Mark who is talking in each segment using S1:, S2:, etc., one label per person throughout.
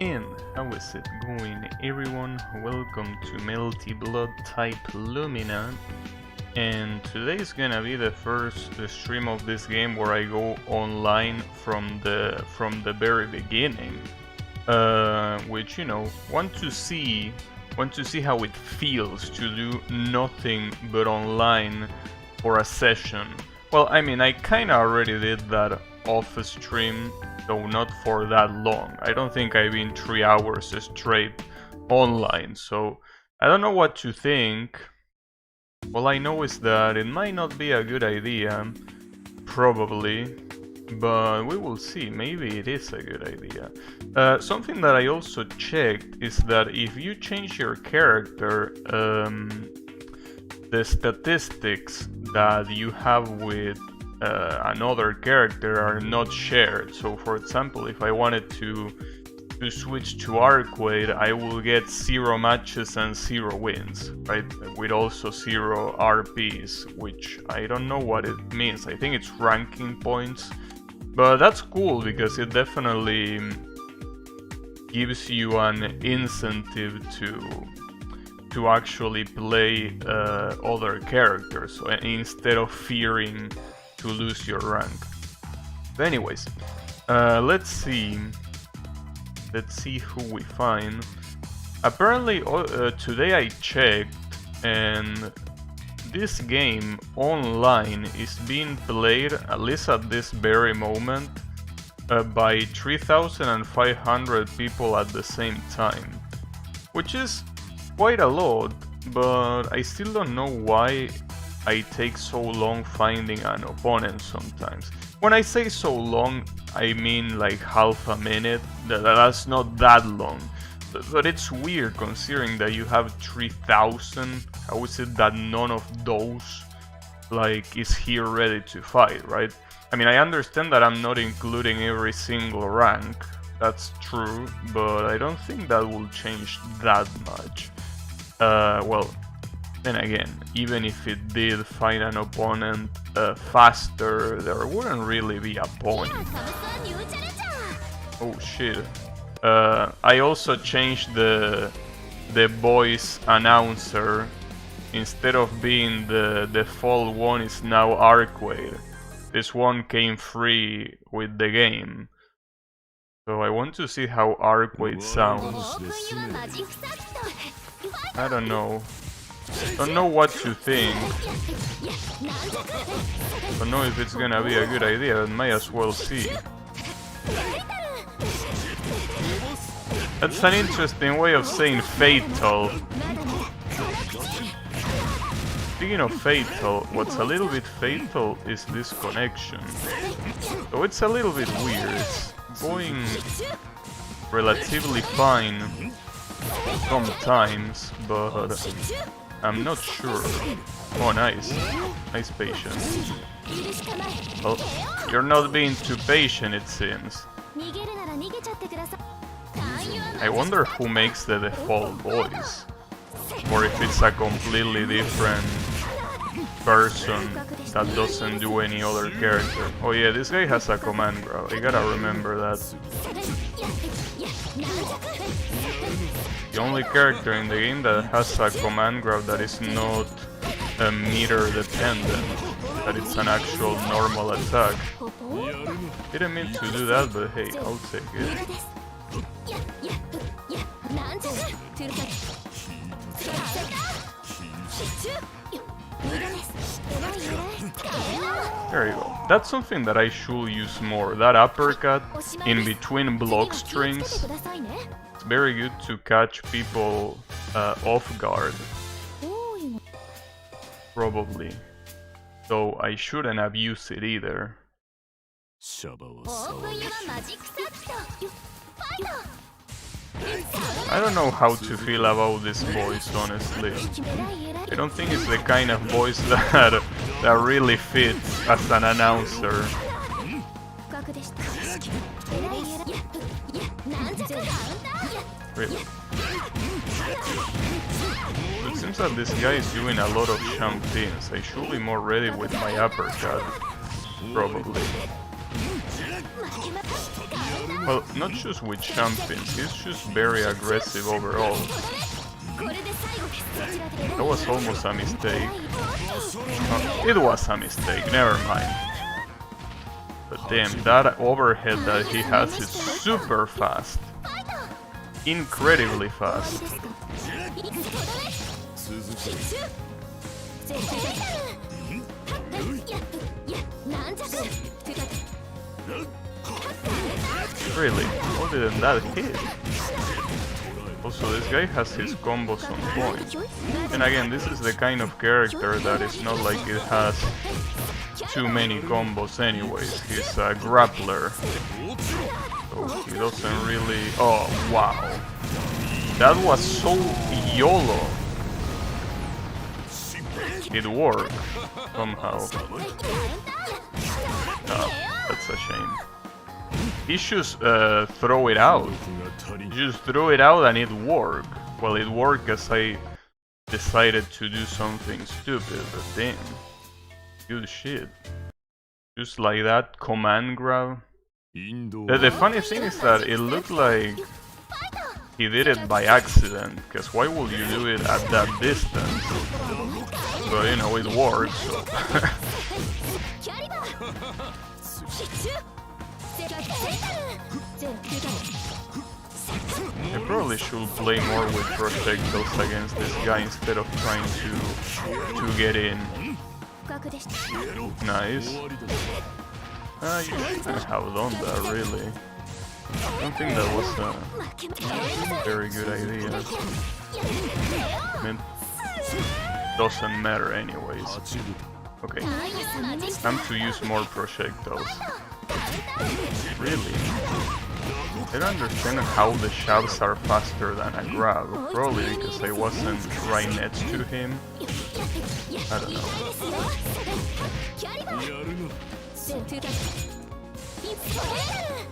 S1: And how is it going, everyone? Welcome to Melty Blood type Lumina. And today is gonna be the first stream of this game where I go online from the very beginning. Which, you know, want to see how it feels to do nothing but online for a session. Well, I mean, I kinda already did that off stream, though not for that long. I don't think I've been 3 hours straight online, so I don't know what to think. All I know is that it might not be a good idea, probably, but we will see. Maybe it is a good idea. Something that I also checked is that if you change your character, the statistics that you have with another character are not shared. So for example, if I wanted to switch to Arcade, I will get 0 matches and 0 wins, right? With also 0 RPs, which I don't know what it means. I think it's ranking points, but that's cool because it definitely gives you an incentive to actually play other characters instead of fearing to lose your rank. But anyways, let's see who we find. Apparently today I checked and this game online is being played, at least at this very moment, by 3,500 people at the same time, which is quite a lot, but I still don't know why I take so long finding an opponent sometimes. When I say so long, I mean like half a minute. That's not that long, but it's weird considering that you have 3,000. How is it that none of those like is here ready to fight, right? I mean, I understand that I'm not including every single rank. That's true, but I don't think that will change that much. Well, then again, even if it did find an opponent faster, there wouldn't really be a point. Oh shit. I also changed the voice announcer. Instead of being the default one, is now Arcade. This one came free with the game. So I want to see how Arcade sounds. I don't know. Don't know what to think. Don't know if it's gonna be a good idea, but might as well see. That's an interesting way of saying fatal. Speaking of fatal, what's a little bit fatal is this connection. So it's a little bit weird. It's going relatively fine sometimes, but I'm not sure. Oh, nice. Nice patience. Well, you're not being too patient, it seems. I wonder who makes the default voice. Or if it's a completely different person that doesn't do any other character. Oh yeah, this guy has a command grab. I gotta remember that. The only character in the game that has a command grab that is not meter dependent, that it's an actual normal attack. Didn't mean to do that, but hey, I'll take it. There you go. That's something that I should use more. That uppercut in between block strings. It's very good to catch people off guard. Probably. So I shouldn't abuse it either. I don't know how to feel about this voice, honestly. I don't think it's the kind of voice that really fits as an announcer. Really. It seems that this guy is doing a lot of jumpings. I should be more ready with my uppercut, probably. Well, not just with champions, he's just very aggressive overall. That was almost a mistake. It was a mistake, never mind. But damn, that overhead that he has is super fast. Incredibly fast. Really? How didn't that hit? Also, this guy has his combos on point. And again, this is the kind of character that is not like it has too many combos anyways. He's a grappler. So he doesn't really... Oh, wow. That was so YOLO. It worked, somehow. Oh, that's a shame. He should throw it out. Just throw it out and it worked. Well, it worked because I decided to do something stupid, but damn. Good shit. Just like that, command grab. The funny thing is that it looked like he did it by accident, because why would you do it at that distance? But you know, it works, so. I probably should play more with projectiles against this guy instead of trying to get in. Nice. You shouldn't have done that, really. I don't think that was a very good idea. I mean, doesn't matter anyways. Okay. Time to use more projectiles. Really? I don't understand how the shoves are faster than a grab. Probably because I wasn't right next to him. I don't know.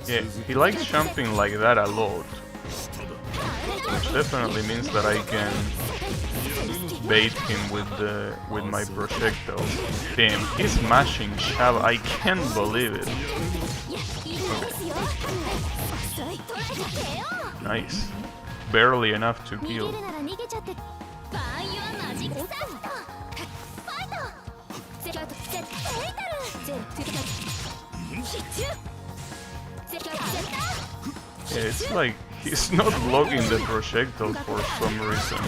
S1: Yeah, he likes jumping like that a lot. Which definitely means that I can bait him with my projectiles. Damn, he's mashing shove. I can't believe it. Okay. Nice. Barely enough to kill. Yeah, it's like he's not blocking the projectile for some reason.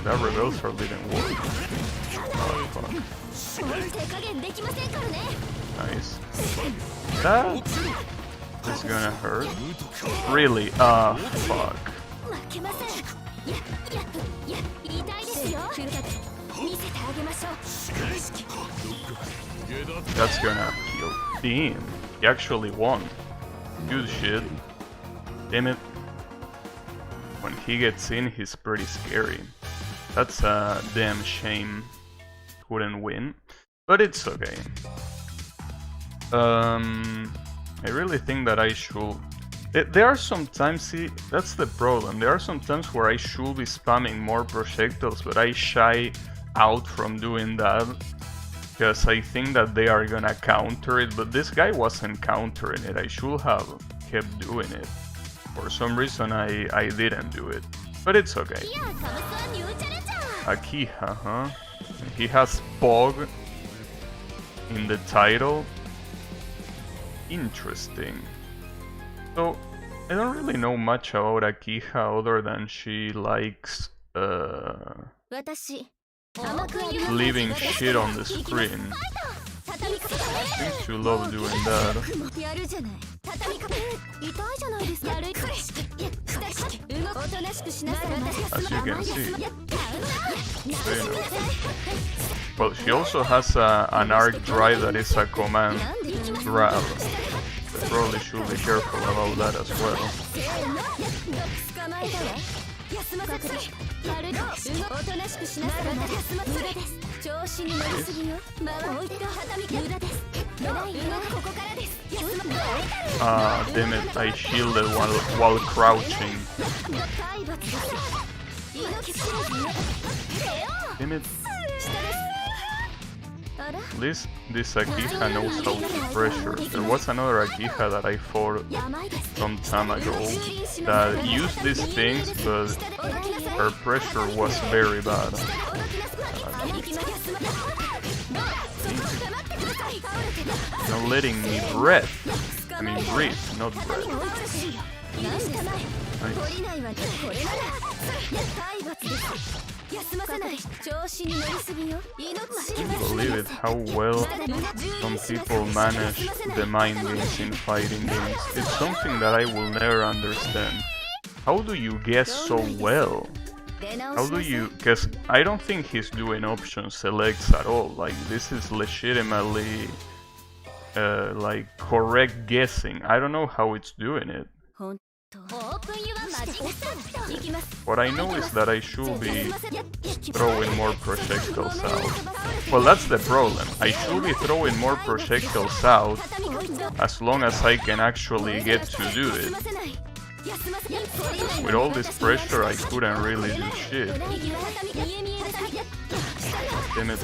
S1: That reversal didn't work. Oh, fuck. Nice. That is gonna hurt. Really? Ah, fuck. That's gonna kill. Damn, he actually won. Good shit. Damn it. When he gets in, he's pretty scary. That's a damn shame. Couldn't win. But it's okay. I really think that I should... There are some times, see, that's the problem. There are some times where I should be spamming more projectiles, but I shy out from doing that. Because I think that they are gonna counter it, but this guy wasn't countering it. I should have kept doing it. For some reason I didn't do it. But it's okay. Akiha, huh? He has Pog in the title. Interesting. So, I don't really know much about Akiha other than she likes leaving shit on the screen. Seems to love doing that. As you can see. So, you know. Well, she also has an arc drive that is a command grab. So probably should be careful about that as well. Ah, damn it, I shielded while crouching. Damn it. At least this Akija knows how to pressure. There was another Akija that I fought some time ago that used these things, but her pressure was very bad. Not letting me breathe. I mean breathe, not breath. Nice. Can't believe it how well some people manage the mind games in fighting games. It's something that I will never understand. How do you guess so well? How do you... Because I don't think he's doing option selects at all. Like, this is legitimately like correct guessing. I don't know how it's doing it. What I know is that I should be throwing more projectiles out. Well, that's the problem. I should be throwing more projectiles out as long as I can actually get to do it. With all this pressure, I couldn't really do shit. Damn it.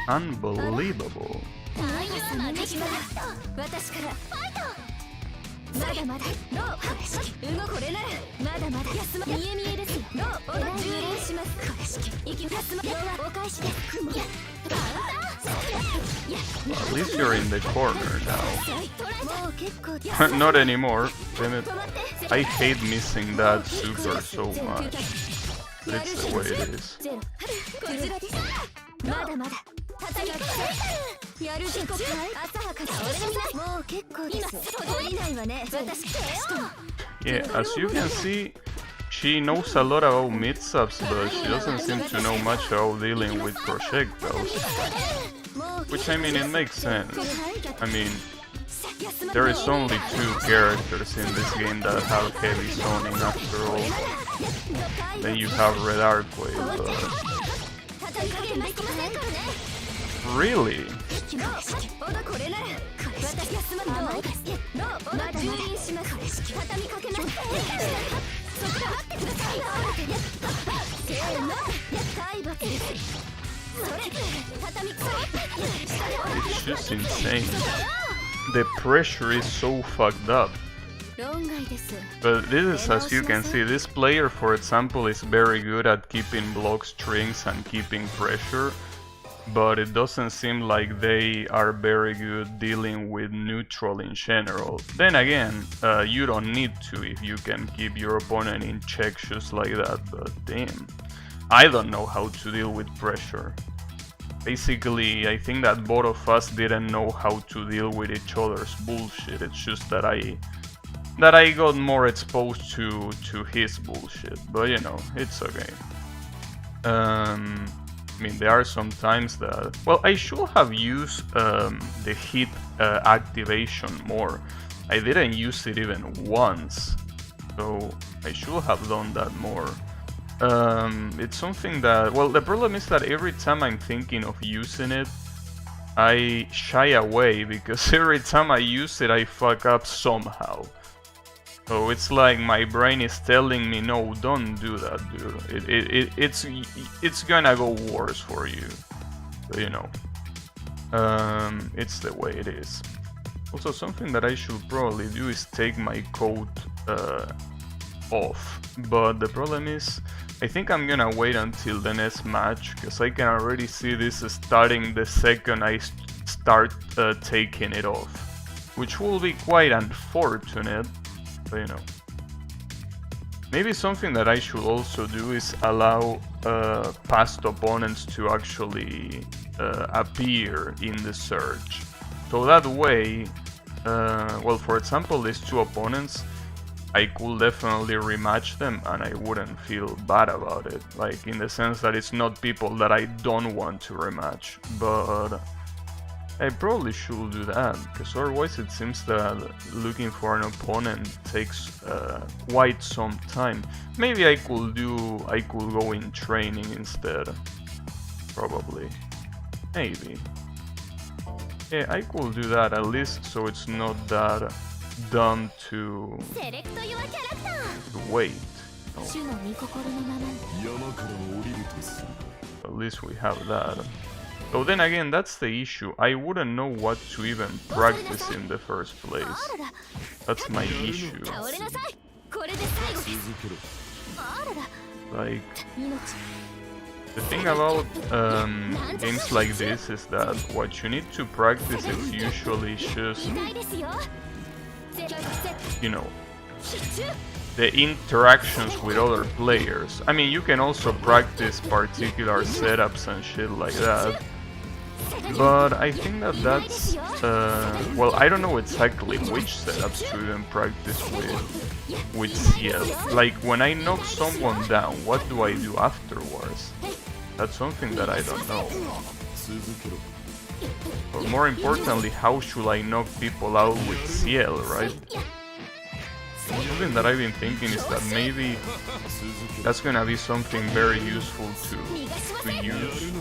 S1: Unbelievable. At least you're in the corner now. Not anymore. Damn it. I hate missing that super so much. It's the way it is. Yeah, as you can see, she knows a lot about mid-subs, but she doesn't seem to know much about dealing with projectiles. Which, I mean, it makes sense. I mean, there is only 2 characters in this game that have heavy zoning after all. Then you have Red Arcway, but... Really? It's just insane. The pressure is so fucked up. But this is, as you can see, this player, for example, is very good at keeping block strings and keeping pressure, but it doesn't seem like they are very good dealing with neutral in general. Then again, you don't need to if you can keep your opponent in check just like that, but damn. I don't know how to deal with pressure. Basically, I think that both of us didn't know how to deal with each other's bullshit. It's just that I got more exposed to his bullshit, but you know, it's okay. I mean, there are some times that... Well, I should have used the hit activation more. I didn't use it even once, so I should have done that more. It's something that... Well, the problem is that every time I'm thinking of using it, I shy away, because every time I use it, I fuck up somehow. So it's like my brain is telling me, no, don't do that, dude. It's gonna go worse for you. So, you know, it's the way it is. Also, something that I should probably do is take my coat off. But the problem is, I think I'm gonna wait until the next match, because I can already see this starting the second I start taking it off. Which will be quite unfortunate. You know, maybe something that I should also do is allow past opponents to actually appear in the search. So that way, well, for example, these 2 opponents, I could definitely rematch them and I wouldn't feel bad about it. Like, in the sense that it's not people that I don't want to rematch, but I probably should do that, because otherwise it seems that looking for an opponent takes quite some time. Maybe I could go in training instead. Probably. Maybe. Yeah, I could do that at least so it's not that dumb to wait. No. At least we have that. So then again, that's the issue. I wouldn't know what to even practice in the first place. That's my issue. Like, the thing about games like this is that what you need to practice is usually just, you know, the interactions with other players. I mean, you can also practice particular setups and shit like that. But I think that that's, well, I don't know exactly which setups to even practice with Ciel. Like, when I knock someone down, what do I do afterwards? That's something that I don't know. But more importantly, how should I knock people out with Ciel, right? Something that I've been thinking is that maybe that's gonna be something very useful to use.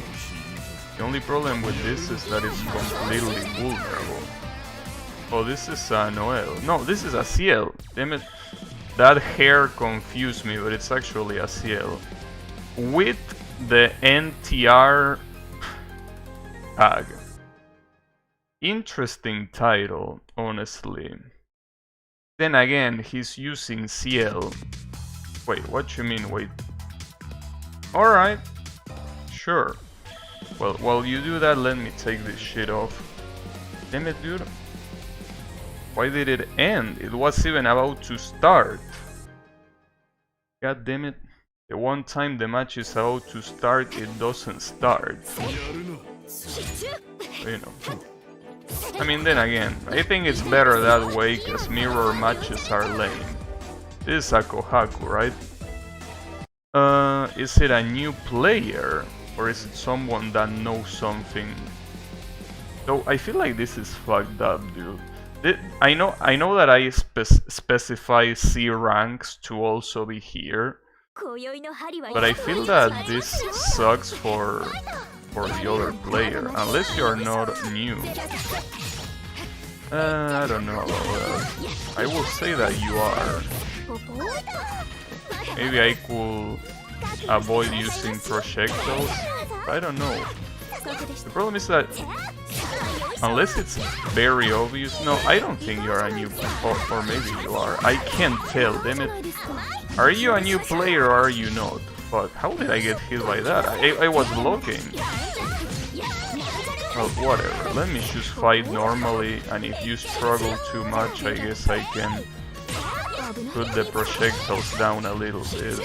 S1: The only problem with this is that it's completely vulnerable. Oh, this is a Noel. No, this is a Ciel. Damn it. That hair confused me, but it's actually a Ciel. With the NTR tag. Interesting title, honestly. Then again, he's using Ciel. Wait, what you mean, wait? Alright. Sure. Well, while you do that, let me take this shit off. Damn it, dude. Why did it end? It was even about to start. God damn it. The one time the match is about to start, it doesn't start. You know. I mean, then again, I think it's better that way, because mirror matches are lame. This is a Kohaku, right? Is it a new player? Or is it someone that knows something? So I feel like this is fucked up, dude. I know that I specify C ranks to also be here, but I feel that this sucks for the other player, unless you're not new. I don't know about that. I will say that you are. Maybe I could avoid using projectiles. I don't know. The problem is that unless it's very obvious. No, I don't think you're a new player, or maybe you are. I can't tell, damn it. Are you a new player or are you not? Fuck, how did I get hit by that? I was blocking. Well, whatever. Let me just fight normally, and if you struggle too much, I guess I can put the projectiles down a little bit.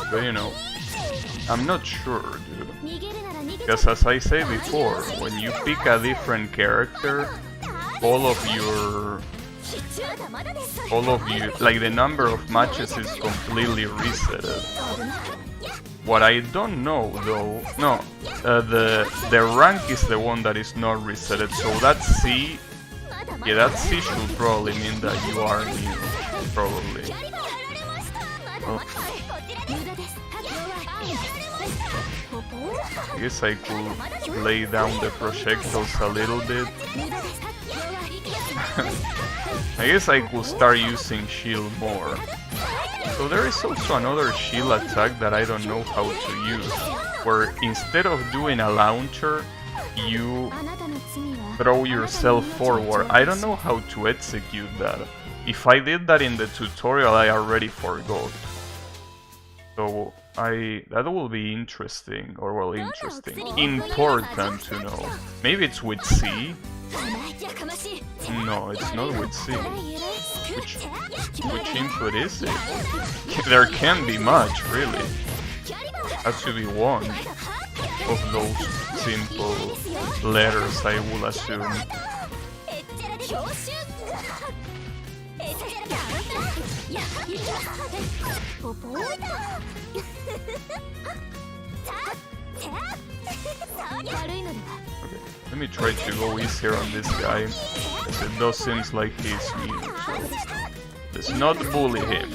S1: But you know, I'm not sure, dude. Because as I said before, when you pick a different character, all of you, like the number of matches is completely resetted. What I don't know though, no, the rank is the one that is not resetted, so that C, yeah, that C should probably mean that you are new, probably. Well, I guess I could lay down the projectiles a little bit. I guess I could start using shield more. So there is also another shield attack that I don't know how to use, where instead of doing a launcher, you throw yourself forward. I don't know how to execute that. If I did that in the tutorial, I already forgot. So that will be interesting, or well, interesting, important to know. Maybe it's with C? No, it's not with C. Which input is it? There can't be much, really. Has to be one of those simple letters, I will assume. Okay, let me try to go easier on this guy, as it does seem like he's new, so let's not bully him.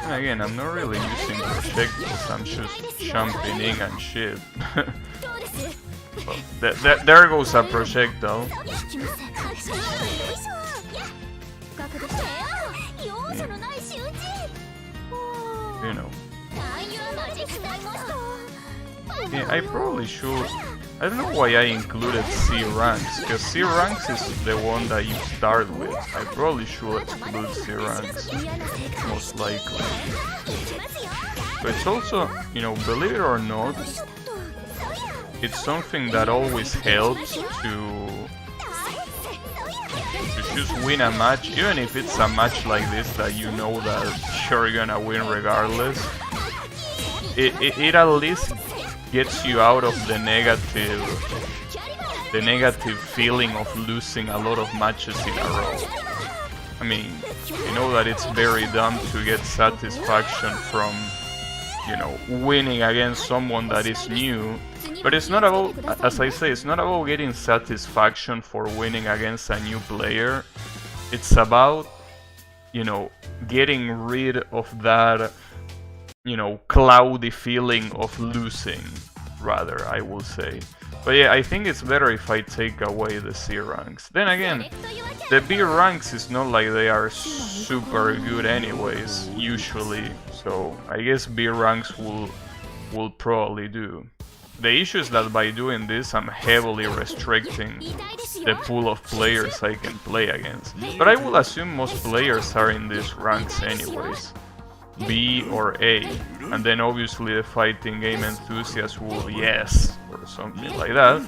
S1: And again, I'm not really using projectiles, I'm just jumping in and shit. Well, there goes a projectile. You know. Yeah, I probably should. I don't know why I included C ranks, because C ranks is the one that you start with. I probably should exclude C ranks, most likely. But it's also, you know, believe it or not, it's something that always helps to just win a match, even if it's a match like this that you know that you're gonna win regardless. It at least gets you out of the negative feeling of losing a lot of matches in a row. I mean, you know that it's very dumb to get satisfaction from, you know, winning against someone that is new. But it's not about, as I say, it's not about getting satisfaction for winning against a new player. It's about, you know, getting rid of that, you know, cloudy feeling of losing, rather, I will say. But yeah, I think it's better if I take away the C ranks. Then again, the B ranks is not like they are super good anyways, usually. So I guess B ranks will probably do. The issue is that by doing this, I'm heavily restricting the pool of players I can play against. But I will assume most players are in these ranks anyways. B or A. And then obviously the fighting game enthusiasts will be S or something like that.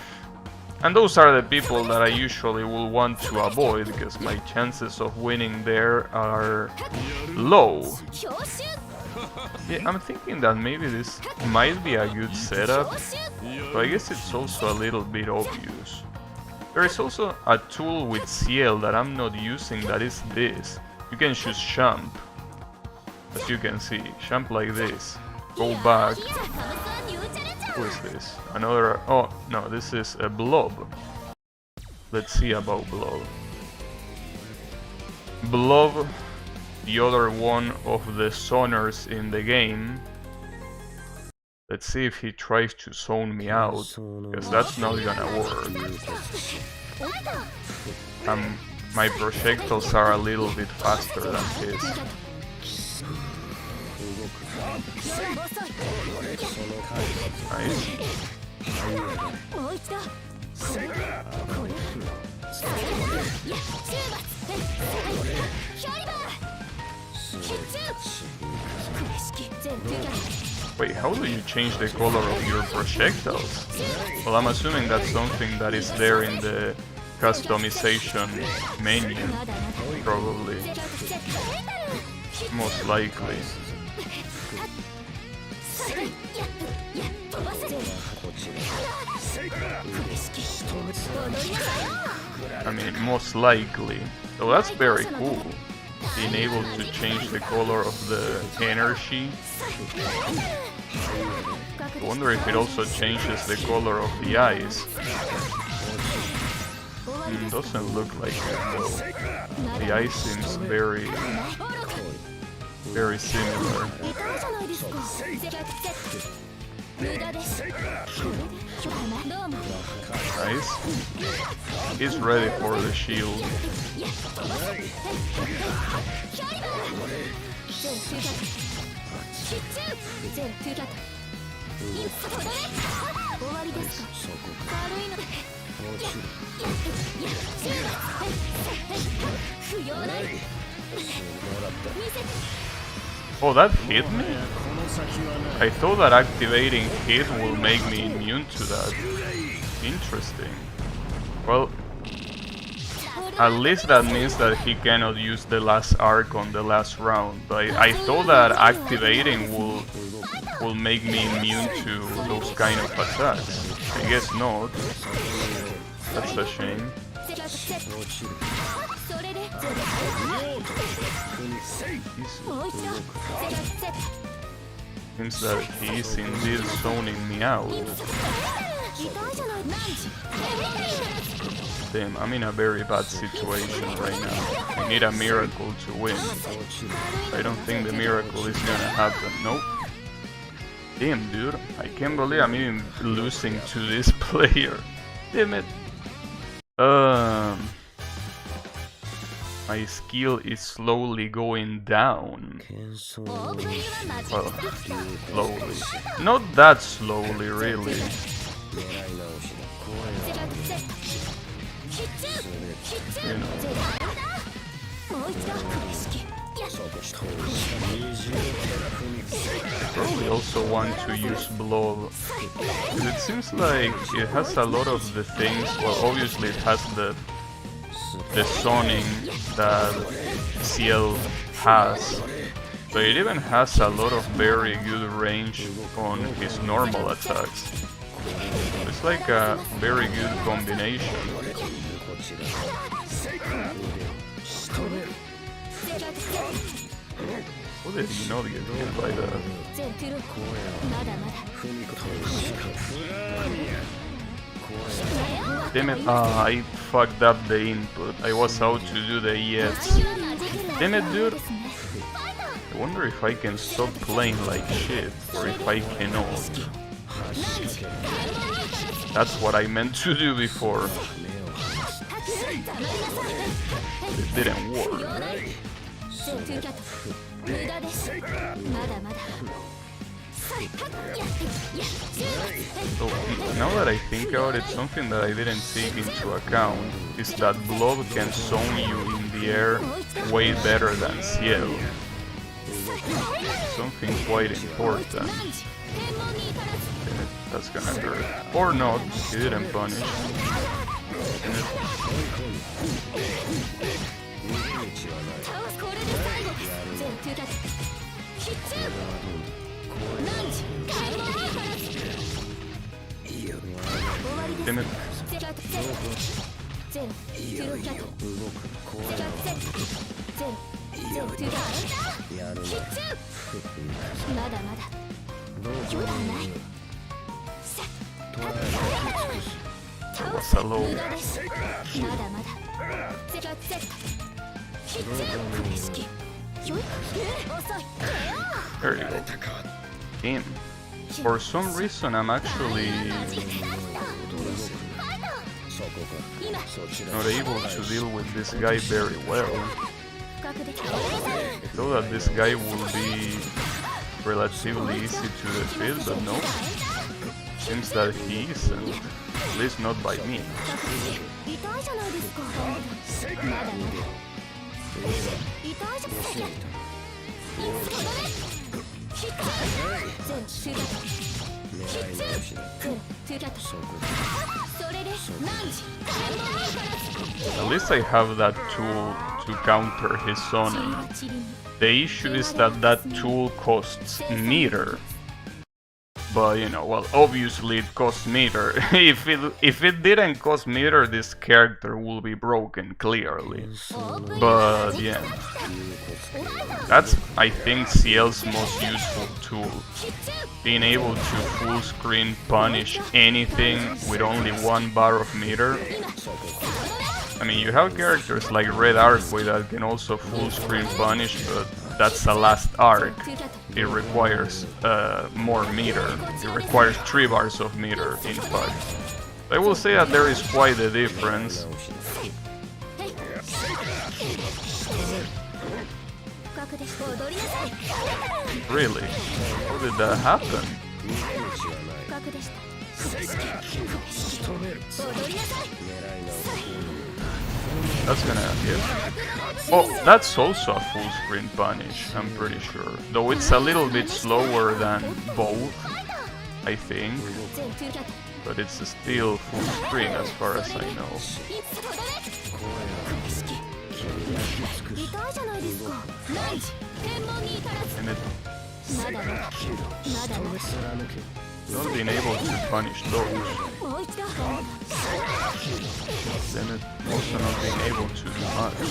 S1: And those are the people that I usually will want to avoid, because my chances of winning there are low. Yeah, I'm thinking that maybe this might be a good setup, but I guess it's also a little bit obvious. There is also a tool with Ciel that I'm not using, that is this. You can just jump, as you can see, jump like this, go back. Who is this? Another, oh no, this is a blob. Let's see about blob. Blob, the other one of the zoners in the game. Let's see if he tries to zone me out, because that's not gonna work. My projectiles are a little bit faster than his. Nice. Wait, how do you change the color of your projectiles? Well, I'm assuming that's something that is there in the customization menu, probably. Most likely. I mean, most likely. So that's very cool. Being able to change the color of the energy. I wonder if it also changes the color of the eyes. Doesn't look like it though. The eye seems very similar. Nice. He's ready for the shield. Oh, that hit me? I thought that activating hit will make me immune to that. Interesting. Well, at least that means that he cannot use the last arc on the last round. But I thought that activating will make me immune to those kind of attacks. I guess not. That's a shame. Seems that he is indeed zoning me out. Damn, I'm in a very bad situation right now. I need a miracle to win. I don't think the miracle is gonna happen. Nope. Damn, dude. I can't believe I'm even losing to this player. Damn it. My skill is slowly going down. Well, slowly. Not that slowly, really. You know. I probably also want to use Blood. It seems like it has a lot of the things. Well, obviously it has the zoning that Ciel has, but it even has a lot of very good range on his normal attacks. It's like a very good combination. How did he not get hit by that? Damn it, I fucked up the input. I was out to do the yes. Damn it, dude. I wonder if I can stop playing like shit, or if I cannot. That's what I meant to do before. It didn't work. So, now that I think about it, something that I didn't take into account is that Blood can zone you in the air way better than Ciel. Something quite important. That's gonna hurt. Or not, he didn't punish. Damn it. That was a low. There you go. Damn. For some reason I'm actually not able to deal with this guy very well. I thought that this guy will be relatively easy to defeat, but no. Seems that he isn't. At least not by me. At least I have that tool to counter his zoning. The issue is that that tool costs meter. But you know, well, obviously it costs meter. If it didn't cost meter, this character will be broken clearly. But yeah, that's I think Ciel's most useful tool. Being able to full screen punish anything with only 1 bar of meter. I mean, you have characters like Red Arcway that can also full screen punish, but that's a last arc. It requires more meter. It requires 3 bars of meter, in fact. I will say that there is quite a difference. Really? How did that happen? That's gonna hit. Oh, that's also a full screen punish, I'm pretty sure. Though it's a little bit slower than both, I think. But it's still full screen as far as I know. And it... not being able to punish those. Then it also not being able to do much.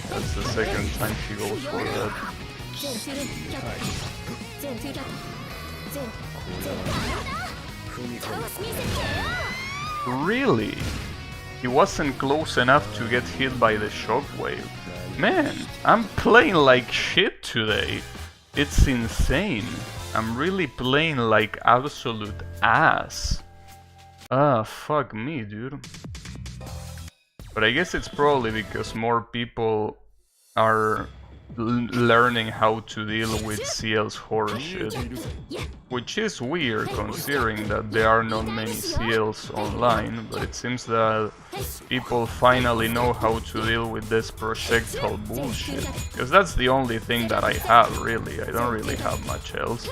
S1: That's the second time he goes for that. Really? He wasn't close enough to get hit by the shockwave. Man, I'm playing like shit today. It's insane. I'm really playing like absolute ass. Ah, fuck me, dude. But I guess it's probably because more people are learning how to deal with Ciel's horror shit. Which is weird considering that there are not many Ciels online, but it seems that people finally know how to deal with this projectile bullshit. Because that's the only thing that I have, really. I don't really have much else.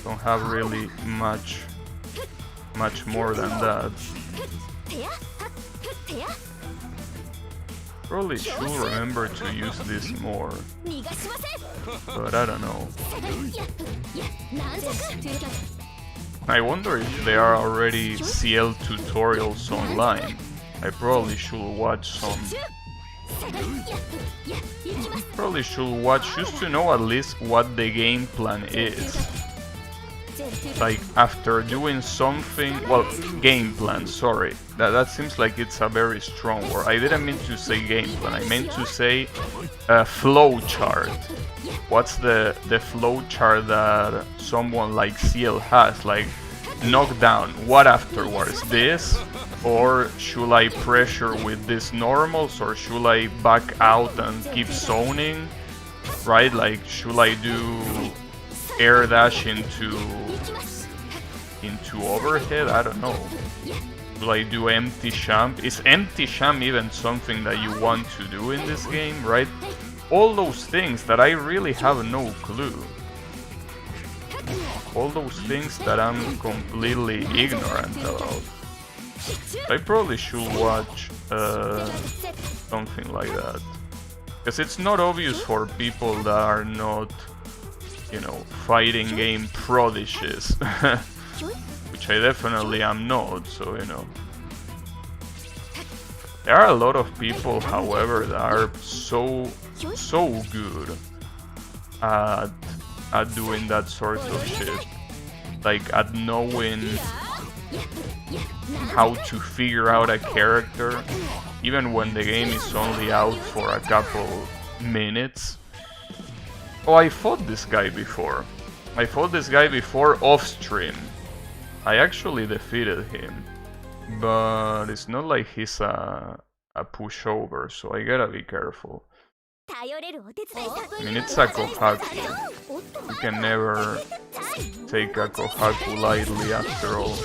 S1: Don't have really much more than that. Probably should remember to use this more, but I don't know. I wonder if there are already Ciel tutorials online. I probably should watch some. Probably should watch just to know at least what the game plan is. Like, after doing something... Well, game plan, sorry. That seems like it's a very strong word. I didn't mean to say game plan, I meant to say flow chart. What's the flow chart that someone like Ciel has? Like, knockdown, what afterwards? This? Or should I pressure with these normals? Or should I back out and keep zoning? Right? Like, should I do air dash into overhead? I don't know. Will I do empty champ? Is empty champ even something that you want to do in this game, right? All those things that I really have no clue. All those things that I'm completely ignorant about. I probably should watch something like that. Because it's not obvious for people that are not, you know, fighting game prodigies. Which I definitely am not, so, you know. There are a lot of people, however, that are so good at doing that sort of shit. Like, at knowing how to figure out a character, even when the game is only out for a couple minutes. Oh, I fought this guy before. I fought this guy before off stream. I actually defeated him, but it's not like he's a pushover, so I gotta be careful. I mean, it's a Kohaku. You can never take a Kohaku lightly after all.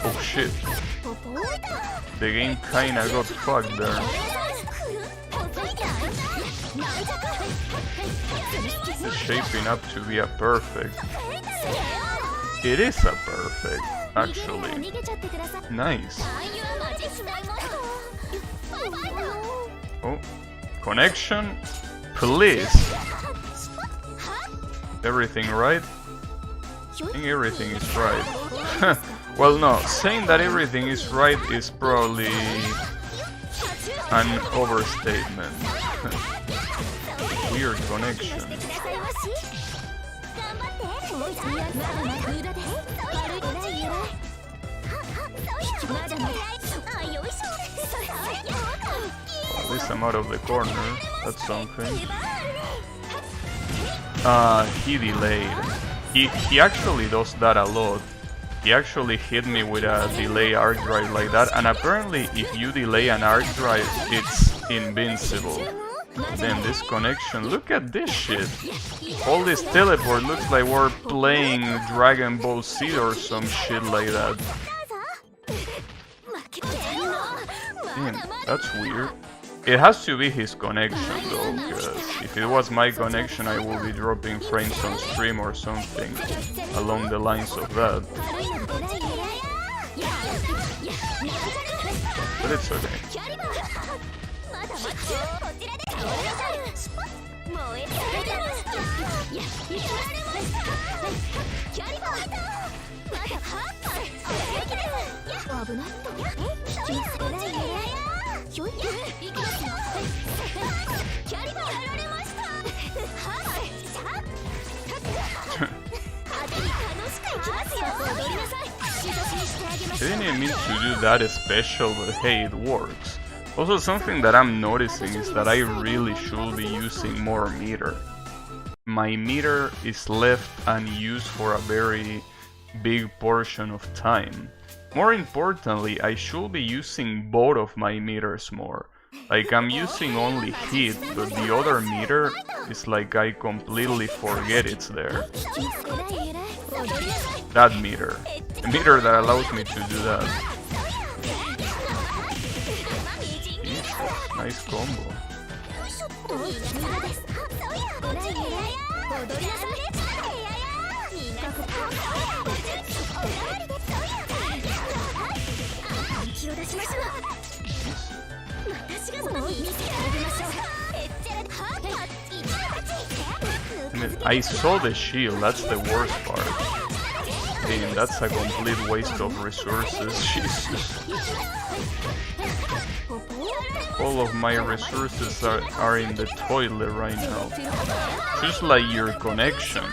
S1: Oh shit. The game kinda got fucked there. It's shaping up to be a perfect. It is a perfect, actually. Nice. Oh, connection, please. Everything right? I think everything is right. Well, no, saying that everything is right is probably an overstatement. Weird connection. At least I'm out of the corner. That's something. He delayed. He actually does that a lot. He actually hit me with a delay arc drive like that, and apparently if you delay an arc drive, it's invincible. Then this connection, look at this shit. All this teleport looks like we're playing Dragon Ball Z or some shit like that. Damn, that's weird. It has to be his connection though, because if it was my connection I would be dropping frames on stream or something along the lines of that. But it's okay. I didn't mean to do that special, but hey, it works. Also, something that I'm noticing is that I really should be using more meter. My meter is left unused for a very big portion of time. More importantly, I should be using both of my meters more. Like, I'm using only hit, but the other meter is like I completely forget it's there. That meter. The meter that allows me to do that. Nice combo. I saw the shield, that's the worst part. Damn, that's a complete waste of resources, Jesus. All of my resources are in the toilet right now. Just like your connection.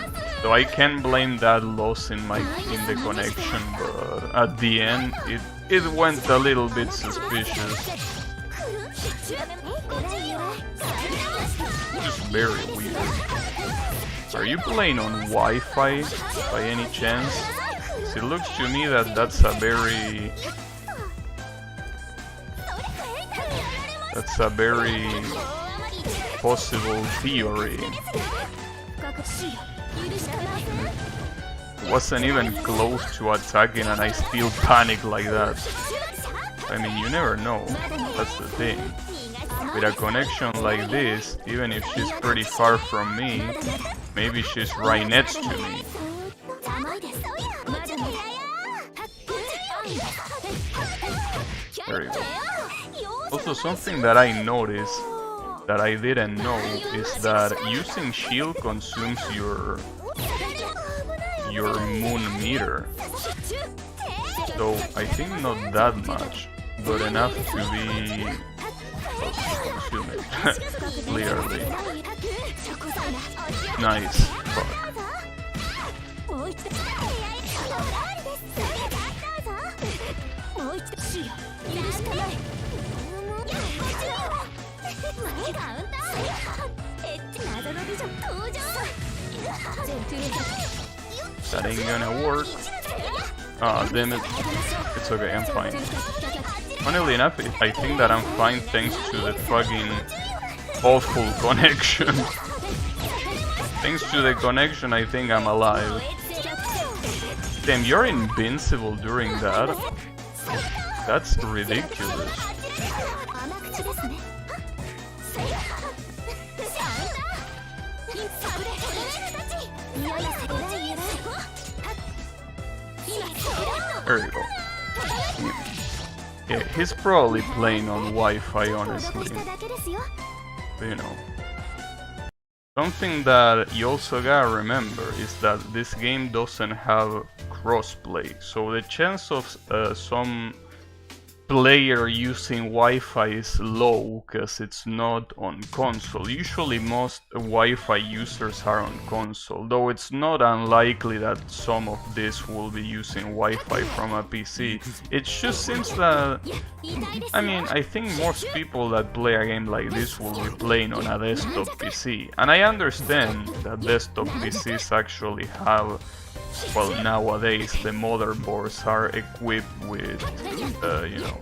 S1: So I can blame that loss in the connection, but at the end it went a little bit suspicious. Just very weird. Are you playing on Wi-Fi by any chance? It looks to me that that's a very possible theory. Wasn't even close to attacking and I still panic like that. I mean, you never know, that's the thing. With a connection like this, even if she's pretty far from me, maybe she's right next to me. There you go. Also, something that I noticed that I didn't know is that using shield consumes your moon meter. So I think not that much, but enough to be consuming. Clearly. Nice. Fuck. That ain't gonna work. Ah, damn it. It's okay, I'm fine. Funnily enough, I think that I'm fine thanks to the fucking awful connection. Thanks to the connection, I think I'm alive. Damn, you're invincible during that? That's ridiculous. There you go. Yeah, he's probably playing on Wi-Fi, honestly. But, you know. Something that you also gotta remember is that this game doesn't have crossplay, so the chance of some player using Wi-Fi is low because it's not on console. Usually most Wi-Fi users are on console, though it's not unlikely that some of this will be using Wi-Fi from a PC. It just seems that, I mean, I think most people that play a game like this will be playing on a desktop PC, and I understand that desktop PCs actually have, well, nowadays the motherboards are equipped with, you know,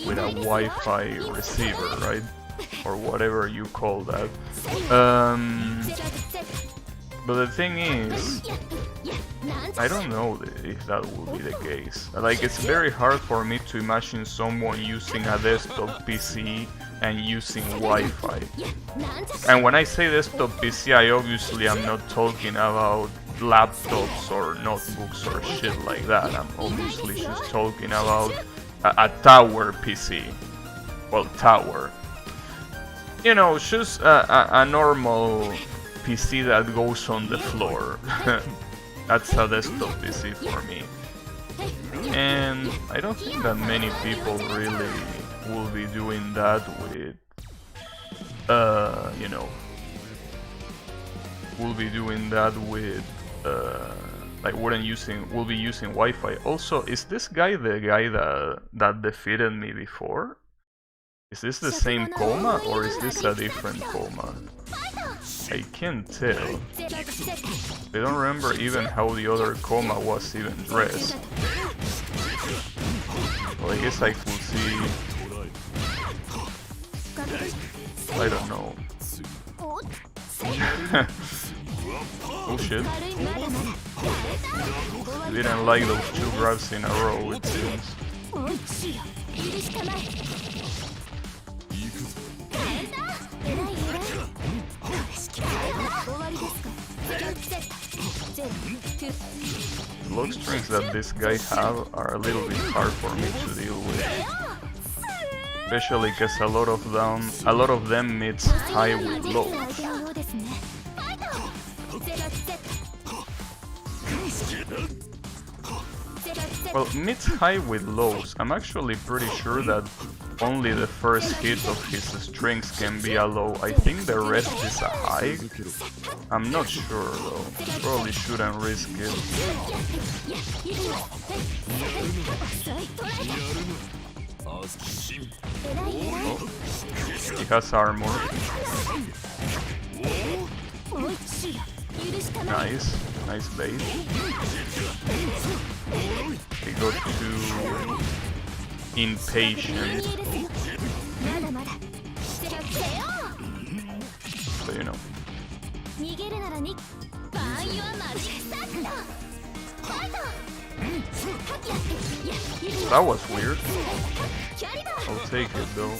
S1: with a Wi-Fi receiver, right? Or whatever you call that. But the thing is, I don't know if that will be the case. Like, it's very hard for me to imagine someone using a desktop PC and using Wi-Fi. And when I say desktop PC, I obviously am not talking about laptops or notebooks or shit like that. I'm obviously just talking about a tower PC. Well, tower. You know, just a normal PC that goes on the floor. That's a desktop PC for me. And I don't think that many people really will be doing that with, you know, will be doing that with, like, will be using Wi-Fi. Also, is this guy the guy that defeated me before? Is this the same Coma, or is this a different Coma? I can't tell. I don't remember even how the other Coma was even dressed. Well, I guess I could see... I don't know. Oh shit. Didn't like those two grabs in a row, it seems. The log strings that this guy have are a little bit hard for me to deal with. Especially because a lot of them meets high with lows. Well, meets high with lows. I'm actually pretty sure that only the first hit of his strings can be a low. I think the rest is a high. I'm not sure though. Probably shouldn't risk it. Oh, he has armor. Nice, nice bait. He got too impatient. So you know. That was weird. I'll take it though.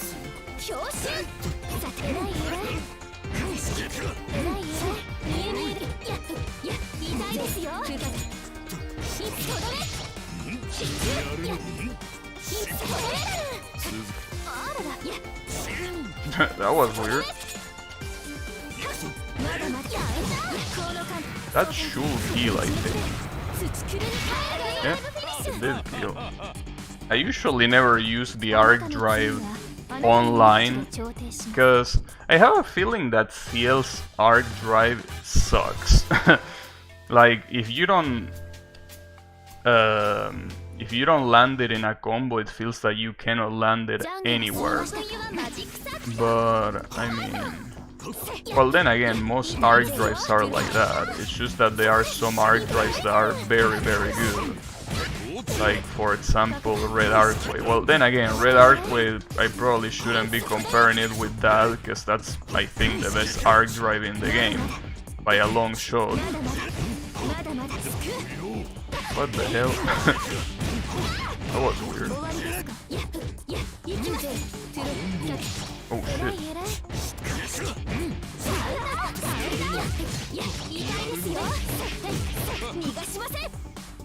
S1: That was weird. That should heal, I think. Yeah, it did heal. I usually never use the arc drive online because I have a feeling that Ciel's arc drive sucks. Like, if you don't land it in a combo, it feels that you cannot land it anywhere. But I mean, well, then again, most arc drives are like that. It's just that there are some arc drives that are very, very good. Like, for example, Red Arcway. Well, then again, Red Arcway, I probably shouldn't be comparing it with that, because that's, I think, the best arc drive in the game, by a long shot. What the hell? That was weird. Oh shit.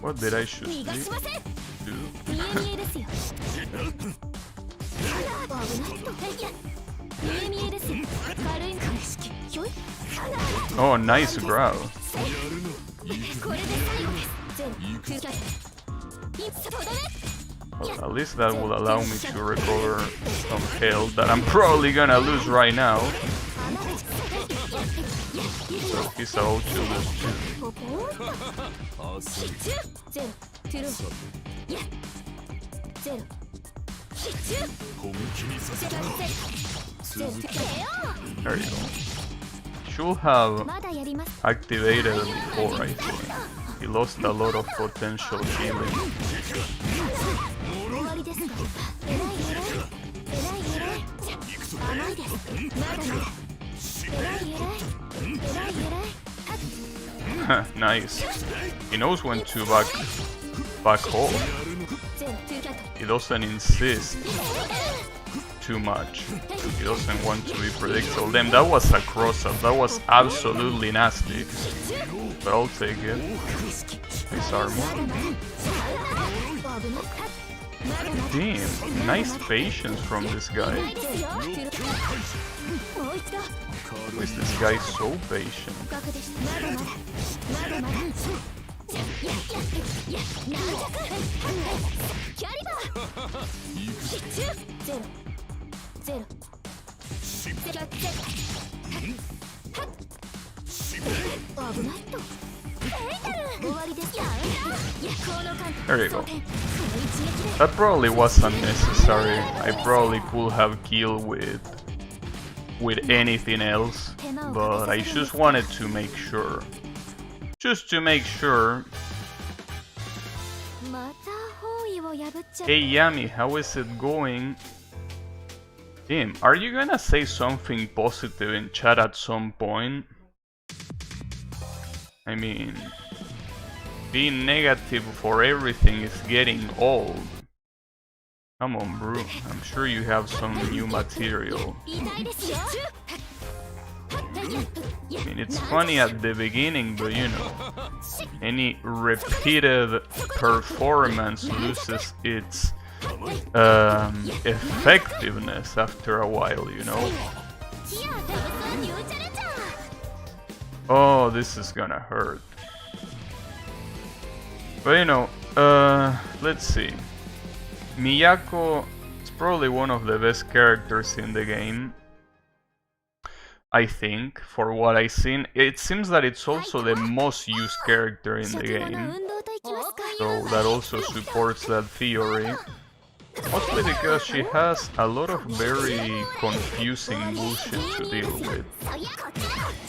S1: What did I shoot? Oh, nice grab. Well, at least that will allow me to recover some health that I'm probably gonna lose right now. So he's about to lose too. There you go. Should have activated it before, I think. He lost a lot of potential healing. Nice. He knows when to back off. He doesn't insist too much. He doesn't want to be predictable. Damn, that was a cross-up. That was absolutely nasty. But I'll take it. Nice armor. Damn, nice patience from this guy. Why is this guy so patient? There you go. That probably was unnecessary. I probably could have killed with anything else, but I just wanted to make sure. Just to make sure. Hey Yami, how is it going? Damn, are you gonna say something positive in chat at some point? I mean, being negative for everything is getting old. Come on, bro. I'm sure you have some new material. I mean, it's funny at the beginning, but you know, any repeated performance loses its effectiveness after a while, you know? Oh, this is gonna hurt. But you know, let's see. Miyako is probably one of the best characters in the game. I think, for what I've seen. It seems that it's also the most used character in the game. So that also supports that theory. Mostly because she has a lot of very confusing bullshit to deal with.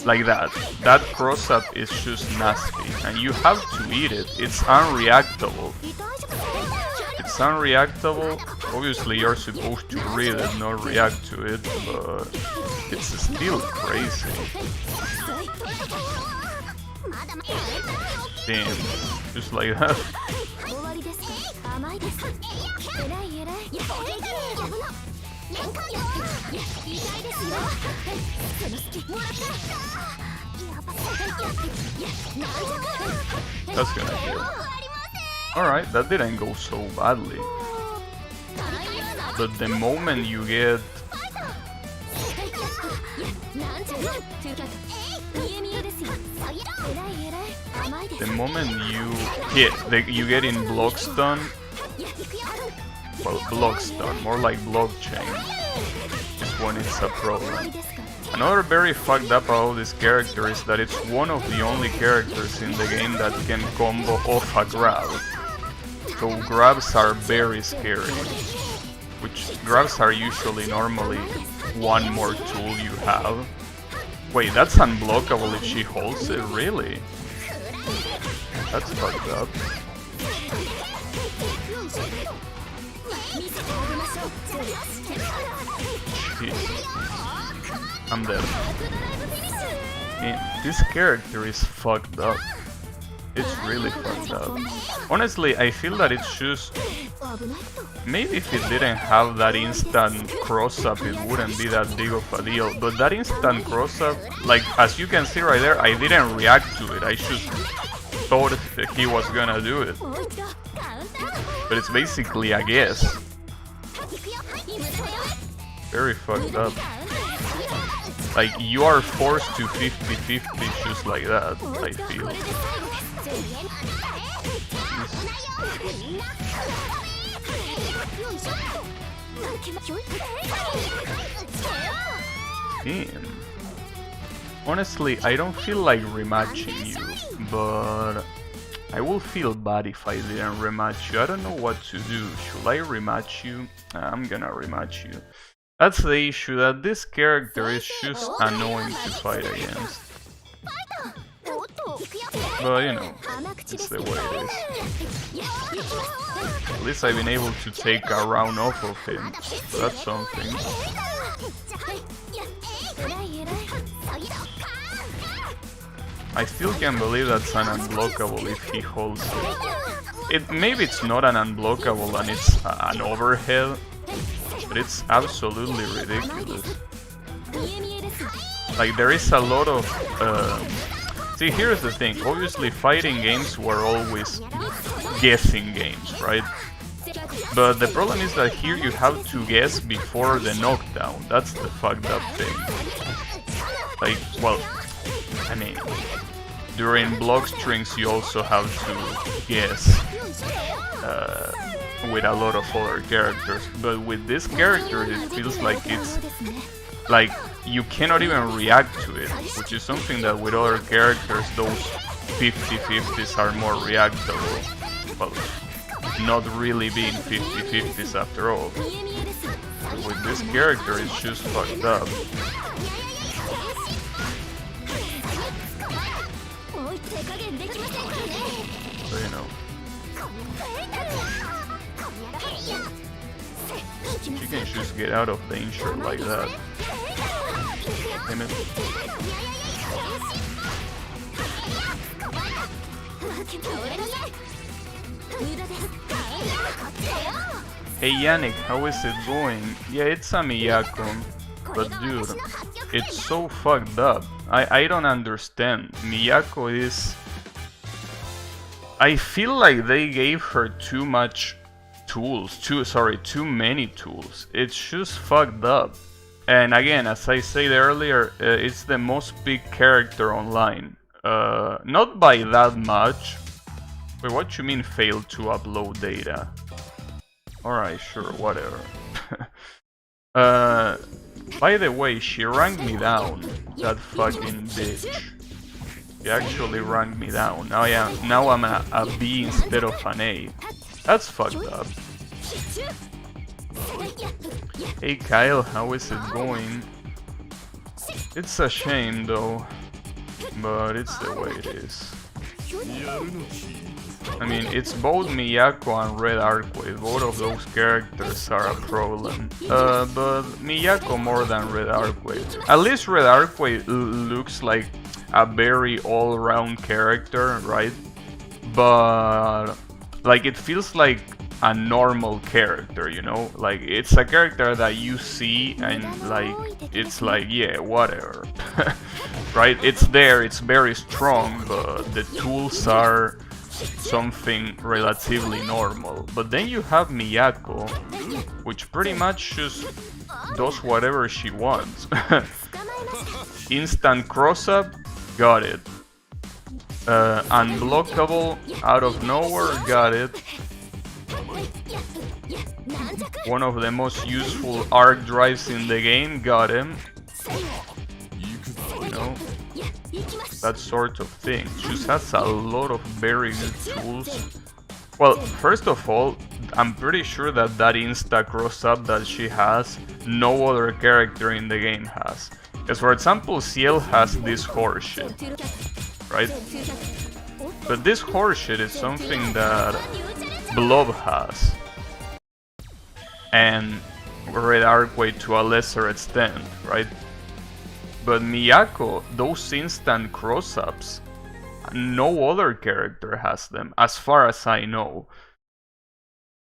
S1: Like that. That cross-up is just nasty. And you have to eat it. It's unreactable. It's unreactable. Obviously you're supposed to read it, not react to it, but it's still crazy. Damn. Just like that. That's gonna kill. Alright, that didn't go so badly. But the moment you get... The moment you get in block stun... Well, block stun, more like blockchain, is when it's a problem. Another very fucked up about this character is that it's one of the only characters in the game that can combo off a grab. So grabs are very scary. Which grabs are usually normally one more tool you have. Wait, that's unblockable if she holds it? Really? That's fucked up. Jeez. I'm dead. And this character is fucked up. It's really fucked up. Honestly, I feel that it's just... Maybe if it didn't have that instant cross-up, it wouldn't be that big of a deal. But that instant cross-up, like, as you can see right there, I didn't react to it. I just thought that he was gonna do it. But it's basically a guess. Very fucked up. Like, you are forced to 50-50 just like that, I feel. Damn. Honestly, I don't feel like rematching you, but I will feel bad if I didn't rematch you. I don't know what to do. Should I rematch you? I'm gonna rematch you. That's the issue, that this character is just annoying to fight against. But you know, it's the way it is. At least I've been able to take a round off of him, so that's something. I still can't believe that's an unblockable if he holds it. Maybe it's not an unblockable and it's an overhead, but it's absolutely ridiculous. Like, there is a lot of... See, here's the thing. Obviously, fighting games were always guessing games, right? But the problem is that here you have to guess before the knockdown. That's the fucked up thing. Like, well, I mean, during block strings you also have to guess with a lot of other characters. But with this character, it feels like it's... like, you cannot even react to it, which is something that with other characters, those 50-50s are more reactable. Well, not really being 50-50s after all. But with this character, it's just fucked up. So, you know. You can just get out of danger like that. Damn it. Hey Yannick, how is it going? Yeah, it's a Miyako, but dude, it's so fucked up. I don't understand. Miyako is... I feel like they gave her too much tools, too many tools. It's just fucked up. And again, as I said earlier, it's the most big character online. Not by that much. Wait, what you mean failed to upload data? Alright, sure, whatever. By the way, she ranked me down, that fucking bitch. She actually ranked me down. Now I'm a B instead of an A. That's fucked up. Hey Kyle, how is it going? It's a shame though, but it's the way it is. I mean, it's both Miyako and Red Arcade. Both of those characters are a problem. But Miyako more than Red Arcade. At least Red Arcade looks like a very all-round character, right? But like, it feels like a normal character, you know? Like, it's a character that you see and like, it's like, yeah, whatever. Right? It's there, it's very strong, but the tools are something relatively normal. But then you have Miyako, which pretty much just does whatever she wants. Instant cross-up, got it. Unblockable, out of nowhere, got it. One of the most useful arc drives in the game, got him. You know, that sort of thing. Just has a lot of very good tools. Well, first of all, I'm pretty sure that insta cross-up that she has, no other character in the game has. As for example, Ciel has this horseshit, right? But this horseshit is something that Blob has. And Red Arcade to a lesser extent, right? But Miyako, those instant cross-ups, no other character has them, as far as I know.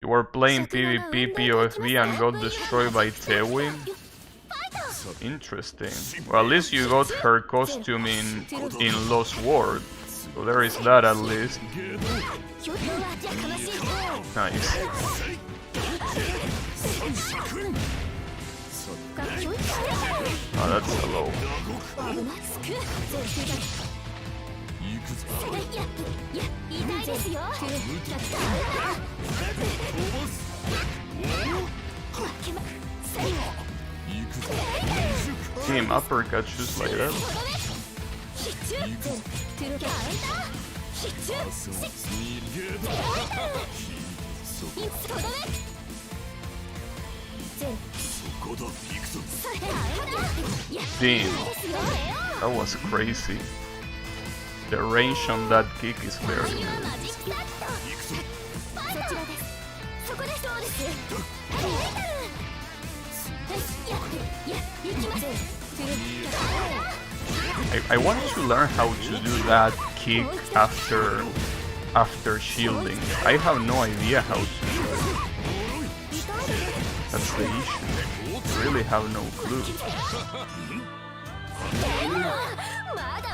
S1: You were playing PvP POFB and got destroyed by Tewi? Interesting. Well, at least you got her costume in Lost World, so there is that at least. Nice. Oh, that's a low. Damn, uppercut just like that. Damn, that was crazy. The range on that kick is very good. I want to learn how to do that kick after shielding. I have no idea how to do it. That's the issue. I really have no clue.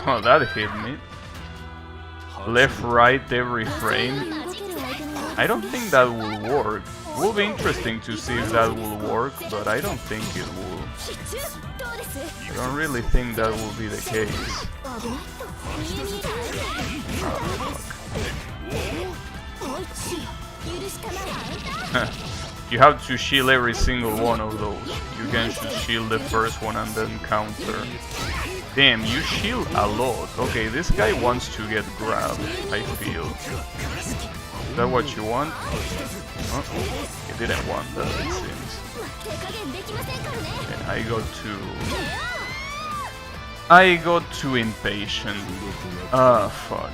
S1: Oh, that hit me. Left, right, every frame. I don't think that will work. It will be interesting to see if that will work, but I don't think it will. I don't really think that will be the case. You have to shield every single one of those. You can just shield the first one and then counter. Damn, you shield a lot. Okay, this guy wants to get grabbed, I feel. Is that what you want? Oh, he didn't want that, it seems. Okay, I got too impatient. Ah, fuck,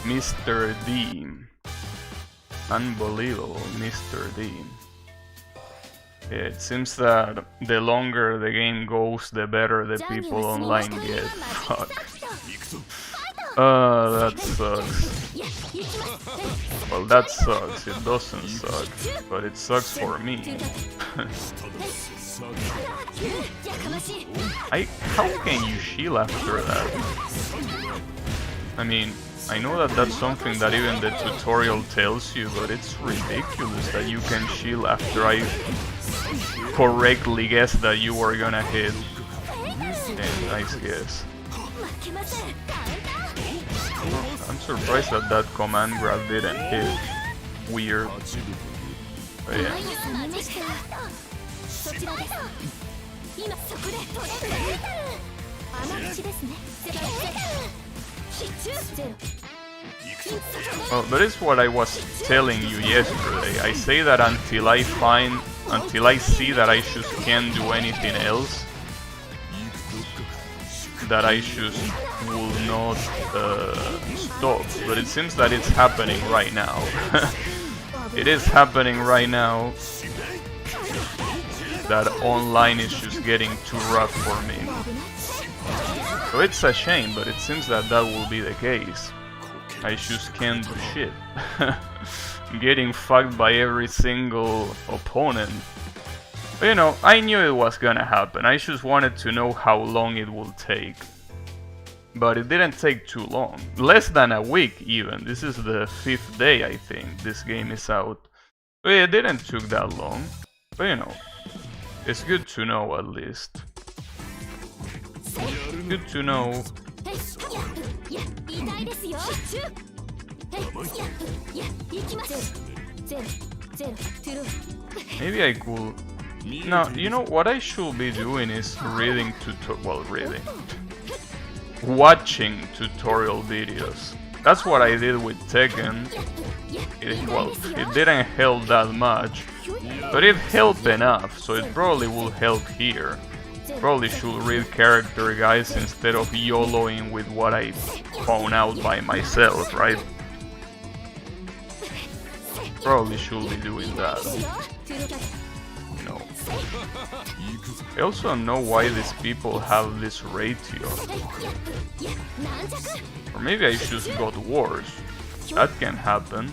S1: dude. Mr. D. Unbelievable, Mr. D. It seems that the longer the game goes, the better the people online get. Fuck. That sucks. Well, that sucks. It doesn't suck, but it sucks for me. How can you shield after that? I mean, I know that that's something that even the tutorial tells you, but it's ridiculous that you can shield after I correctly guess that you were gonna hit. And nice guess. I'm surprised that that command grab didn't hit. Weird. But yeah. Well, that is what I was telling you yesterday. I say that until I see that I just can't do anything else, that I just will not stop. But it seems that it's happening right now. It is happening right now. That online is just getting too rough for me. So it's a shame, but it seems that that will be the case. I just can't do shit. Getting fucked by every single opponent. But, you know, I knew it was gonna happen. I just wanted to know how long it will take. But it didn't take too long. Less than a week even. This is the 5th day, I think, this game is out. But it didn't took that long. But, you know, it's good to know at least. Good to know. Maybe I could... No, you know what I should be doing is reading watching tutorial videos. That's what I did with Tekken. It didn't help that much, but it helped enough, so it probably will help here. Probably should read character guides instead of YOLOing with what I found out by myself, right? Probably should be doing that. You know. I also don't know why these people have this ratio. Or maybe I just got worse. That can happen.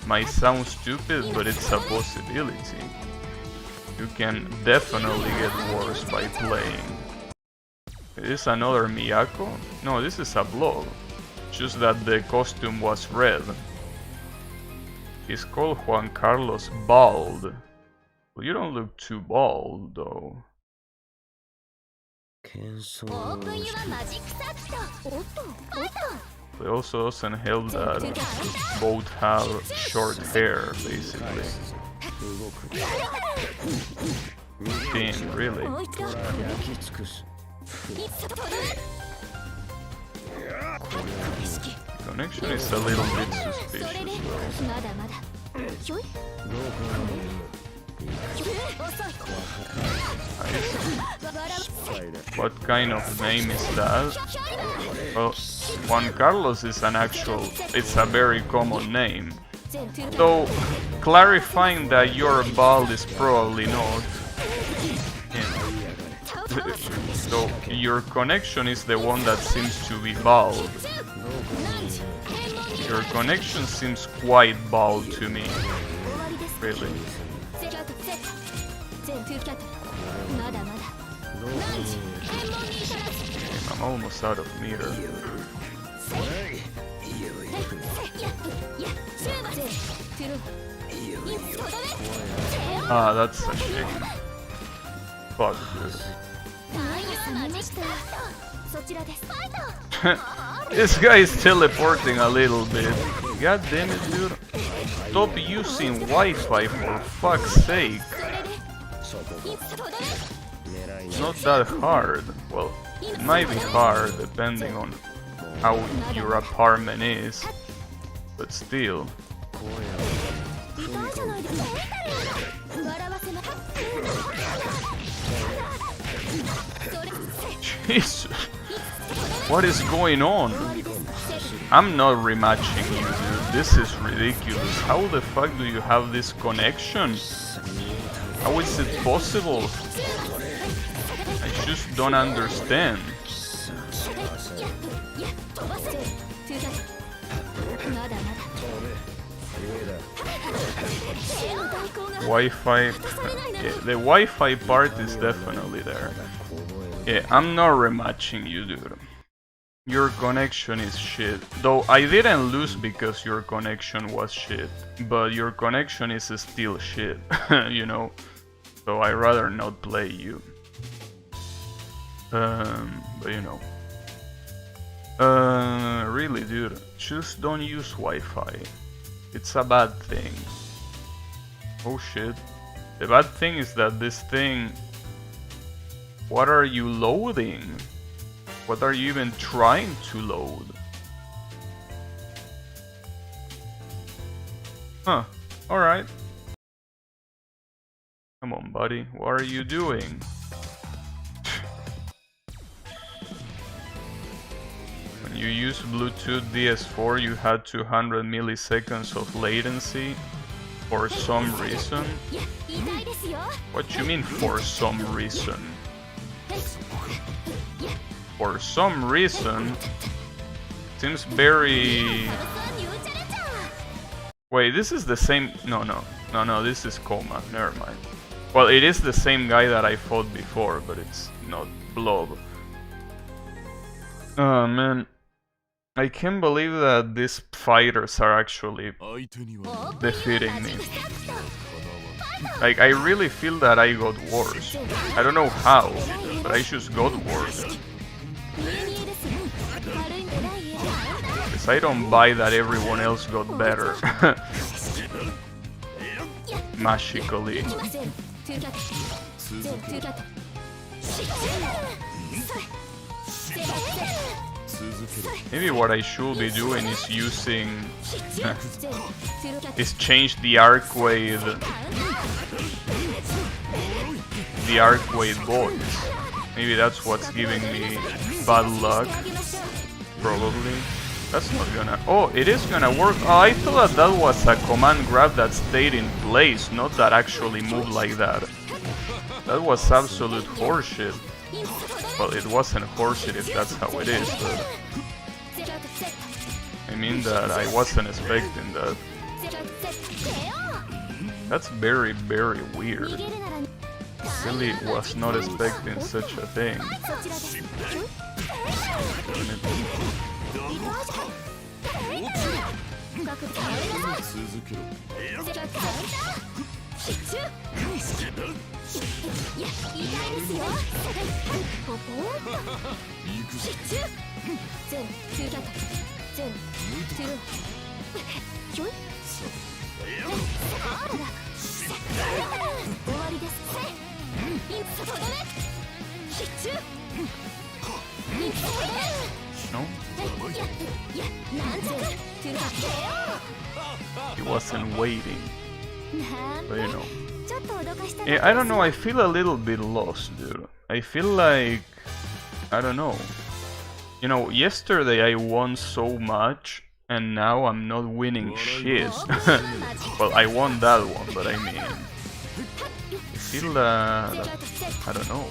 S1: Might sound stupid, but it's a possibility. You can definitely get worse by playing. Is this another Miyako? No, this is a blob. Just that the costume was red. He's called Juan Carlos Bald. Well, you don't look too bald, though. It also doesn't help that both have short hair, basically. Damn, really? Connection is a little bit suspicious, though. What kind of name is that? Well, Juan Carlos is it's a very common name. Though, clarifying that you're bald is probably not. So your connection is the one that seems to be bald. Your connection seems quite bald to me. Really. I'm almost out of meter. Ah, that's a shame. Fuck, dude. This guy is teleporting a little bit. God damn it, dude. Stop using Wi-Fi for fuck's sake. It's not that hard. Well, it might be hard depending on how your apartment is, but still. Jesus, what is going on? I'm not rematching you, dude. This is ridiculous. How the fuck do you have this connection? How is it possible? I just don't understand. Wi-Fi. Yeah, the Wi-Fi part is definitely there. Yeah, I'm not rematching you, dude. Your connection is shit. Though I didn't lose because your connection was shit, but your connection is still shit, you know? So I'd rather not play you. But you know. Really, dude, just don't use Wi-Fi. It's a bad thing. Oh shit. The bad thing is that this thing... What are you loading? What are you even trying to load? Huh, alright. Come on, buddy, what are you doing? When you use Bluetooth DS4, you had 200 milliseconds of latency for some reason. What you mean for some reason? For some reason, seems very... Wait, this is the same... No, this is Coma, never mind. Well, it is the same guy that I fought before, but it's not Blob. Oh man, I can't believe that these fighters are actually defeating me. Like, I really feel that I got worse. I don't know how, but I just got worse. Because I don't buy that everyone else got better. Magically. Maybe what I should be doing is using... is change the Arcwade... the Arcwade voice. Maybe that's what's giving me bad luck. Probably. That's not gonna... Oh, it is gonna work. Oh, I thought that was a command grab that stayed in place, not that actually moved like that. That was absolute horseshit. Well, it wasn't horseshit if that's how it is, but... I mean that I wasn't expecting that. That's very, very weird. Really was not expecting such a thing. No? He wasn't waiting. But you know. Yeah, I don't know, I feel a little bit lost, dude. I feel like... I don't know. You know, yesterday I won so much, and now I'm not winning shit. Well, I won that one, but I mean... I feel that... I don't know.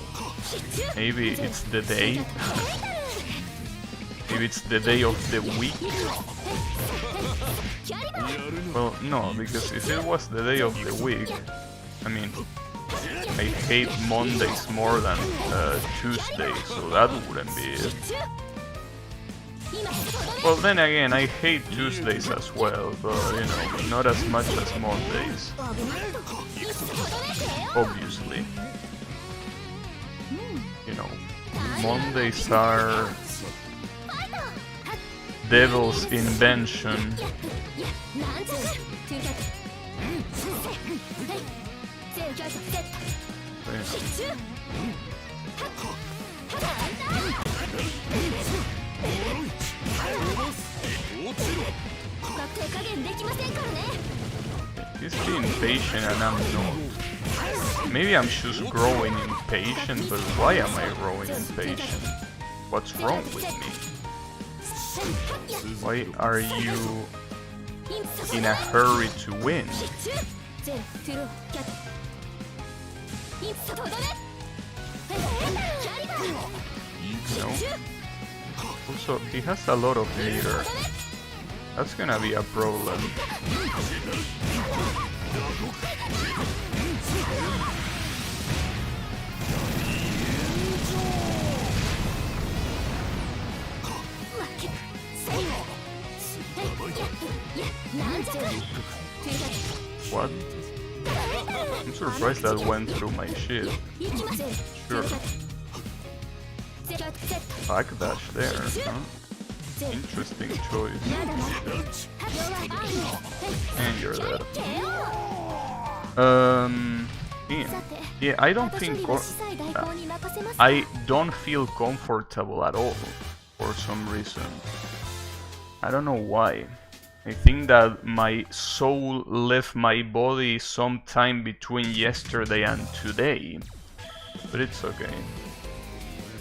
S1: Maybe it's the day. Maybe it's the day of the week. Well, no, because if it was the day of the week, I mean, I hate Mondays more than Tuesdays, so that wouldn't be it. Well, then again, I hate Tuesdays as well, but you know, not as much as Mondays. Obviously. You know, Mondays are devil's invention. He's being patient and I'm not. Maybe I'm just growing impatient, but why am I growing impatient? What's wrong with me? Why are you in a hurry to win? No. Also, he has a lot of meter. That's gonna be a problem. What? I'm surprised that went through my shit. Sure. Backdash there, huh? Interesting choice. And you're dead. Yeah, I don't think I don't feel comfortable at all for some reason. I don't know why. I think that my soul left my body sometime between yesterday and today, but it's okay.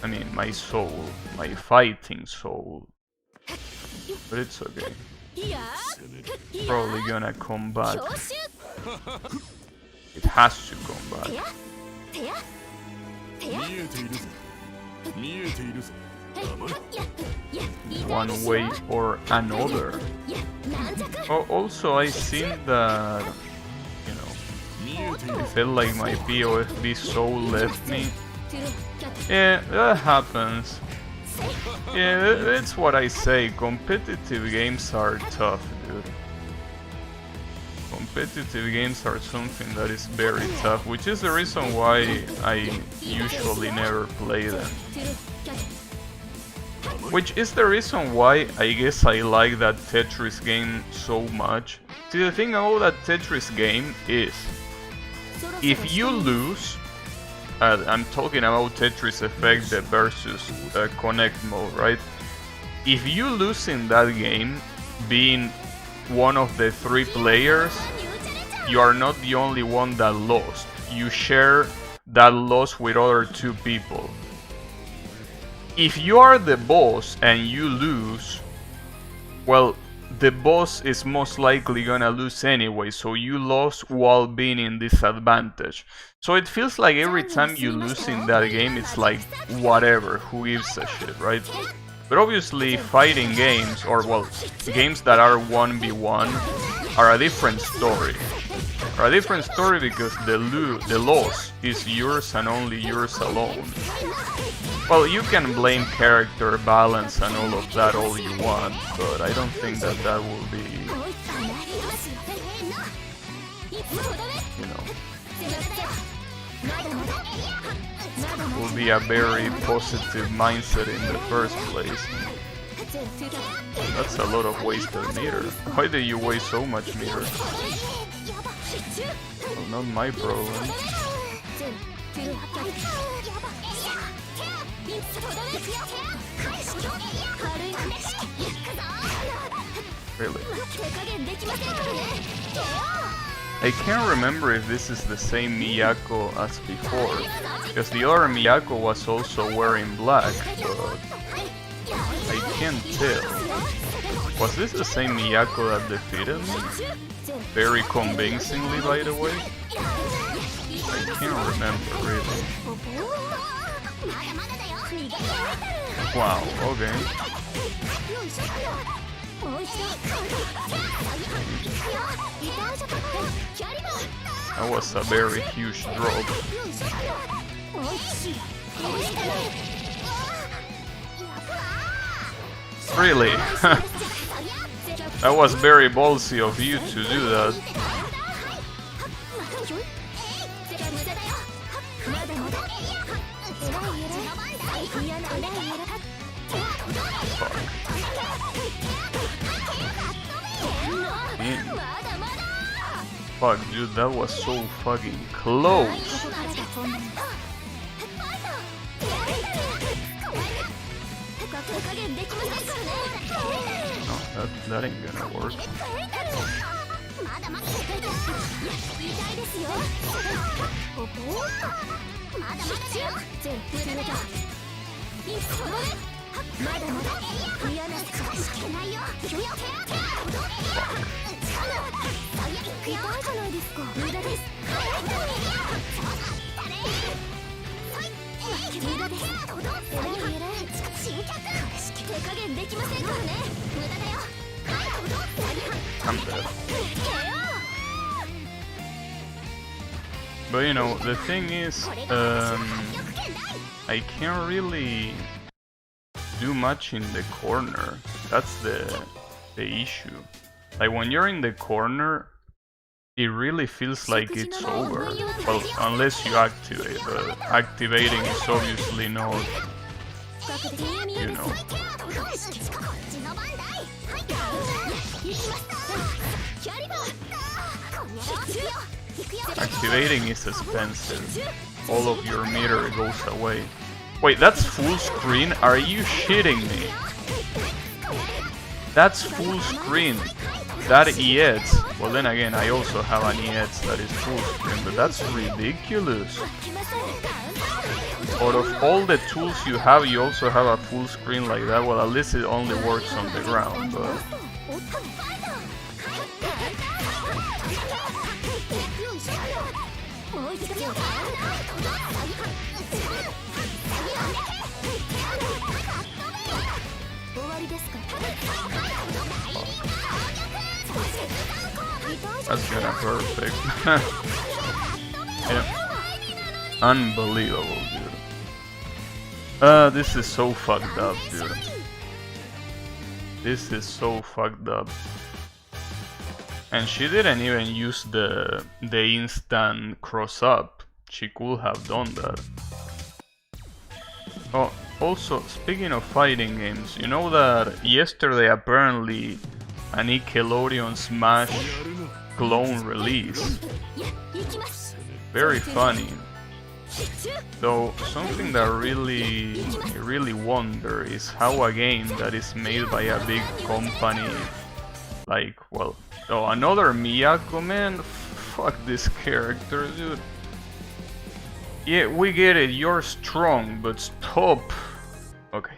S1: I mean, my soul, my fighting soul, but it's okay. Probably gonna come back. It has to come back. One way or another. Oh, also I seen that, you know, I felt like my POFB soul left me. Yeah, that happens. Yeah, it's what I say, competitive games are tough, dude. Competitive games are something that is very tough, which is the reason why I usually never play them. Which is the reason why I guess I like that Tetris game so much. See, the thing about that Tetris game is, if you lose, I'm talking about Tetris Effect versus Connect mode, right? If you lose in that game, being one of the 3 players, you are not the only one that lost. You share that loss with other 2 people. If you are the boss and you lose, well, the boss is most likely gonna lose anyway, so you lost while being in disadvantage. So it feels like every time you lose in that game, it's like, whatever, who gives a shit, right? But obviously, fighting games, or well, games that are 1v1, are a different story. Are a different story because the loss is yours and only yours alone. Well, you can blame character balance and all of that all you want, but I don't think that that will be, you know, will be a very positive mindset in the first place. That's a lot of wasted meter. Why do you waste so much meter? Well, not my problem. Really? I can't remember if this is the same Miyako as before, because the other Miyako was also wearing black, but I can't tell. Was this the same Miyako that defeated me? Very convincingly, by the way? I can't remember really. Wow, okay. That was a very huge drop. Really? That was very ballsy of you to do that. Fuck, dude, that was so fucking close. No, that ain't gonna work. I'm dead. But you know, the thing is, I can't really do much in the corner. That's the issue. Like when you're in the corner, it really feels like it's over. Well, unless you activate, but activating is obviously not, you know. Activating is expensive. All of your meter goes away. Wait, that's full screen? Are you shitting me? That's full screen. That EX. Well, then again, I also have an EX that is full screen, but that's ridiculous. Out of all the tools you have, you also have a full screen like that. Well, at least it only works on the ground, but... That's gonna perfect. Yeah. Unbelievable, dude. This is so fucked up, dude. This is so fucked up. And she didn't even use the instant cross up. She could have done that. Oh, also, speaking of fighting games, you know that yesterday apparently a Nickelodeon Smash clone release. Very funny. Though something that really wonder is how a game that is made by a big company, like, well, oh, another Miyako, man, fuck this character, dude. Yeah, we get it, you're strong, but stop. Okay.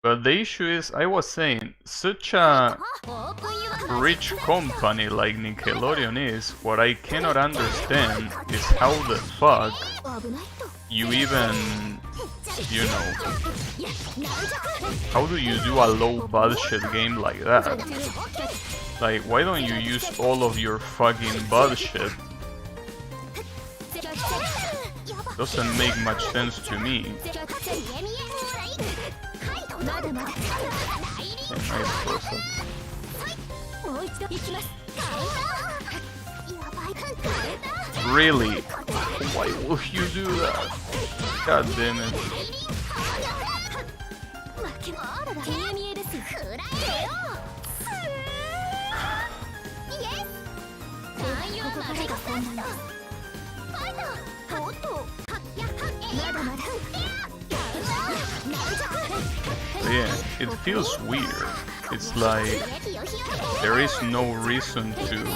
S1: But the issue is, I was saying, such a rich company like Nickelodeon is, what I cannot understand is how the fuck you even, you know, how do you do a low budget game like that? Like, why don't you use all of your fucking budget? Doesn't make much sense to me. Nice person. Really? Why will you do that? God damn it. Yeah, it feels weird. It's like there is no reason to, you know.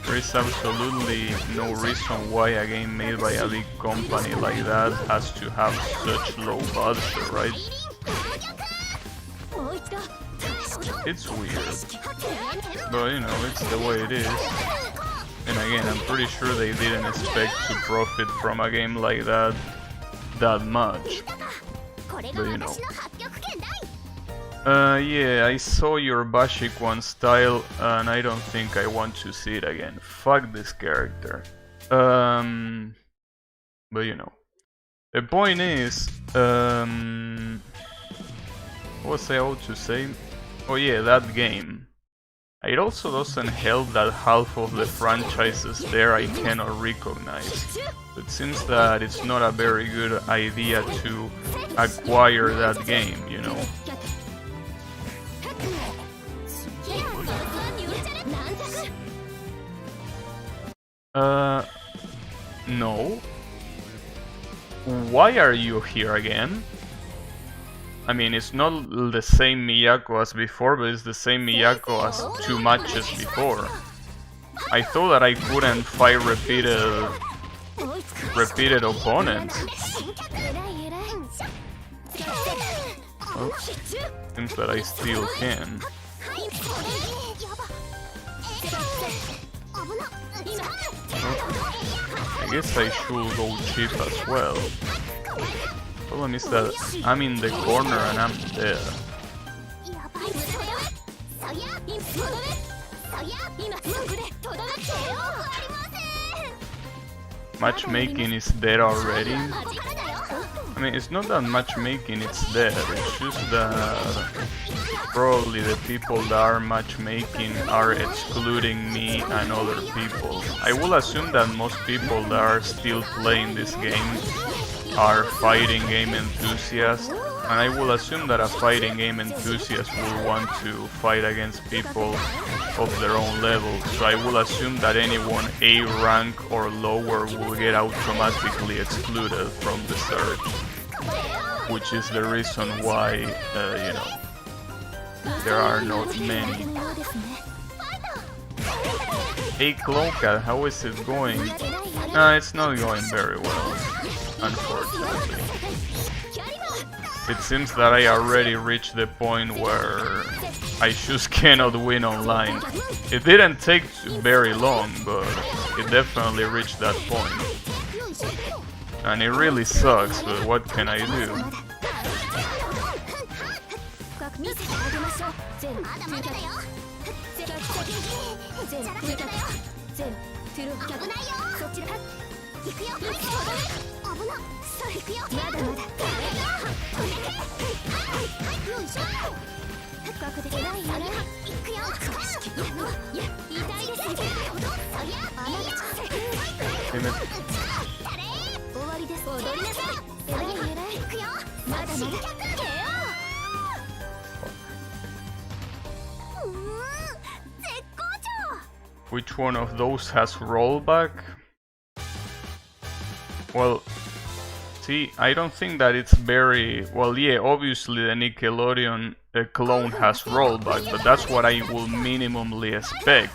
S1: There is absolutely no reason why a game made by a big company like that has to have such low budget, right? It's weird. But you know, it's the way it is. And again, I'm pretty sure they didn't expect to profit from a game like that much. But you know. Yeah, I saw your Bashik one style, and I don't think I want to see it again. Fuck this character. But you know. The point is, what was I about to say? Oh yeah, that game. It also doesn't help that half of the franchises there I cannot recognize. It seems that it's not a very good idea to acquire that game, you know. No. Why are you here again? I mean, it's not the same Miyako as before, but it's the same Miyako as 2 matches before. I thought that I couldn't fight repeated opponents. Well, seems that I still can. I guess I should go cheap as well. Problem is that I'm in the corner and I'm there. Matchmaking is dead already. I mean, it's not that matchmaking it's dead, it's just that probably the people that are matchmaking are excluding me and other people. I will assume that most people that are still playing this game are fighting game enthusiasts, and I will assume that a fighting game enthusiast will want to fight against people of their own level, so I will assume that anyone A rank or lower will get automatically excluded from the search, which is the reason why, you know, there are not many. Hey Cloacat, how is it going? It's not going very well, unfortunately. It seems that I already reached the point where I just cannot win online. It didn't take very long, but it definitely reached that point. And it really sucks, but what can I do? Which one of those has rollback? Well, see, I don't think that it's very... Well, yeah, obviously the Nickelodeon clone has rollback, but that's what I will minimally expect.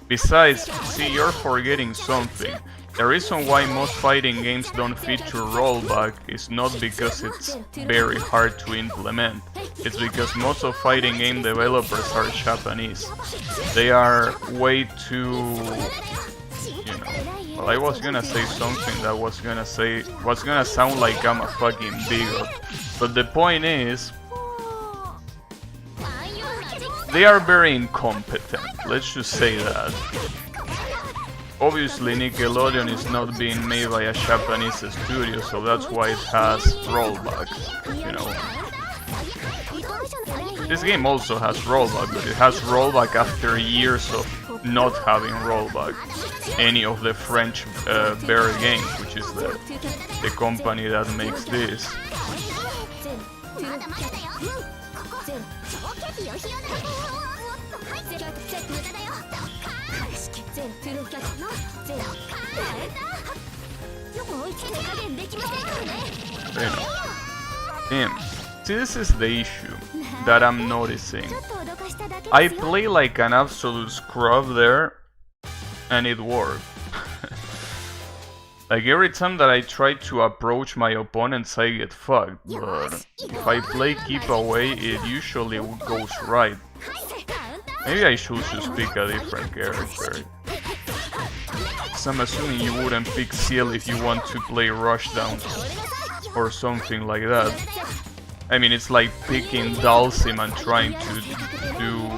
S1: Besides, see, you're forgetting something. The reason why most fighting games don't feature rollback is not because it's very hard to implement. It's because most of fighting game developers are Japanese. They are way too... you know... Well, I was gonna say something that was gonna sound like I'm a fucking bigot. But the point is... they are very incompetent, let's just say that. Obviously Nickelodeon is not being made by a Japanese studio, so that's why it has rollback, you know. This game also has rollback, but it has rollback after years of not having rollback. Any of the French Bear Games, which is the company that makes this. Damn. See, this is the issue that I'm noticing. I play like an absolute scrub there, and it worked. Like every time that I try to approach my opponents, I get fucked, but if I play keep away, it usually goes right. Maybe I should just pick a different character. So I'm assuming you wouldn't pick Ciel if you want to play rushdown or something like that. I mean, it's like picking Dalsim and trying to do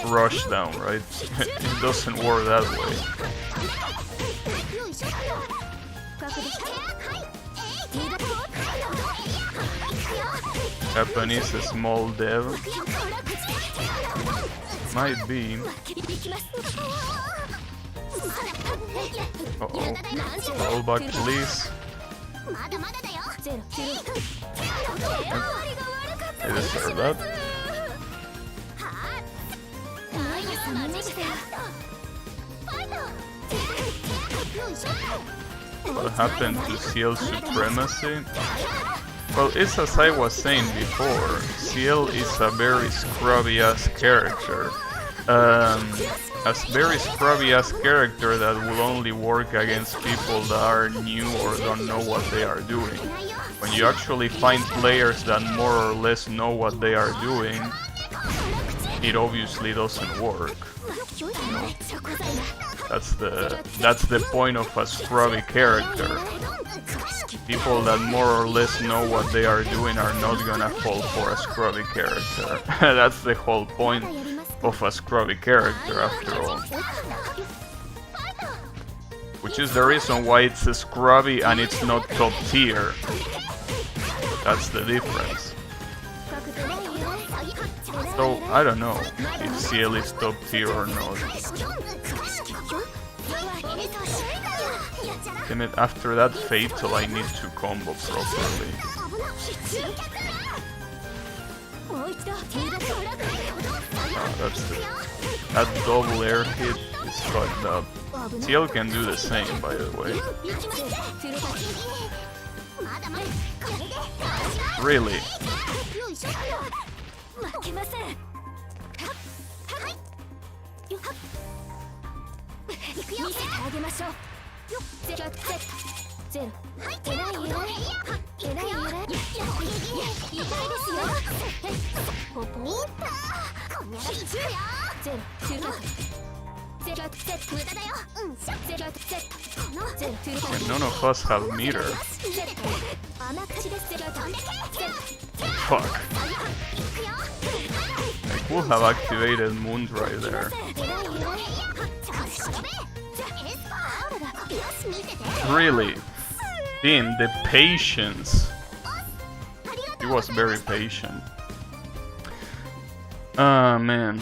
S1: rushdown, right? It doesn't work that way. Japanese small dev. Might be. Uh-oh. Roll back, please. I deserve that. What happened to Ciel's supremacy? Well, it's as I was saying before, Ciel is a very scrubby-ass character. A very scrubby-ass character that will only work against people that are new or don't know what they are doing. When you actually find players that more or less know what they are doing, it obviously doesn't work. You know? That's the point of a scrubby character. People that more or less know what they are doing are not gonna fall for a scrubby character. That's the whole point of a scrubby character, after all. Which is the reason why it's a scrubby and it's not top tier. That's the difference. So, I don't know if Ciel is top tier or not. Damn it, after that fatal I need to combo properly. That double air hit is fucked up. Ciel can do the same, by the way. Really? And none of us have meter. Fuck. I could have activated Moondrive there. Really? Damn, the patience. He was very patient. Ah, man.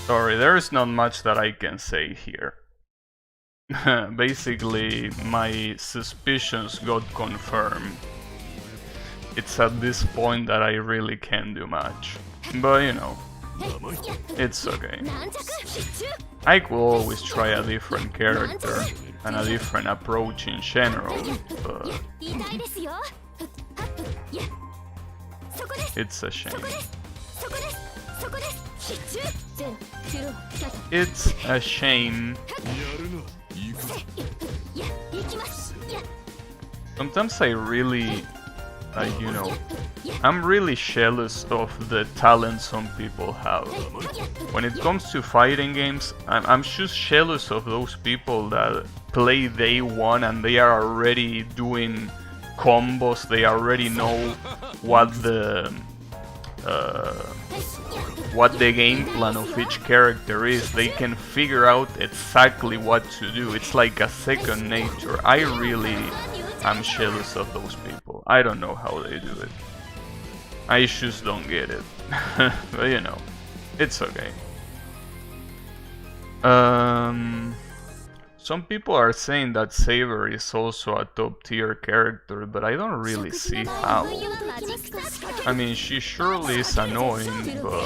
S1: Sorry, there is not much that I can say here. Basically, my suspicions got confirmed. It's at this point that I really can't do much. But you know, it's okay. I could always try a different character and a different approach in general, but it's a shame. It's a shame. Sometimes I really, you know, I'm really jealous of the talent some people have. When it comes to fighting games, I'm just jealous of those people that play day one and they are already doing combos, they already know what the game plan of each character is. They can figure out exactly what to do. It's like a second nature. I really am jealous of those people. I don't know how they do it. I just don't get it. But you know, it's okay. Some people are saying that Saber is also a top tier character, but I don't really see how. I mean, she surely is annoying, but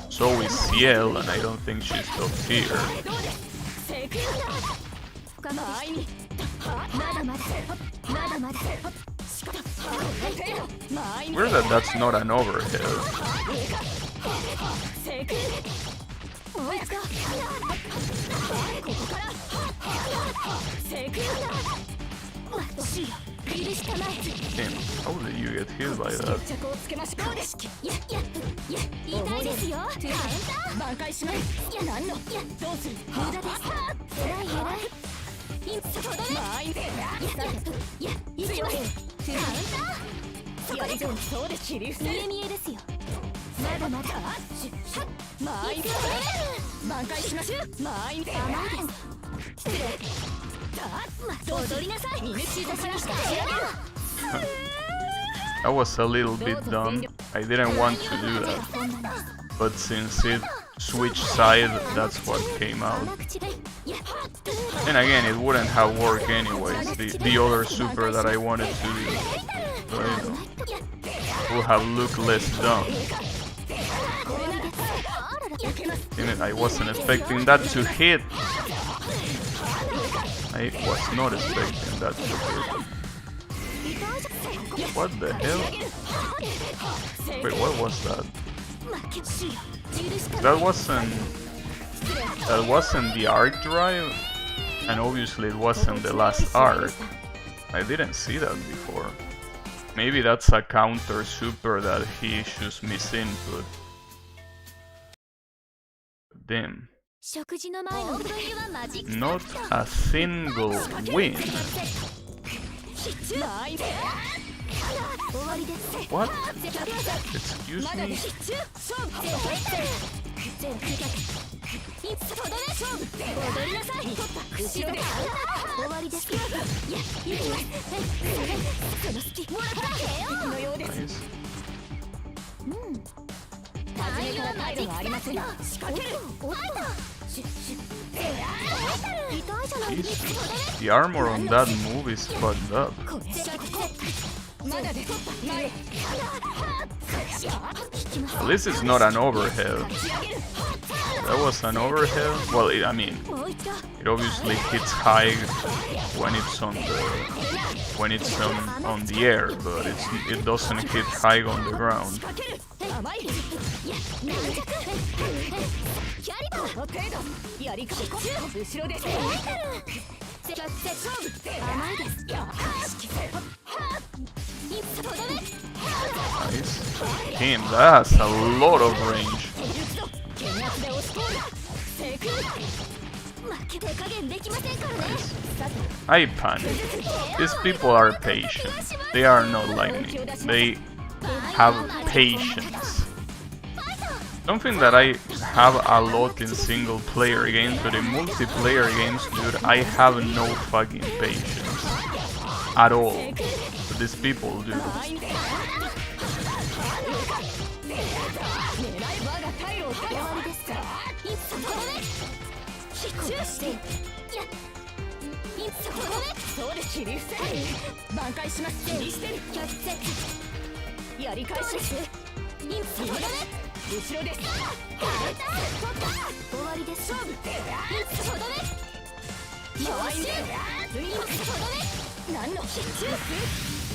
S1: so is Ciel, and I don't think she's top tier. Weird that that's not an overhead. Damn, how did you get hit by that? That was a little bit dumb. I didn't want to do that. But since it switched side, that's what came out. And again, it wouldn't have worked anyways, the other super that I wanted to do. So, you know, it would have looked less dumb. Damn it, I wasn't expecting that to hit. I was not expecting that to hit. What the hell? Wait, what was that? That wasn't the arc drive, and obviously it wasn't the last arc. I didn't see that before. Maybe that's a counter super that he issues misinput. Damn. Not a single win. What? Excuse me? Nice. The armor on that move is fucked up. At least it's not an overhead. That was an overhead. Well, I mean, it obviously hits high when it's on the air, but it doesn't hit high on the ground. Nice. Damn, that's a lot of range. I panic. These people are patient. They are not like me. They have patience. Something that I have a lot in single player games, but in multiplayer games, dude, I have no fucking patience. At all. But these people do.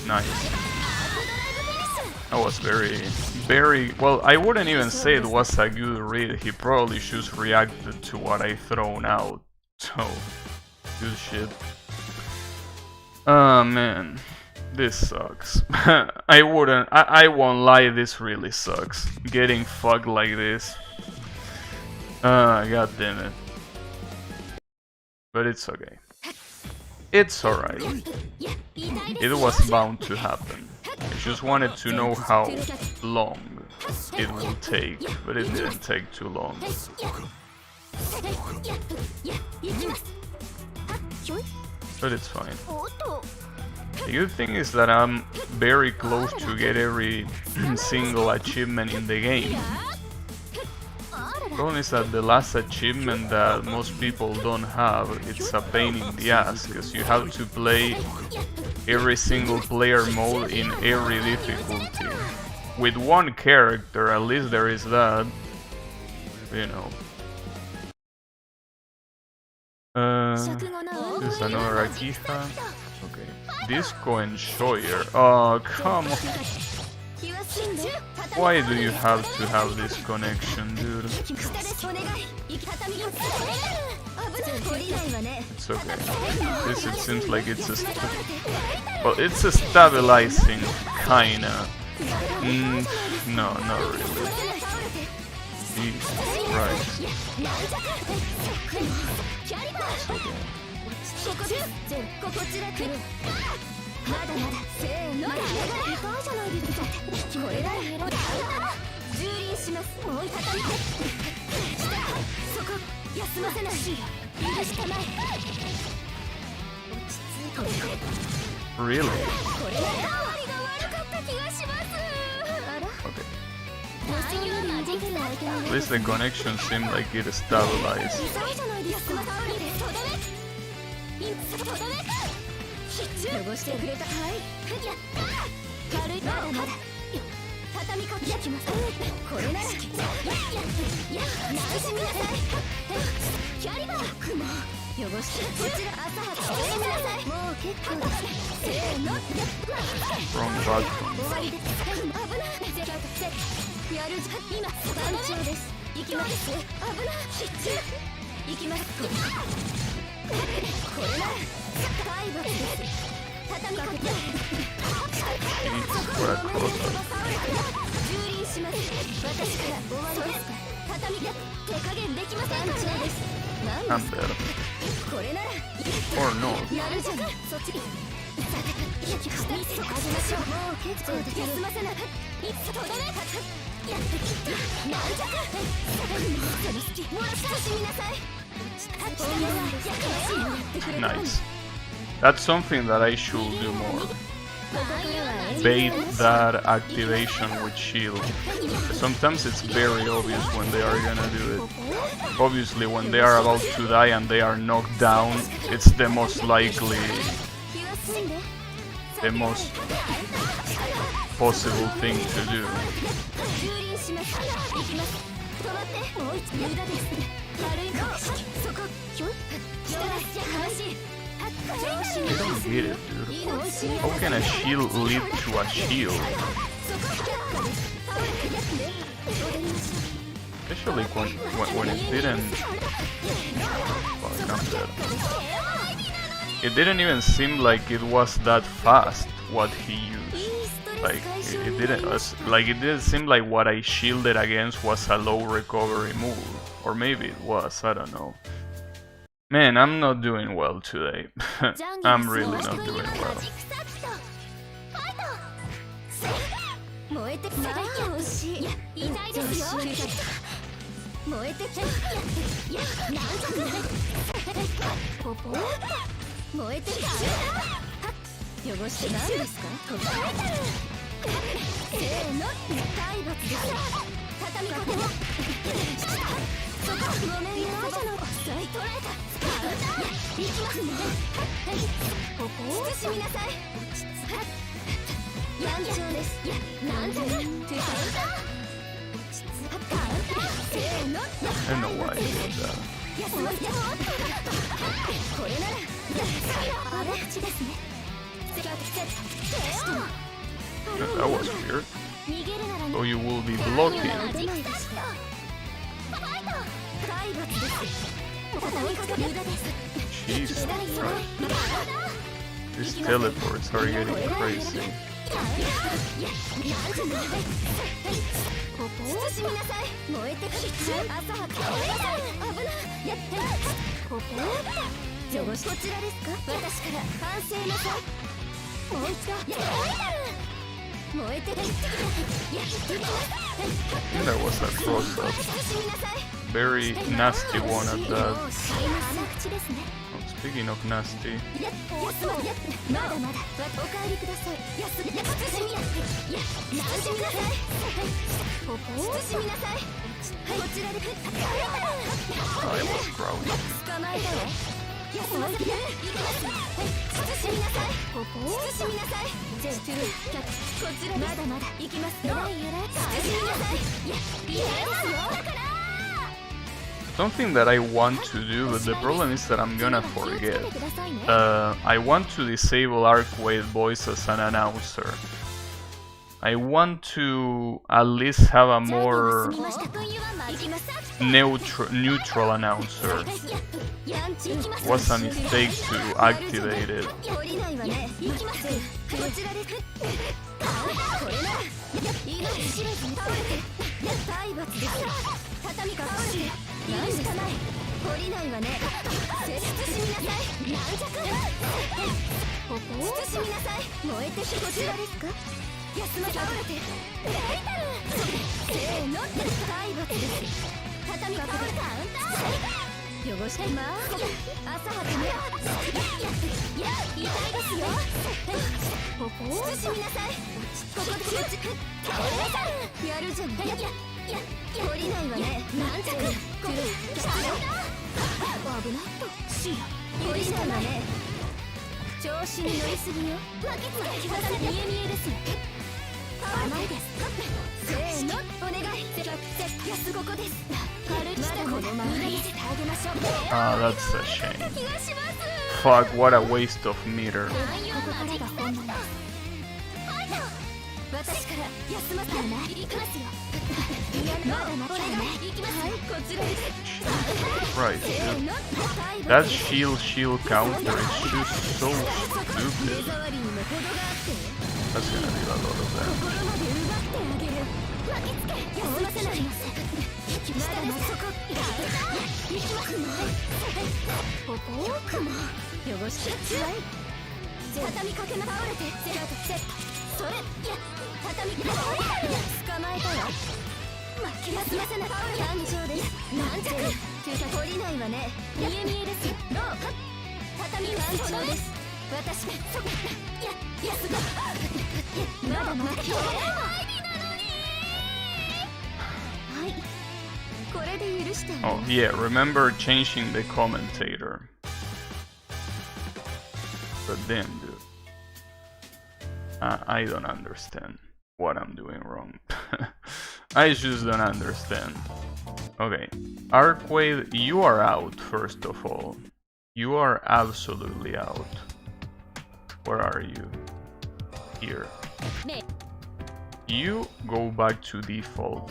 S1: Nice. That was very well. I wouldn't even say it was a good read. He probably just reacted to what I thrown out. So, good shit. Oh man, this sucks. I won't lie, this really sucks. Getting fucked like this. God damn it. But it's okay. It's alright. It was bound to happen. I just wanted to know how long it will take, but it didn't take too long. But it's fine. The good thing is that I'm very close to get every single achievement in the game. The problem is that the last achievement that most people don't have, it's a pain in the ass, because you have to play every single player mode in every difficulty. With one character, at least there is that, you know. There's another Akita. Okay. Disco Enjoyer. Oh, come on. Why do you have to have this connection, dude? It's okay. This, it seems like it's a well, it's a stabilizing kinda. No, not really. Jesus Christ. It's okay. Really? Okay. At least the connection seemed like it stabilized. Wrong button. What a close-up. I'm dead. Or no. Nice. That's something that I should do more. Bait that activation with shield. Sometimes it's very obvious when they are gonna do it. Obviously when they are about to die and they are knocked down, it's the most likely, the most possible thing to do. I don't get it, dude. How can a shield lead to a shield? Especially when it didn't... Fuck, I'm dead. It didn't even seem like it was that fast what he used. Like it didn't seem like what I shielded against was a low recovery move. Or maybe it was, I don't know. Man, I'm not doing well today. I'm really not doing well. I don't know why he did that. That was weird. So you will be blocking. Jesus Christ. These teleports are getting crazy. I think that was a cross-up. Very nasty one at that. Oh, speaking of nasty. I was crouching. Something that I want to do, but the problem is that I'm gonna forget. I want to disable Arcwave voice as an announcer. I want to at least have a more neutral announcer. It was a mistake to activate it. Ah, that's a shame. Fuck, what a waste of meter. Right, dude. That shield counter is just so stupid. That's gonna be a lot of damage. Oh yeah, remember changing the commentator. But then, dude, I don't understand what I'm doing wrong. I just don't understand. Okay, Arcwade, you are out, first of all. You are absolutely out. Where are you? Here. You go back to default.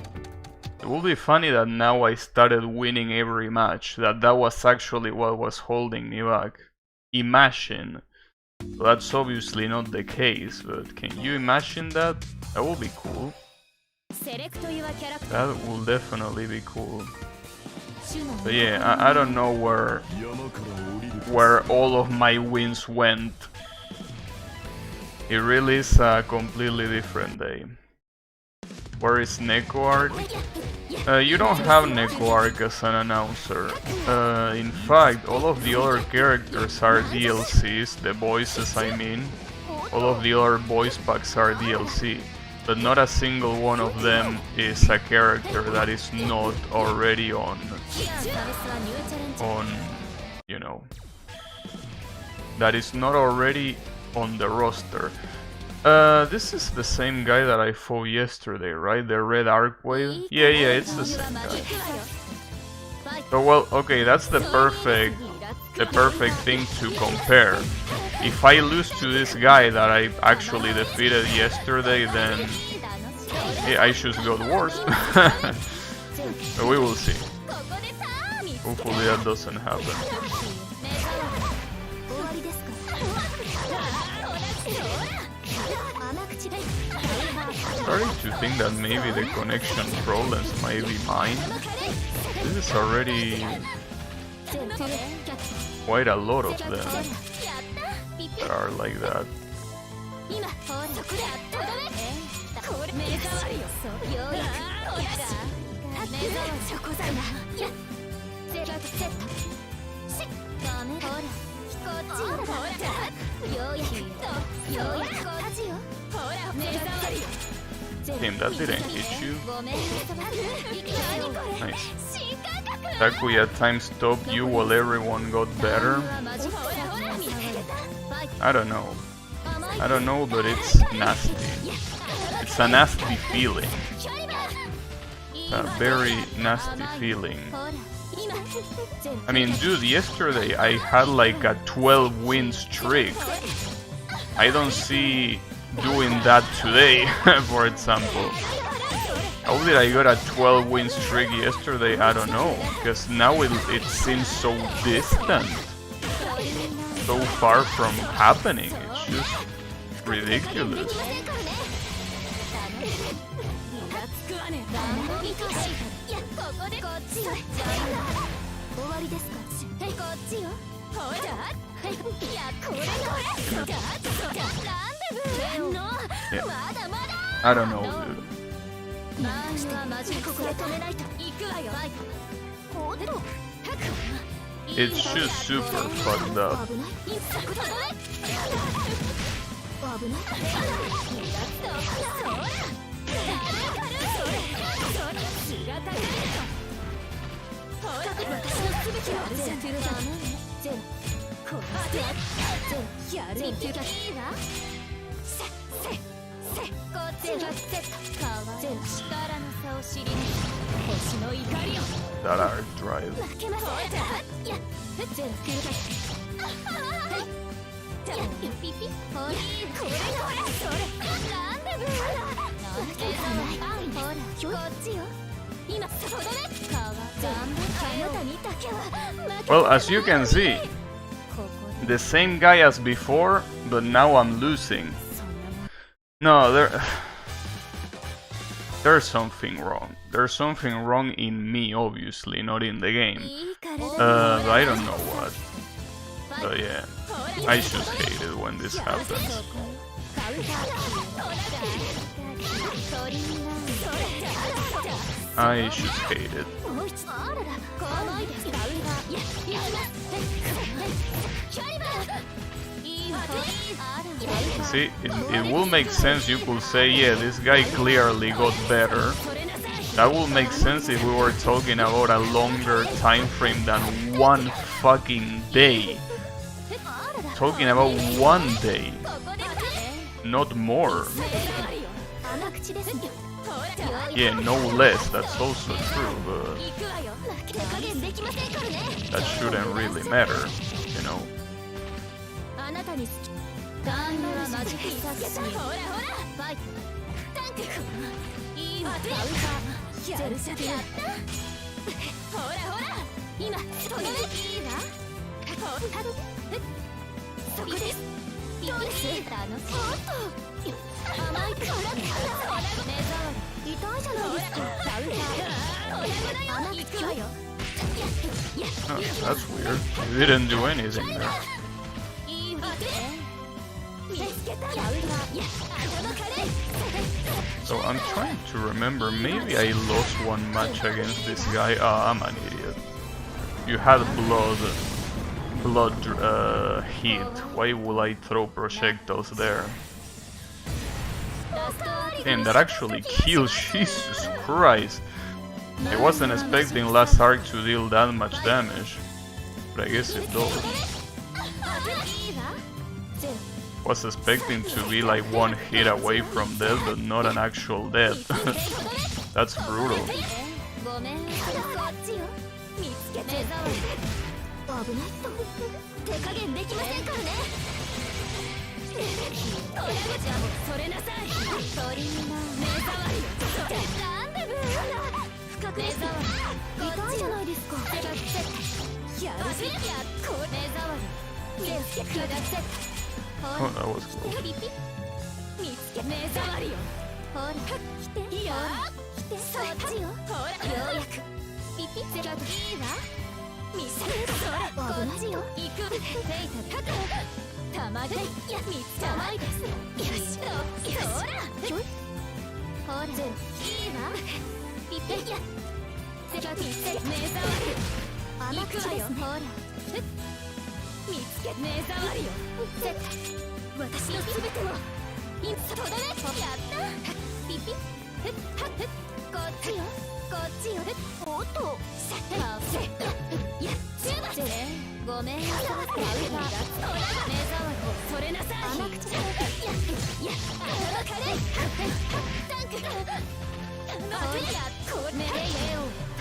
S1: It will be funny that now I started winning every match, that was actually what was holding me back. Imagine. So that's obviously not the case, but can you imagine that? That will be cool. That will definitely be cool. But yeah, I don't know where all of my wins went. It really is a completely different day. Where is NecoArc? You don't have NecoArc as an announcer. In fact, all of the other characters are DLCs, the voices I mean. All of the other voice packs are DLC. But not a single one of them is a character that is not already on, you know, that is not already on the roster. This is the same guy that I fought yesterday, right? The red Arcwave? Yeah, it's the same guy. So well, okay, that's the perfect thing to compare. If I lose to this guy that I actually defeated yesterday, then yeah, I should go worse. But we will see. Hopefully that doesn't happen. Starting to think that maybe the connection problems might be mine. This is already quite a lot of them that are like that. Damn, that didn't hit you. Nice. Takuya time stopped you while everyone got better. I don't know, but it's nasty. It's a nasty feeling. A very nasty feeling. I mean, dude, yesterday I had like a 12 win streak. I don't see doing that today, for example. How did I got a 12-win streak yesterday? I don't know, because now it seems so distant, so far from happening. It's just ridiculous. Yeah. I don't know, dude. It's just super fucked up. That art drive. Well, as you can see, the same guy as before, but now I'm losing. No, there's something wrong. There's something wrong in me, obviously, not in the game. I don't know what. But yeah, I just hate it when this happens. I just hate it. See, it will make sense. You could say, yeah, this guy clearly got better. That will make sense if we were talking about a longer time frame than one fucking day. Talking about 1 day, not more. Yeah, no less, that's also true, but that shouldn't really matter, you know. Oh, that's weird. You didn't do anything there. So I'm trying to remember, maybe I lost one match against this guy. Ah, I'm an idiot. You had blood hit. Why will I throw projectiles there? And that actually kills. Jesus Christ. I wasn't expecting last arc to deal that much damage, but I guess it does. Was expecting to be like one hit away from death, but not an actual death. That's brutal. Oh, that was cool.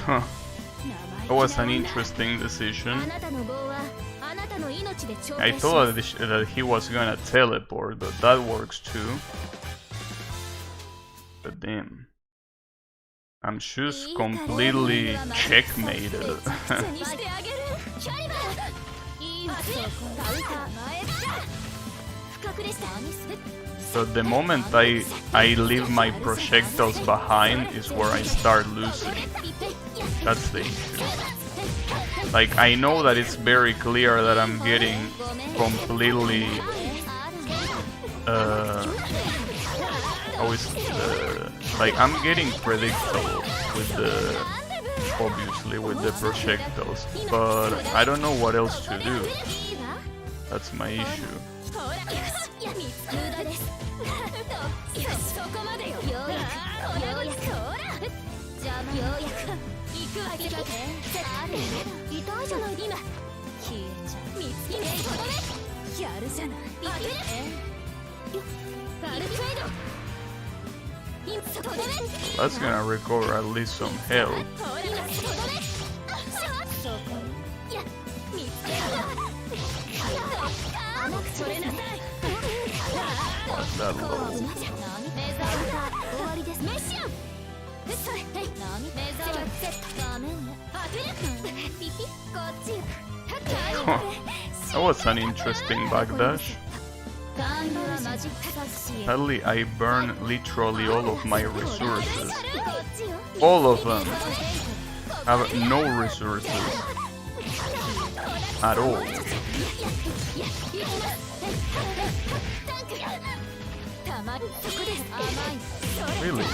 S1: Huh. That was an interesting decision. I thought that he was gonna teleport, but that works too. But damn. I'm just completely checkmated. So the moment I leave my projectiles behind is where I start losing. That's the issue. Like, I know that it's very clear that I'm getting completely like, I'm getting predictable with the, obviously with the projectiles, but I don't know what else to do. That's my issue. That's gonna recover at least some health. What's that low? That was an interesting backdash. Sadly, I burn literally all of my resources. All of them. I have no resources at all. Really?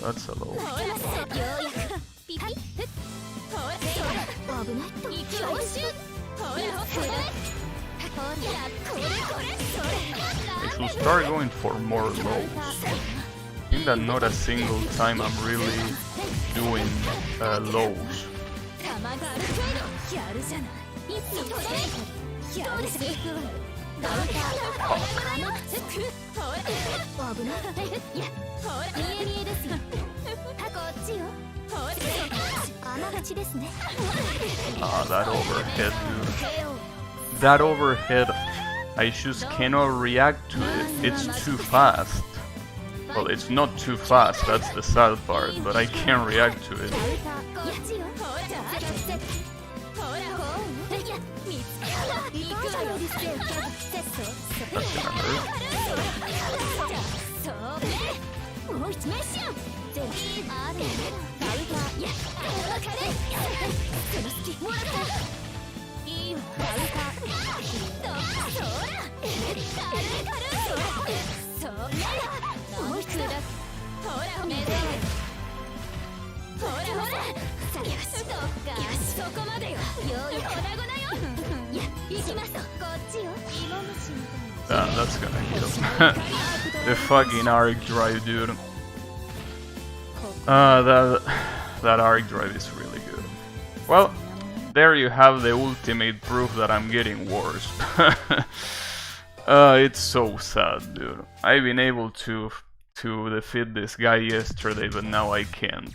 S1: That's a low. I should start going for more lows. I think that not a single time I'm really doing lows. Ah, that overhead, dude. That overhead, I just cannot react to it. It's too fast. Well, it's not too fast, that's the sad part, but I can't react to it. That's gonna hurt. Damn, that's gonna hit him. The fucking arc drive, dude. That arc drive is really good. Well, there you have the ultimate proof that I'm getting worse. It's so sad, dude. I've been able to defeat this guy yesterday, but now I can't.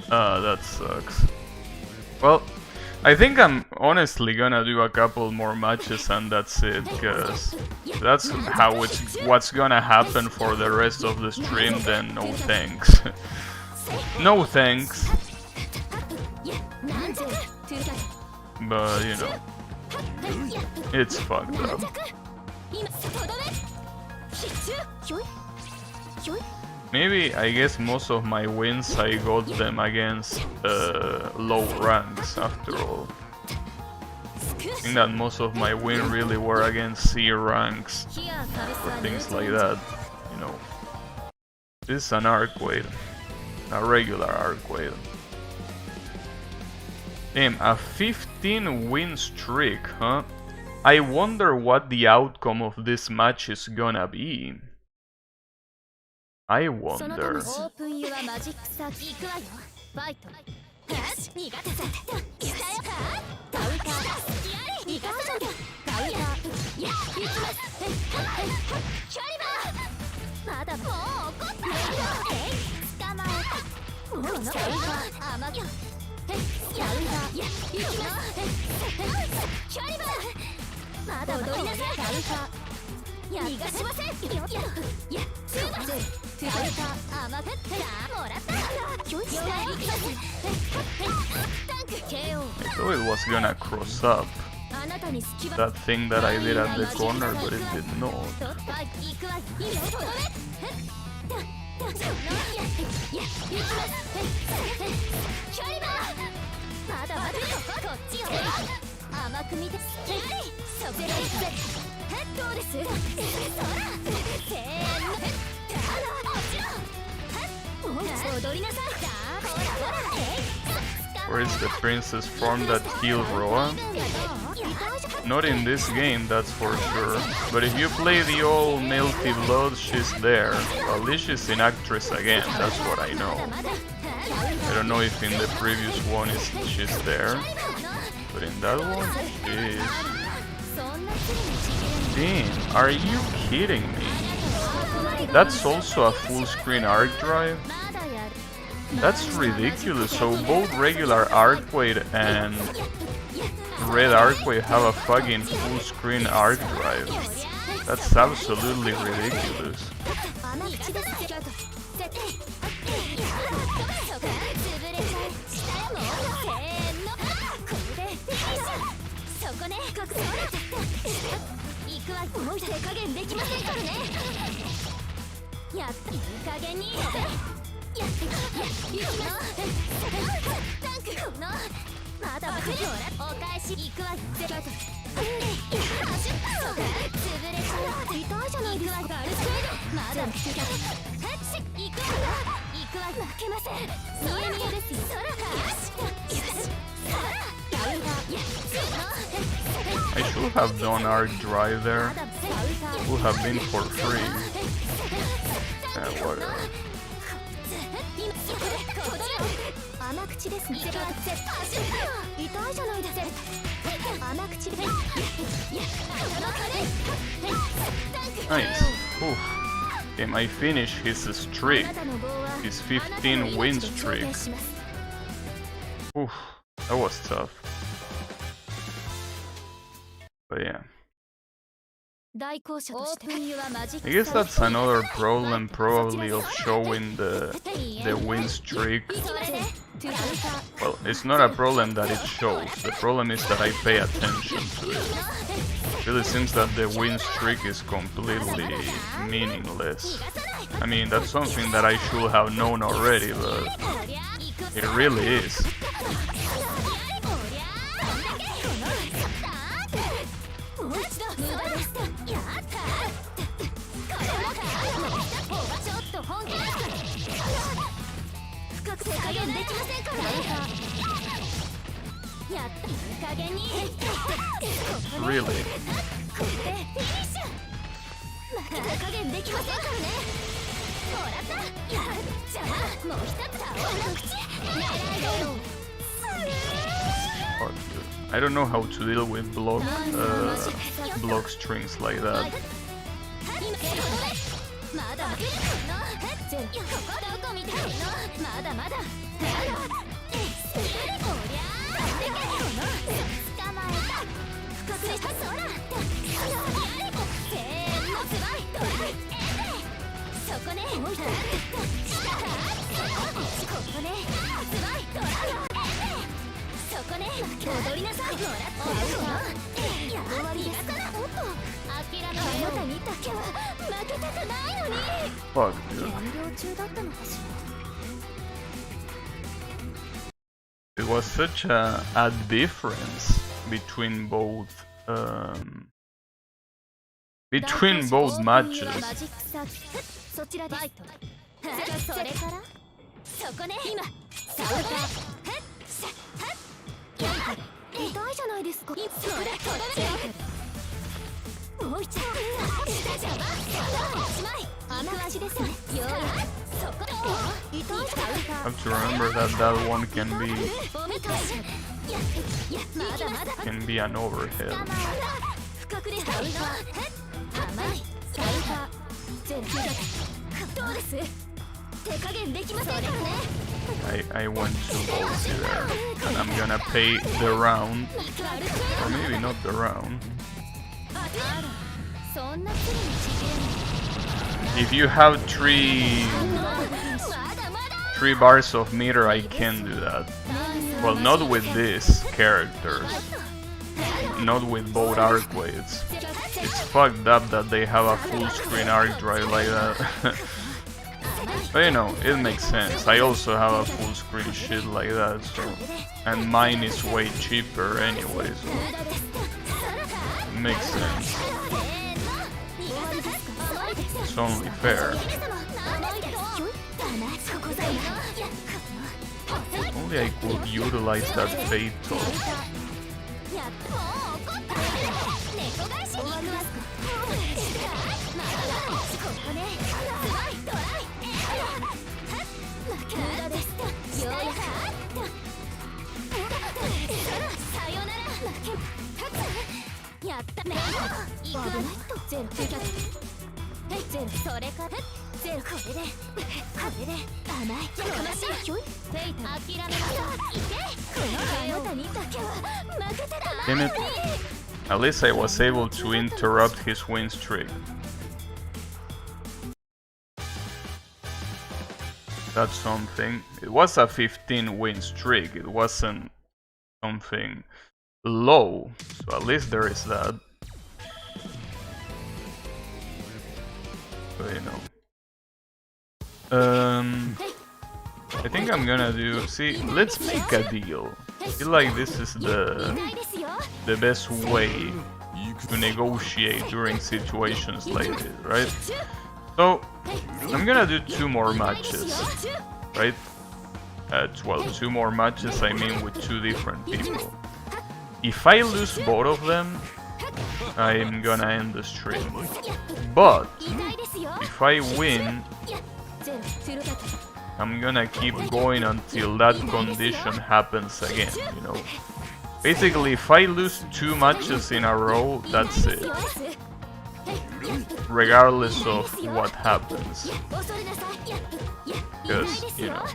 S1: That sucks. Well, I think I'm honestly gonna do a couple more matches and that's it, because that's how what's gonna happen for the rest of the stream. Then no thanks. No thanks. But you know, it's fucked up. Maybe, I guess most of my wins I got them against low ranks after all. I think that most of my wins really were against C ranks or things like that, you know. This is an arc weight, a regular arc weight. Damn, a 15 win streak, huh? I wonder what the outcome of this match is gonna be. I wonder. I thought it was gonna cross up that thing that I did at the corner, but it did not. Where is the princess from that killed Roa? Not in this game, that's for sure. But if you play the old Melty Blood, she's there. Well, at least she's an actress again, that's what I know. I don't know if in the previous one she's there, but in that one, she is. Damn, are you kidding me? That's also a full screen arc drive? That's ridiculous. So both regular Arcwade and Red Arcwade have a fucking full screen arc drive. That's absolutely ridiculous. I should have done arc drive there. Would have been for free. Whatever. Nice. Oof. Damn, I finished his streak. His 15 win streak. Oof. That was tough. But yeah. I guess that's another problem probably of showing the win streak. Well, it's not a problem that it shows, the problem is that I pay attention to it. It really seems that the win streak is completely meaningless. I mean, that's something that I should have known already, but it really is. Really? I don't know how to deal with block strings like that. Fuck, dude. It was such a difference between both matches. I have to remember that one can be an overhead. I went too ballsy there, and I'm gonna pay the round, or maybe not the round. If you have three bars of meter, I can do that. Well, not with these characters, not with both arc blades. It's fucked up that they have a full screen arc drive like that. But you know, it makes sense. I also have a full screen shit like that, so, and mine is way cheaper anyway, so it makes sense. It's only fair. If only I could utilize that fate toss. Damn it. At least I was able to interrupt his win streak. That's something. It was a 15 win streak, it wasn't something low, so at least there is that. But you know. I think I'm gonna do. See, let's make a deal. I feel like this is the best way to negotiate during situations like this, right? So I'm gonna do 2 more matches, right? Well, 2 more matches, I mean with 2 different people. If I lose both of them, I'm gonna end the stream. But if I win, I'm gonna keep going until that condition happens again, you know. Basically, if I lose 2 matches in a row, that's it. Regardless of what happens. Because, you know,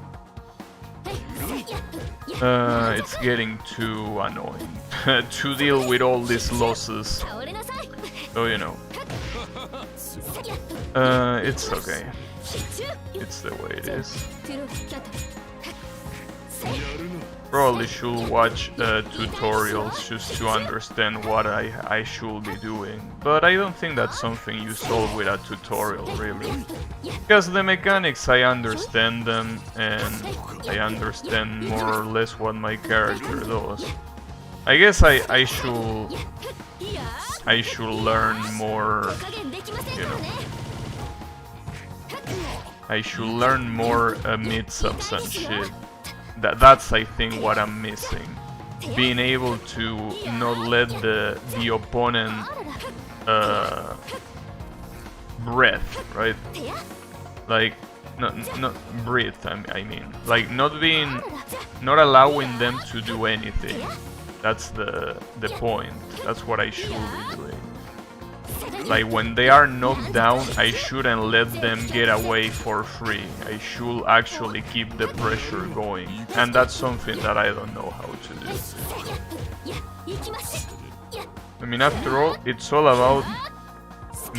S1: it's getting too annoying to deal with all these losses. So, you know, it's okay. It's the way it is. Probably should watch tutorials just to understand what I should be doing. But I don't think that's something you solve with a tutorial, really. Because the mechanics, I understand them, and I understand more or less what my character does. I guess I should learn more, you know. I should learn more mix-ups and shit. That's, I think, what I'm missing. Being able to not let the opponent breath, right? Like, not breathe, I mean. Like, not allowing them to do anything. That's the point. That's what I should be doing. Like, when they are knocked down, I shouldn't let them get away for free. I should actually keep the pressure going. And that's something that I don't know how to do. I mean, after all, it's all about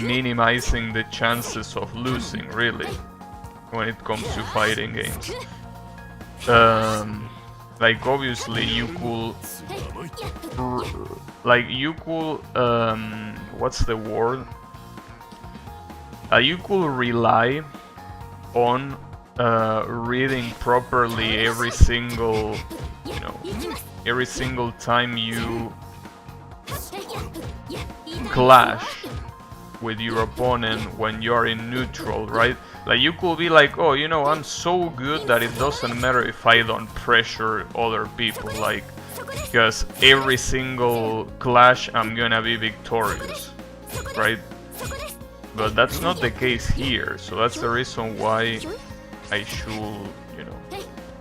S1: minimizing the chances of losing, really, when it comes to fighting games. Like, obviously, you could... what's the word? You could rely on reading properly every single, you know, every single time you clash with your opponent when you're in neutral, right? Like, you could be like, oh, you know, I'm so good that it doesn't matter if I don't pressure other people, like, because every single clash I'm gonna be victorious, right? But that's not the case here, so that's the reason why I should, you know,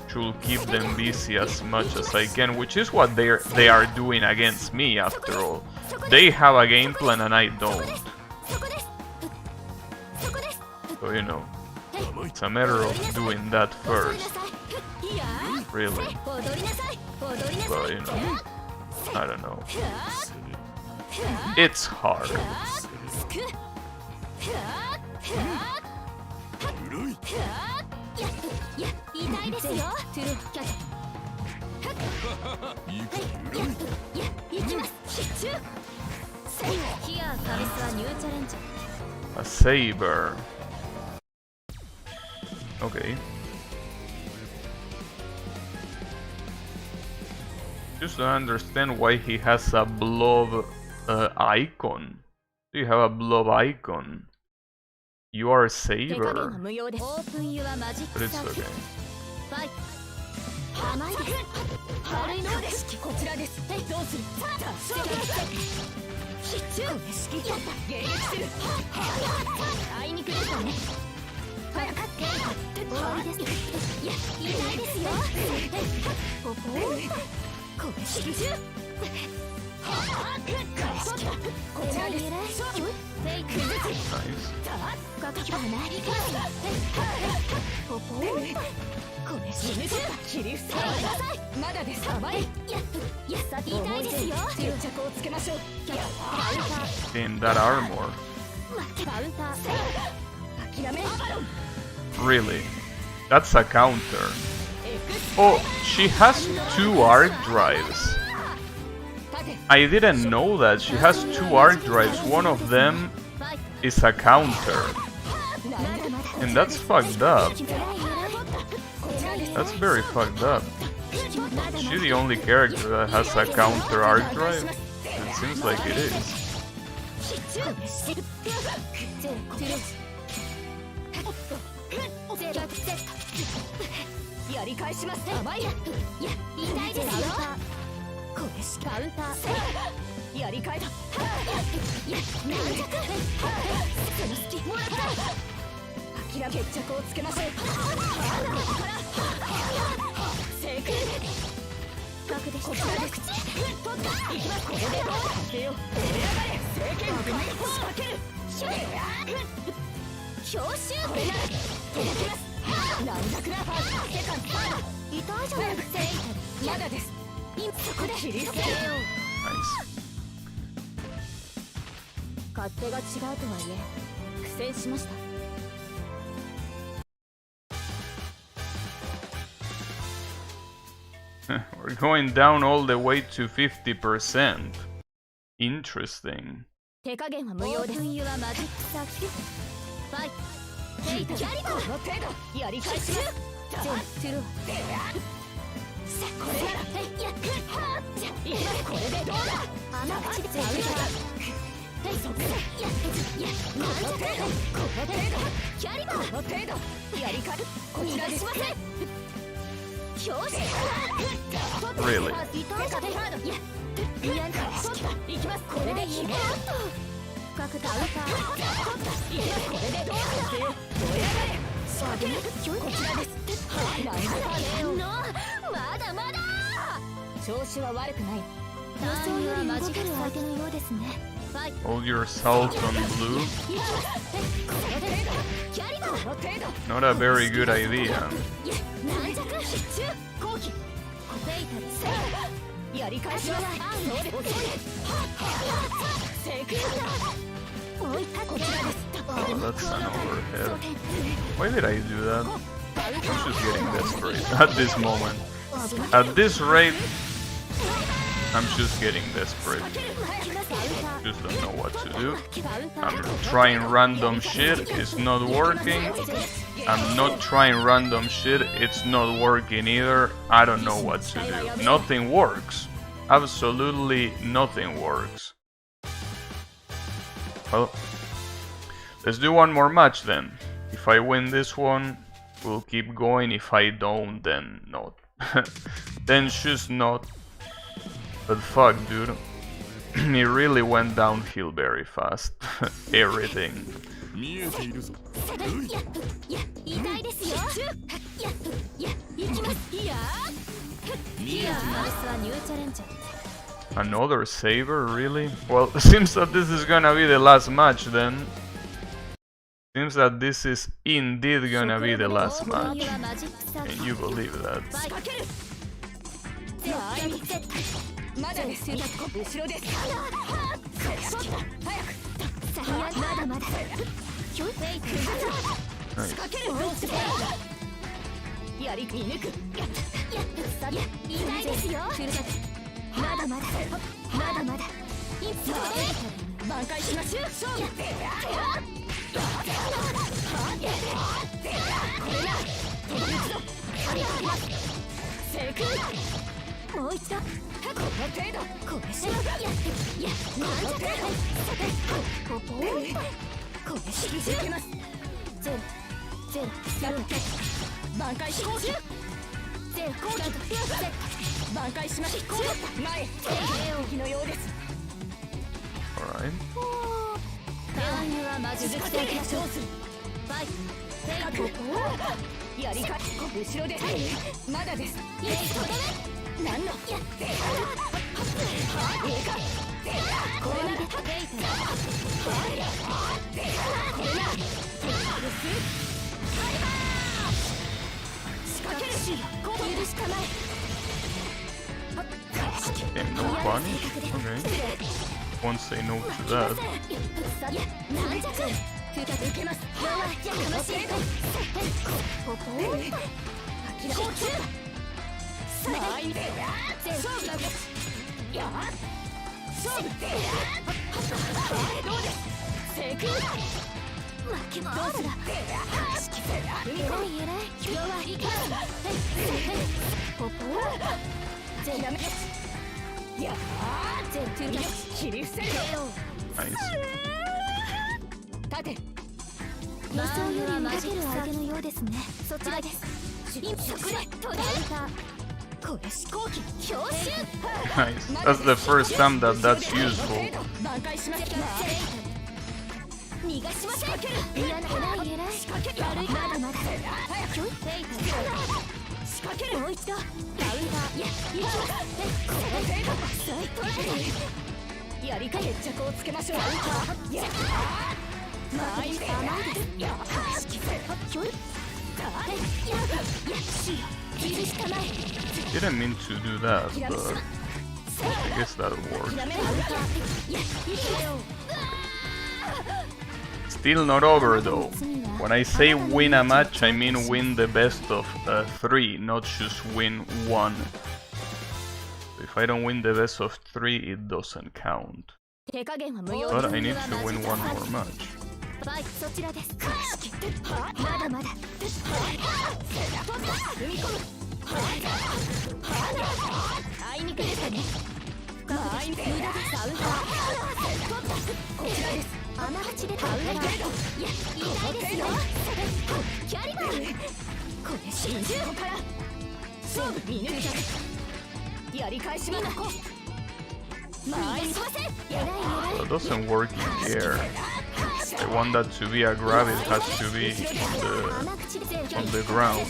S1: should keep them busy as much as I can, which is what they are doing against me, after all. They have a game plan and I don't. So, you know, It's a matter of doing that first. Really. Well, you know, I don't know. It's hard. A saber. Okay. Just don't understand why he has a blob icon. Do you have a blob icon? You are a saber. But it's okay. Damn, that armor. Really? That's a counter. Oh, she has 2 arc drives. I didn't know that. She has 2 arc drives. One of them is a counter. And that's fucked up. That's very fucked up. Is she the only character that has a counter arc drive? It seems like it is. We're going down all the way to 50%. Interesting. Really? Hold yourself on blue. Not a very good idea. Oh, that's an overhead. Why did I do that? I'm just getting desperate at this moment. At this rate, I'm just getting desperate. Just don't know what to do. I'm trying random shit, it's not working. I'm not trying random shit, it's not working either. I don't know what to do. Nothing works. Absolutely nothing works. Well, let's do one more match then. If I win this one, we'll keep going. If I don't, then not. Then just not. But fuck, dude. It really went downhill very fast. Everything. Another saber, really? Well, seems that this is gonna be the last match then. Seems that this is indeed gonna be the last match. Can you believe that? Alright. Okay, no punish? Okay. Won't say no to that. Nice. Nice. That's the first time that that's useful. Didn't mean to do that, but I guess that'll work. Still not over though. When I say win a match, I mean win the best of 3, not just win 1. If I don't win the best of 3, it doesn't count. But I need to win 1 more match. That doesn't work in the air. I want that to be a grab, it has to be on the ground.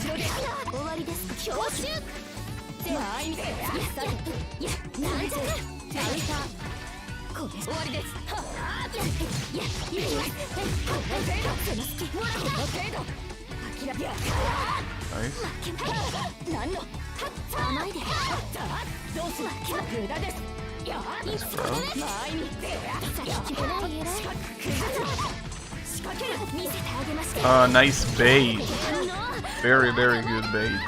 S1: Nice. Nice bait. Very, very good bait.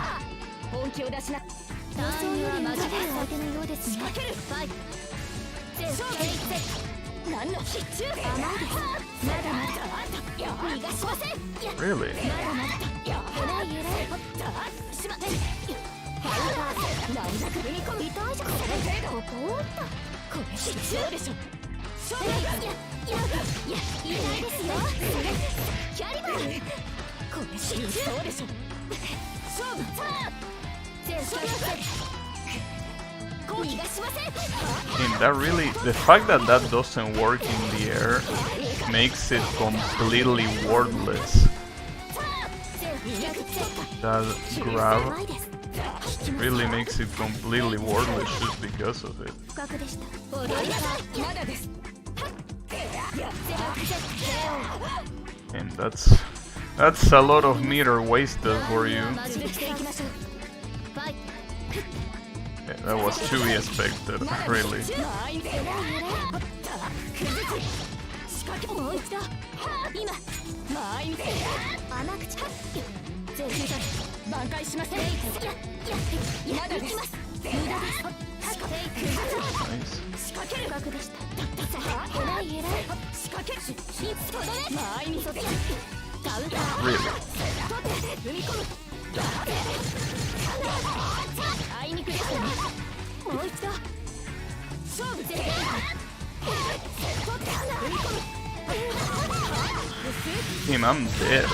S1: Really? And that really, the fact that that doesn't work in the air makes it completely worthless. That grab really makes it completely worthless just because of it. And that's a lot of meter wasted for you. Yeah, that was to be expected, really. Damn, I'm dead.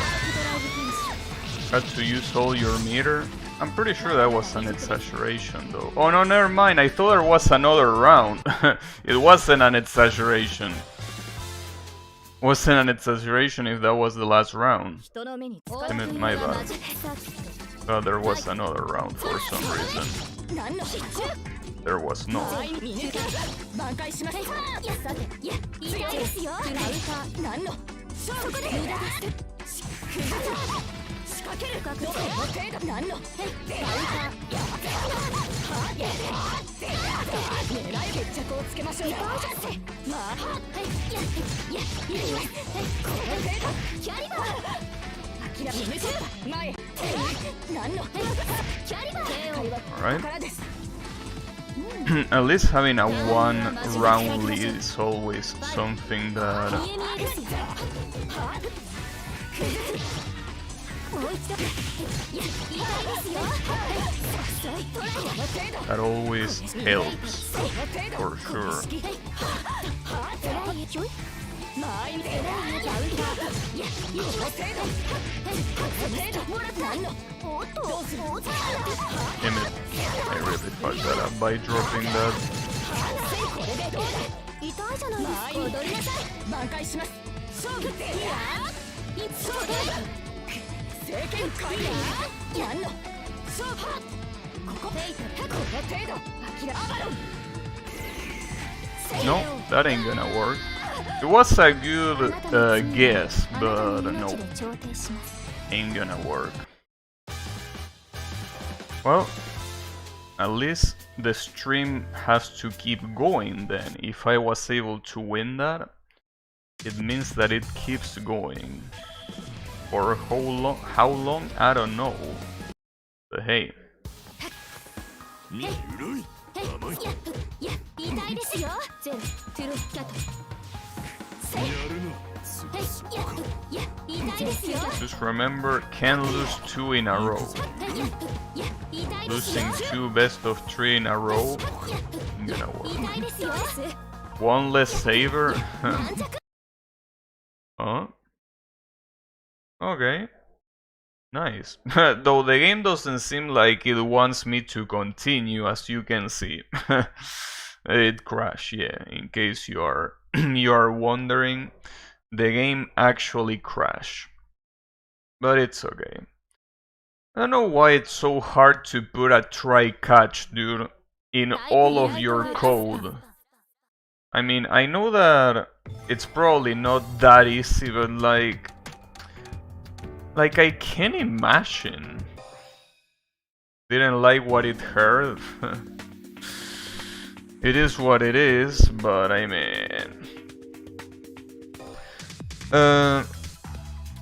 S1: Had to use all your meter. I'm pretty sure that was an exaggeration though. Oh no, never mind, I thought there was another round. It wasn't an exaggeration. Wasn't an exaggeration if that was the last round. Damn it, my bad. Thought there was another round for some reason. There was no. Alright. At least having a one round lead is always something that always helps, for sure. Damn it, I really fucked that up by dropping that. No, that ain't gonna work. It was a good guess, but no, ain't gonna work. Well, at least the stream has to keep going then. If I was able to win that, it means that it keeps going. For how long? I don't know. But hey. Just remember, can't lose 2 in a row. Losing 2 best of 3 in a row ain't gonna work. 1 less saver. Huh? Okay. Nice. Though the game doesn't seem like it wants me to continue, as you can see. It crashed, yeah, in case you are wondering. The game actually crashed. But it's okay. I don't know why it's so hard to put a try catch, dude, in all of your code. I mean, I know that it's probably not that easy, but like I can't imagine. Didn't like what it heard. It is what it is, but I mean...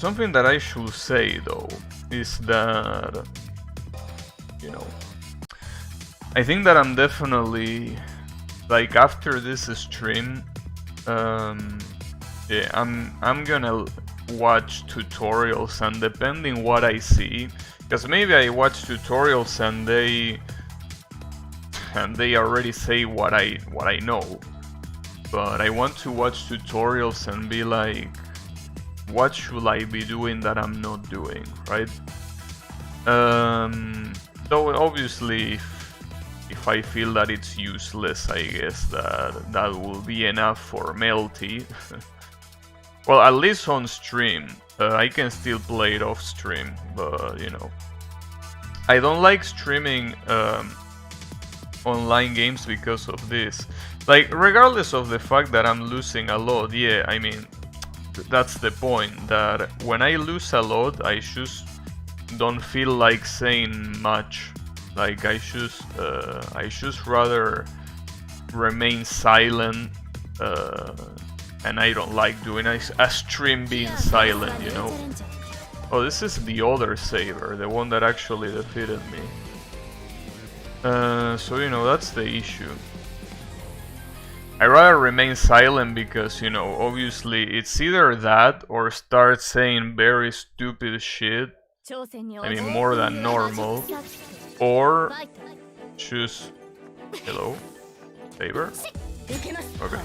S1: something that I should say though is that, you know, I think that I'm definitely, like, after this stream, yeah, I'm gonna watch tutorials, and depending what I see, because maybe I watch tutorials and they already say what I know, but I want to watch tutorials and be like, what should I be doing that I'm not doing, right? Though obviously if I feel that it's useless, I guess that will be enough for Melty. Well, at least on stream. I can still play it off stream, but you know, I don't like streaming online games because of this. Like, regardless of the fact that I'm losing a lot, yeah, I mean, that's the point, that when I lose a lot, I just don't feel like saying much. Like I just rather remain silent, and I don't like doing a stream being silent, you know. Oh, this is the other saber, the one that actually defeated me. So you know, that's the issue. I rather remain silent because, you know, obviously it's either that or start saying very stupid shit. I mean, more than normal. Or choose... Hello? Saber? Okay.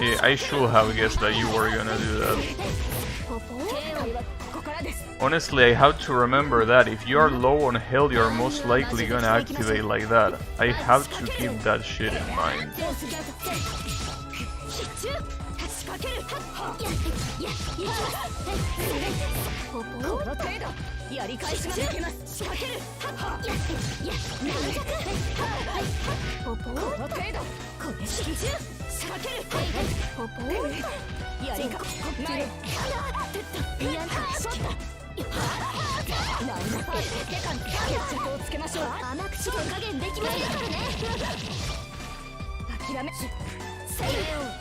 S1: Yeah, I should have guessed that you were gonna do that. Honestly, I have to remember that if you are low on health, you're most likely gonna activate like that. I have to keep that shit in mind.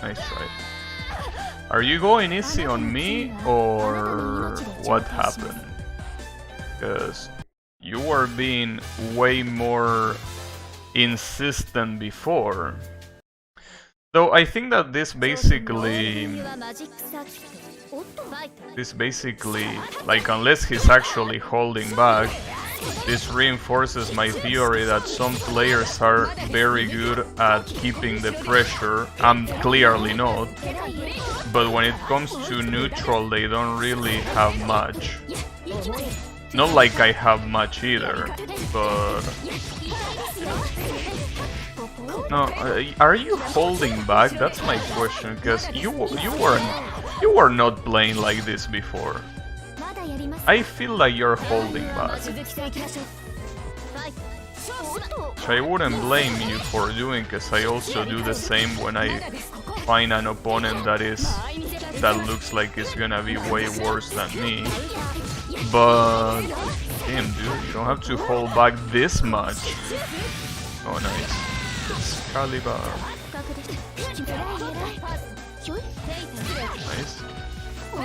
S1: Nice try. Are you going easy on me, or what happened? Because you were being way more insistent before. Though I think that this basically, like, unless he's actually holding back, this reinforces my theory that some players are very good at keeping the pressure. I'm clearly not. But when it comes to neutral, they don't really have much. Not like I have much either, but... No, are you holding back? That's my question, because you were not playing like this before. I feel like you're holding back. Which I wouldn't blame you for doing, because I also do the same when I find an opponent that looks like it's gonna be way worse than me. But damn, dude, you don't have to hold back this much. Oh, nice. Excalibur. Nice. I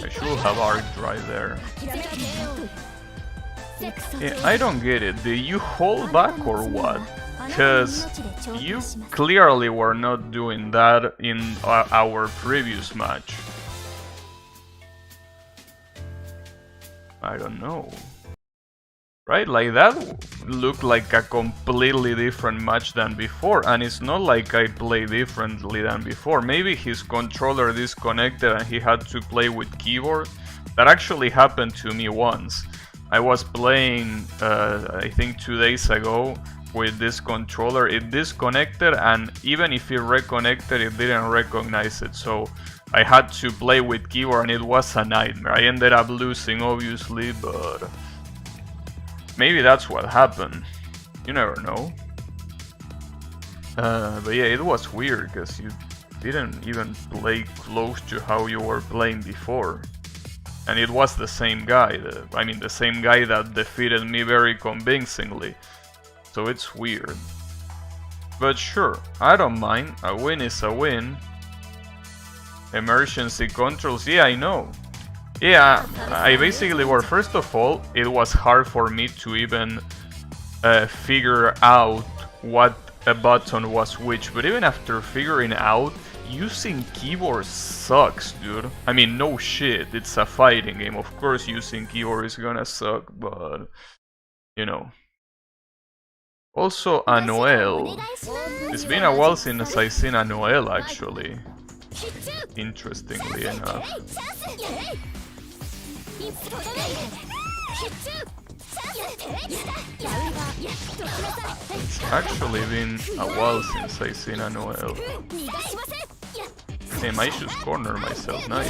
S1: should have arc drive there. Yeah, I don't get it. Did you hold back or what? Because you clearly were not doing that in our previous match. I don't know. Right? Like, that looked like a completely different match than before, and it's not like I play differently than before. Maybe his controller disconnected and he had to play with keyboard. That actually happened to me once. I was playing, I think 2 days ago, with this controller. It disconnected, and even if it reconnected, it didn't recognize it. So I had to play with keyboard, and it was a nightmare. I ended up losing, obviously, but maybe that's what happened. You never know. But yeah, it was weird, because you didn't even play close to how you were playing before. And it was the same guy, the same guy that defeated me very convincingly. So it's weird. But sure, I don't mind. A win is a win. Emergency controls, yeah, I know. Yeah, I basically, well, first of all, it was hard for me to even figure out what a button was which. But even after figuring out, using keyboard sucks, dude. I mean, no shit, it's a fighting game. Of course using keyboard is gonna suck, but you know. Also, a Noel. It's been a while since I've seen a Noel, actually. Interestingly enough. It's actually been a while since I've seen a Noel. Damn, I should corner myself, nice.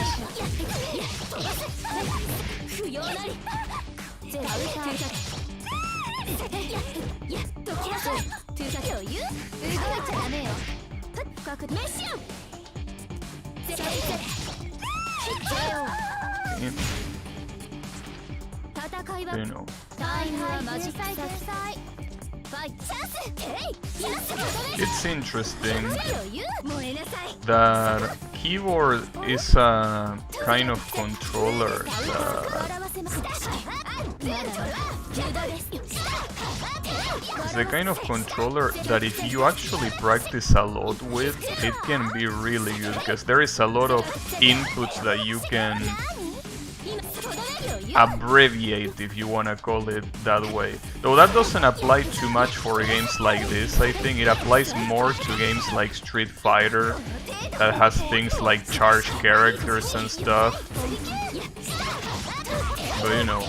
S1: You know. It's interesting that keyboard is a kind of controller it's the kind of controller that if you actually practice a lot with, it can be really good, because there is a lot of inputs that you can abbreviate, if you want to call it that way. Though that doesn't apply too much for games like this. I think it applies more to games like Street Fighter, that has things like charged characters and stuff. But you know.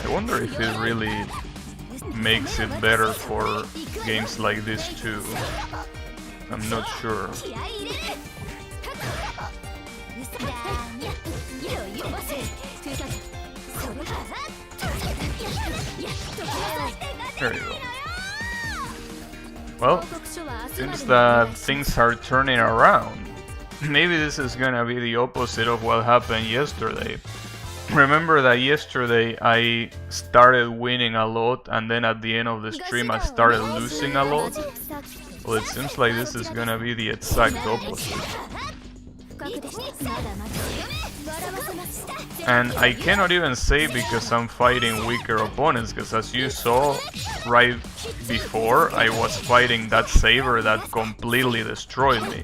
S1: I wonder if it really makes it better for games like this too. I'm not sure. There you go. Well, seems that things are turning around. Maybe this is gonna be the opposite of what happened yesterday. Remember that yesterday I started winning a lot, and then at the end of the stream I started losing a lot? Well, it seems like this is gonna be the exact opposite. And I cannot even say because I'm fighting weaker opponents, because as you saw right before, I was fighting that Saber that completely destroyed me.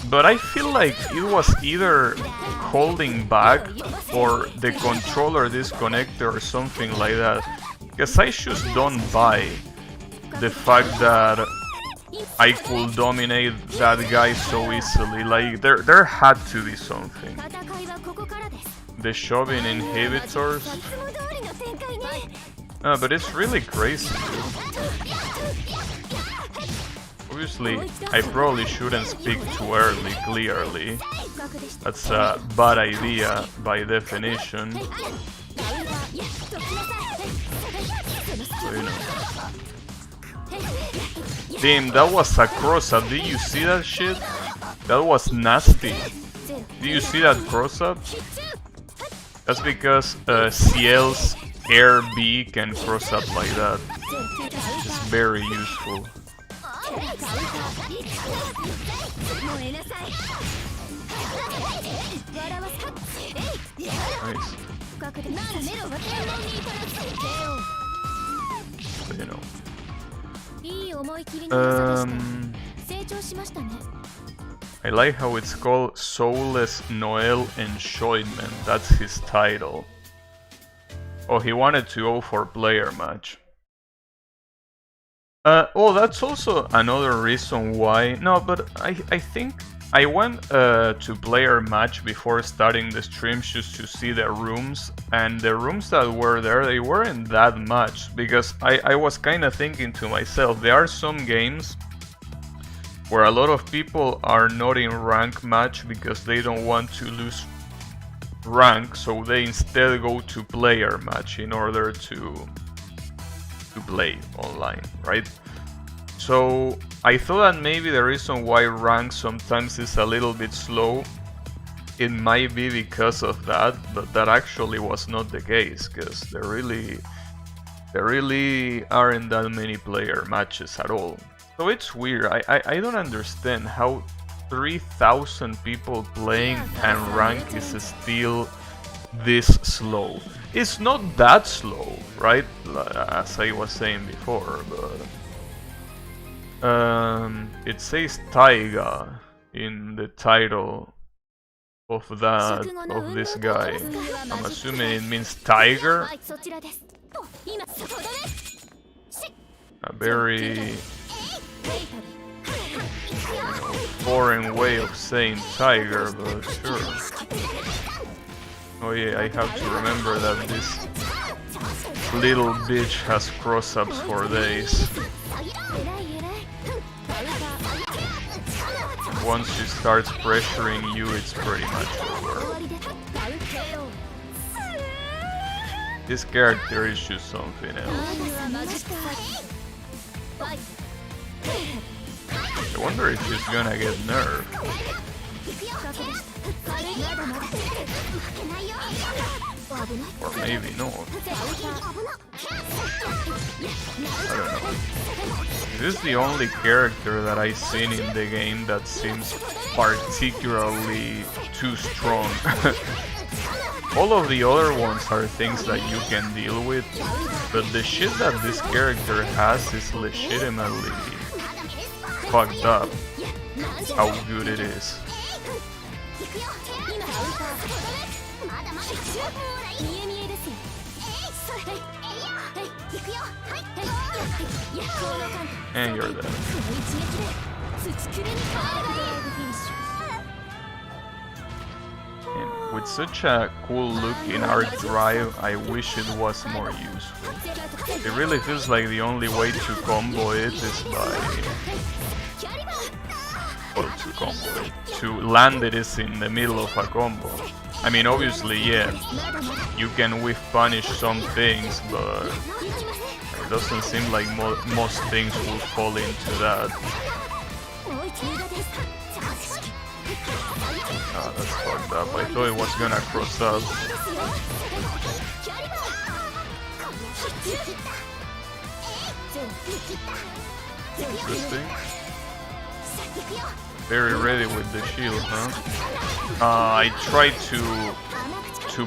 S1: But I feel like it was either holding back or the controller disconnected or something like that. Because I just don't buy the fact that I could dominate that guy so easily. Like, there had to be something. The shoving inhibitors. But it's really crazy, dude. Obviously, I probably shouldn't speak too early, clearly. That's a bad idea by definition. So, you know. Damn, that was a cross-up. Did you see that shit? That was nasty. Did you see that cross-up? That's because Ciel's Air B can cross-up like that. It's very useful. Nice. But, you know. I like how it's called Soulless Noel Enjoyment. That's his title. Oh, he wanted to go for player match. Oh, that's also another reason why. No, but I think I went to player match before starting the stream just to see the rooms, and the rooms that were there, they weren't that much, because I was kind of thinking to myself, there are some games where a lot of people are not in rank match because they don't want to lose rank, so they instead go to player match in order to play online, right? So I thought that maybe the reason why rank sometimes is a little bit slow, it might be because of that, but that actually was not the case, because there really aren't that many player matches at all. So it's weird. I don't understand how 3,000 people playing and rank is still this slow. It's not that slow, right? As I was saying before, but it says Taiga in the title of this guy. I'm assuming it means tiger. A very foreign way of saying tiger, but sure. Oh yeah, I have to remember that this little bitch has cross-ups for days. Once she starts pressuring you, it's pretty much over. This character is just something else. I wonder if she's gonna get nerfed. Or maybe not. I don't know. This is the only character that I've seen in the game that seems particularly too strong. All of the other ones are things that you can deal with, but the shit that this character has is legitimately fucked up. How good it is. And you're dead. And with such a cool look in our drive, I wish it was more useful. It really feels like the only way to combo it is by... Well, to combo it. To land it is in the middle of a combo. I mean, obviously, yeah, you can whiff punish some things, but it doesn't seem like most things will fall into that. Ah, that's fucked up. I thought it was gonna cross up. Interesting. Very ready with the shield, huh? I tried to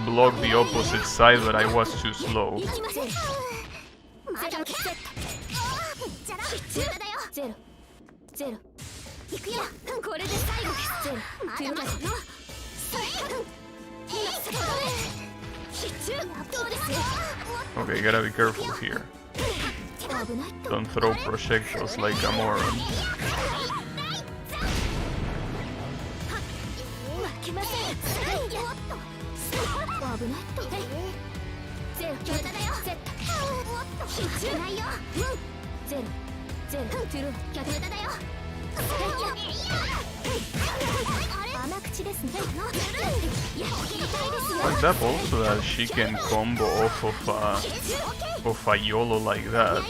S1: block the opposite side, but I was too slow. Okay, gotta be careful here. Don't throw projectiles like a moron. Like that also that she can combo off of a YOLO like that.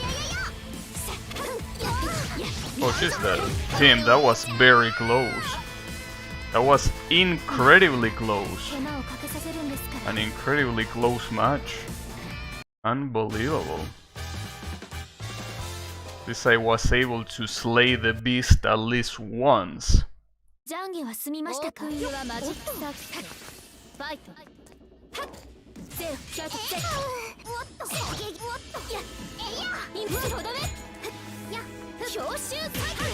S1: Oh, she's dead. Damn, that was very close. That was incredibly close. An incredibly close match. Unbelievable. This I was able to slay the beast at least once.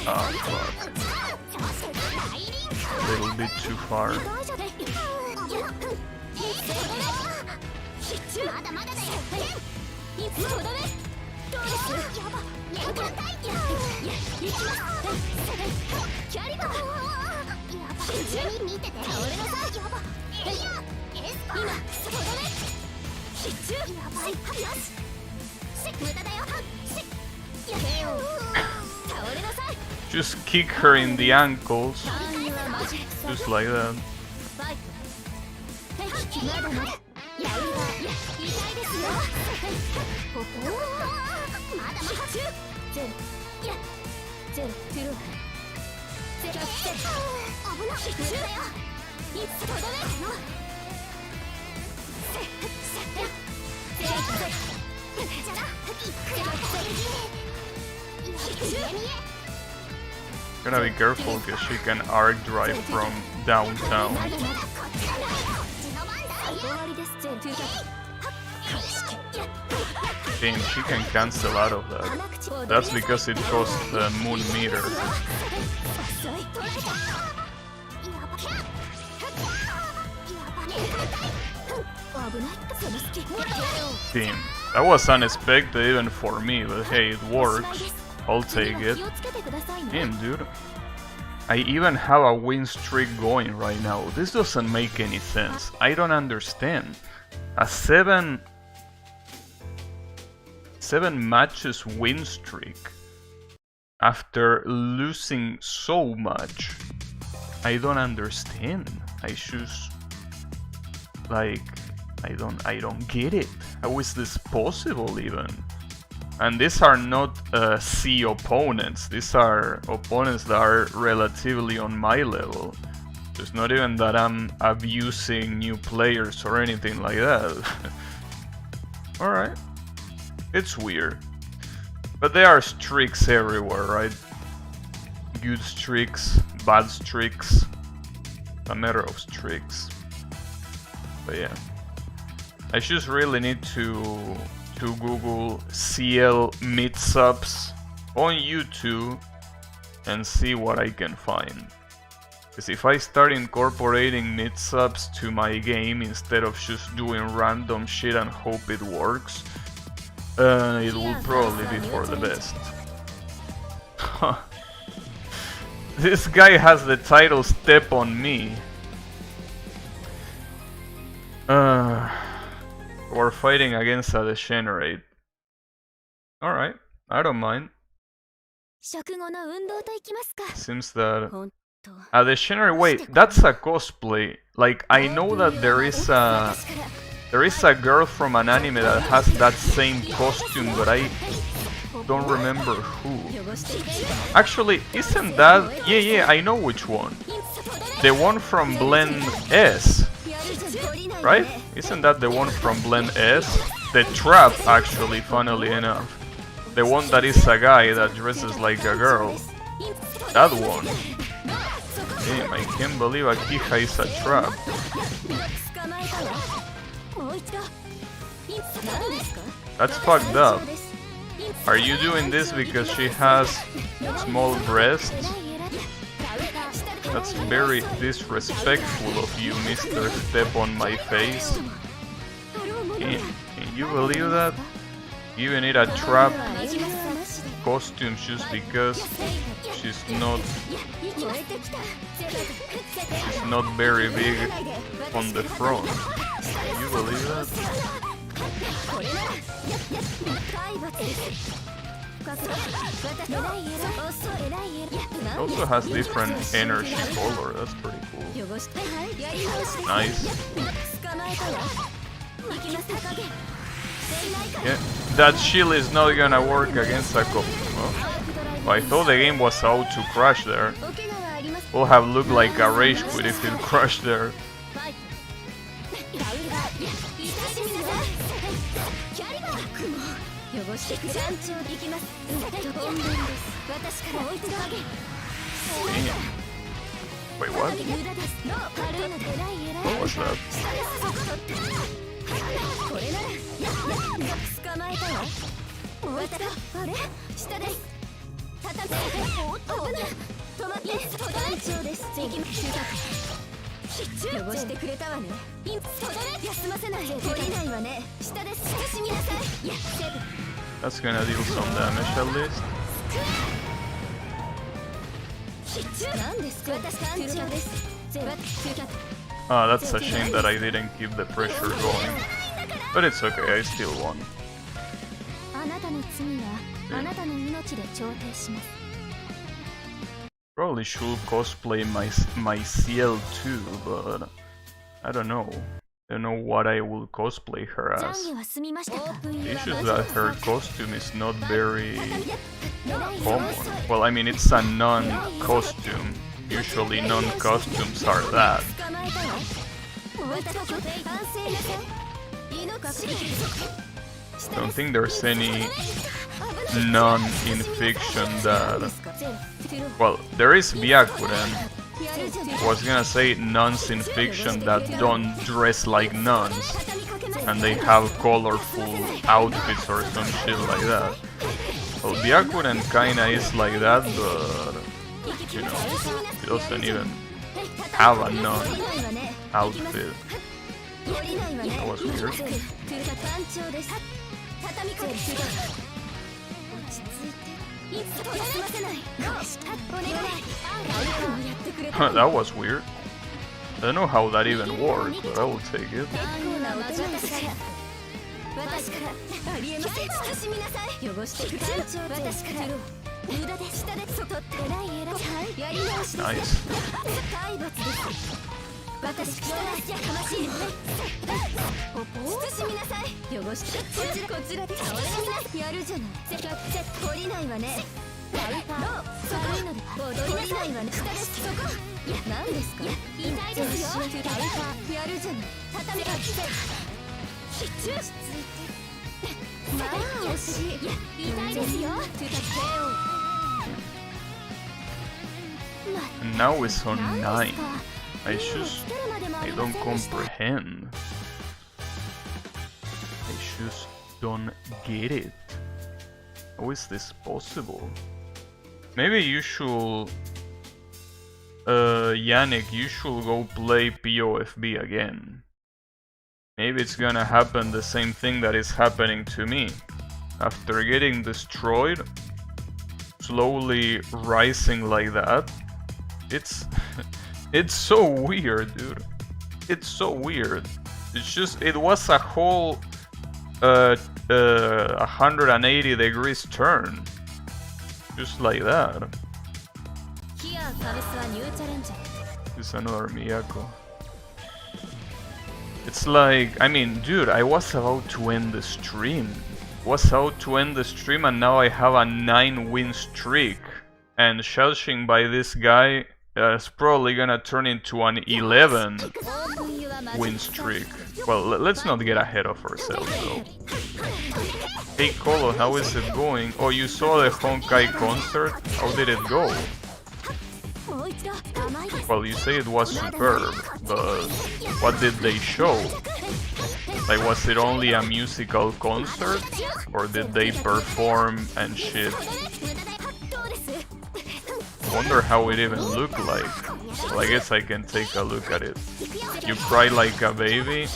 S1: Ah, fuck. A little bit too far. Just kick her in the ankles. Just like that. Gotta be careful because she can arc drive from downtown. Damn, she can cancel out of that. That's because it costs the moon meter. Damn, that was unexpected even for me, but hey, it works. I'll take it. Damn, dude. I even have a win streak going right now. This doesn't make any sense. I don't understand. A 7 matches win streak after losing so much. I don't understand. I just like I don't get it. How is this possible even? And these are not C opponents. These are opponents that are relatively on my level. It's not even that I'm abusing new players or anything like that. Alright. It's weird. But there are streaks everywhere, right? Good streaks, bad streaks. A matter of streaks. But yeah. I just really need to Google Ciel mid-subs on YouTube and see what I can find. Because if I start incorporating mid-subs to my game instead of just doing random shit and hope it works, it will probably be for the best. This guy has the title Step on Me. We're fighting against a degenerate. Alright, I don't mind. Seems that a degenerate. Wait, that's a cosplay. Like, I know that there is a girl from an anime that has that same costume, but I don't remember who. Actually, isn't that... Yeah, I know which one. The one from Blend S. Right? Isn't that the one from Blend S? The trap, actually, funnily enough. The one that is a guy that dresses like a girl. That one. Damn, I can't believe Akira is a trap. That's fucked up. Are you doing this because she has small breasts? That's very disrespectful of you, Mr. Step on My Face. Can you believe that? Giving it a trap costume just because she's not very big on the front. Can you believe that? It also has different energy color, that's pretty cool. Nice. Yeah, that shield is not gonna work against a well, I thought the game was out to crash there. Will have looked like a rage quit if it crashed there. Damn. Wait, what? What was that? That's gonna deal some damage at least. Ah, that's a shame that I didn't keep the pressure going. But it's okay, I still won. Probably should cosplay my Ciel too, but I don't know. I don't know what I will cosplay her as. The issue is that her costume is not very common. Well, I mean, it's a non-costume. Usually non-costumes are that. I don't think there's any non in fiction that... Well, there is Byakuren, I was gonna say nuns in fiction that don't dress like nuns and they have colorful outfits or some shit like that. Well, Byakuren kinda is like that, but you know, it doesn't even have a nun outfit. That was weird. That was weird. I don't know how that even works, but I will take it. Nice. And now it's on 9. I don't comprehend. I just don't get it. How is this possible? Maybe you should... Yannick, you should go play POFB again. Maybe it's gonna happen the same thing that is happening to me. After getting destroyed, slowly rising like that, it's... it's so weird, dude. It's so weird. It's just, it was a whole 180 degrees turn. Just like that. It's another Miyako. It's like, I mean, dude, I was about to end the stream. And now I have a 9-win streak. And judging by this guy, it's probably gonna turn into an 11-win streak. Well, let's not get ahead of ourselves, though. Hey, Colo, how is it going? Oh, you saw the Honkai concert? How did it go? Well, you say it was superb, but what did they show? Like, was it only a musical concert? Or did they perform and shit? I wonder how it even looked like. Well, I guess I can take a look at it. You cry like a baby?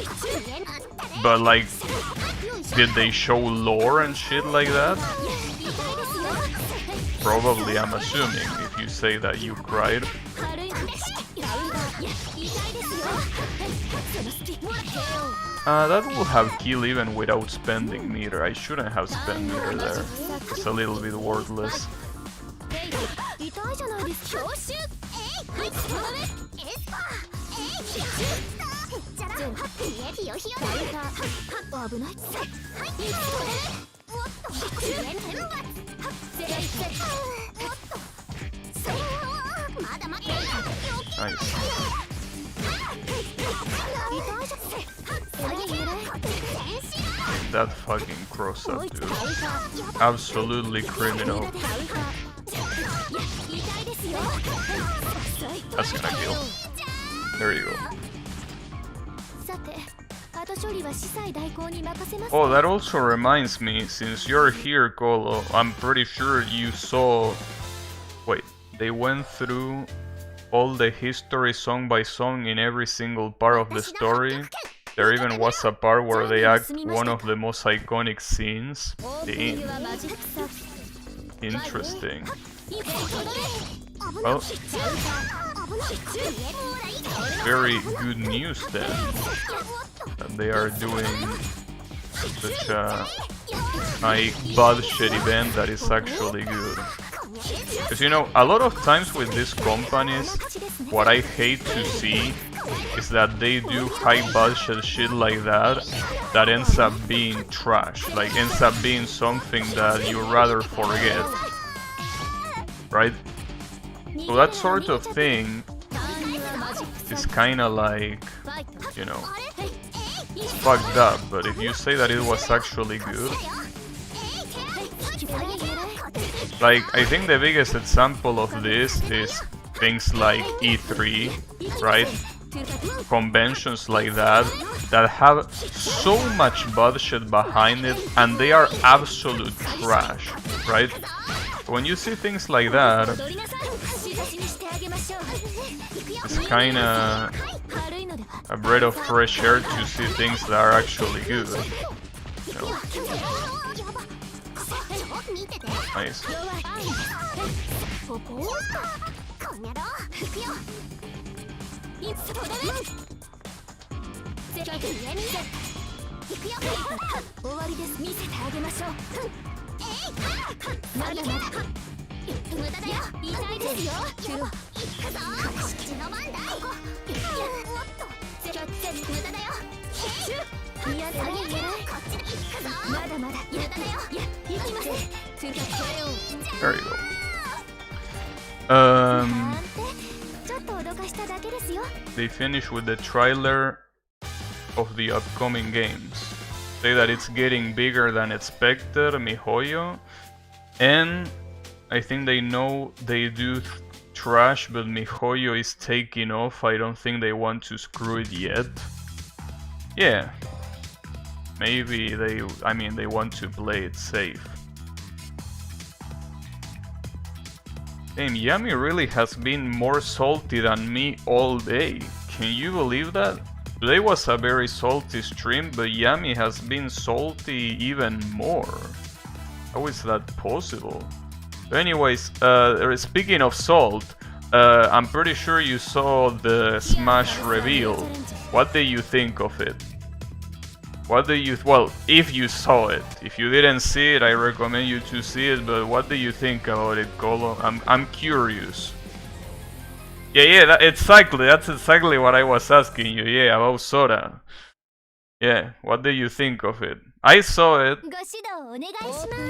S1: But like, did they show lore and shit like that? Probably, I'm assuming, if you say that you cried. That will have kill even without spending meter. I shouldn't have spent meter there. It's a little bit worthless. Nice. That fucking cross-up, dude. Absolutely criminal. That's gonna kill. There you go. Oh, that also reminds me, since you're here, Colo, I'm pretty sure you saw... Wait, they went through all the history song by song in every single part of the story. There even was a part where they act one of the most iconic scenes. Damn. Interesting. Well, very good news then, that they are doing such a bullshit event that is actually good. Because, you know, a lot of times with these companies, what I hate to see is that they do high budget shit like that ends up being trash, like ends up being something that you rather forget, right? So that sort of thing is kinda like, you know, it's fucked up, but if you say that it was actually good, like, I think the biggest example of this is things like E3, right? Conventions like that have so much budget behind it and they are absolute trash, right? When you see things like that, it's kinda a breath of fresh air to see things that are actually good. You know? Nice. There you go. They finish with the trailer of the upcoming games. Say that it's getting bigger than expected, MiHoYo, and I think they know they do trash, but MiHoYo is taking off. I don't think they want to screw it yet. Yeah, maybe they want to play it safe. Damn, Yami really has been more salty than me all day. Can you believe that? Today was a very salty stream, but Yami has been salty even more. How is that possible? But anyways, speaking of salt, I'm pretty sure you saw the Smash reveal. What do you think of it? Well, if you saw it. If you didn't see it, I recommend you to see it, but what do you think about it, Colo? I'm curious. Yeah, that's exactly what I was asking you, yeah, about Sora. Yeah, what do you think of it? I saw it.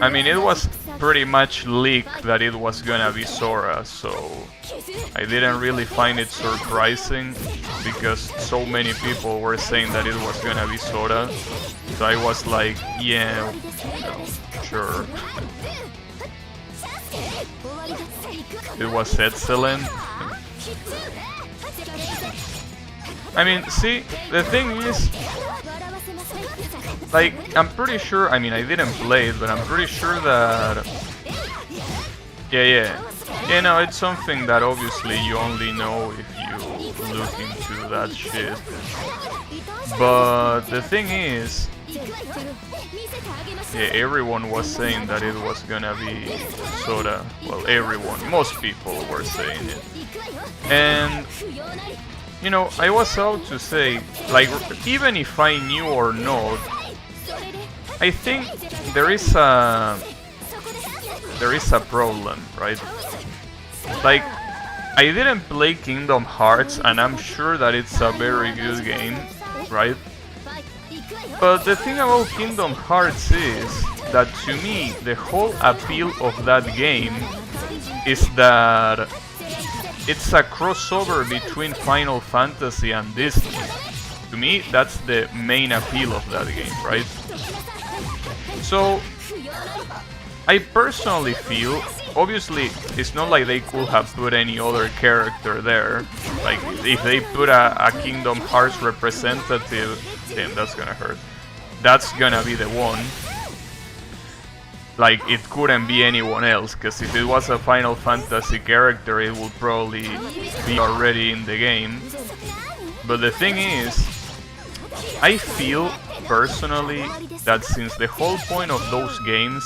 S1: I mean, it was pretty much leaked that it was gonna be Sora, so I didn't really find it surprising because so many people were saying that it was gonna be Sora. So I was like, yeah, sure. It was excellent. I mean, see, the thing is, like, I'm pretty sure, I mean, I didn't play it, but I'm pretty sure that, yeah, no, it's something that obviously you only know if you look into that shit. But the thing is, yeah, everyone was saying that it was gonna be Sora. Well, everyone, most people were saying it. And, you know, I was about to say, like, even if I knew or not, I think there is a problem, right? Like, I didn't play Kingdom Hearts, and I'm sure that it's a very good game, right? But the thing about Kingdom Hearts is that, to me, the whole appeal of that game is that it's a crossover between Final Fantasy and Disney. To me, that's the main appeal of that game, right? So, I personally feel, obviously, it's not like they could have put any other character there. Like, if they put a Kingdom Hearts representative, damn, that's gonna hurt. That's gonna be the one. Like, it couldn't be anyone else, because if it was a Final Fantasy character, it would probably be already in the game. But the thing is, I feel, personally, that since the whole point of those games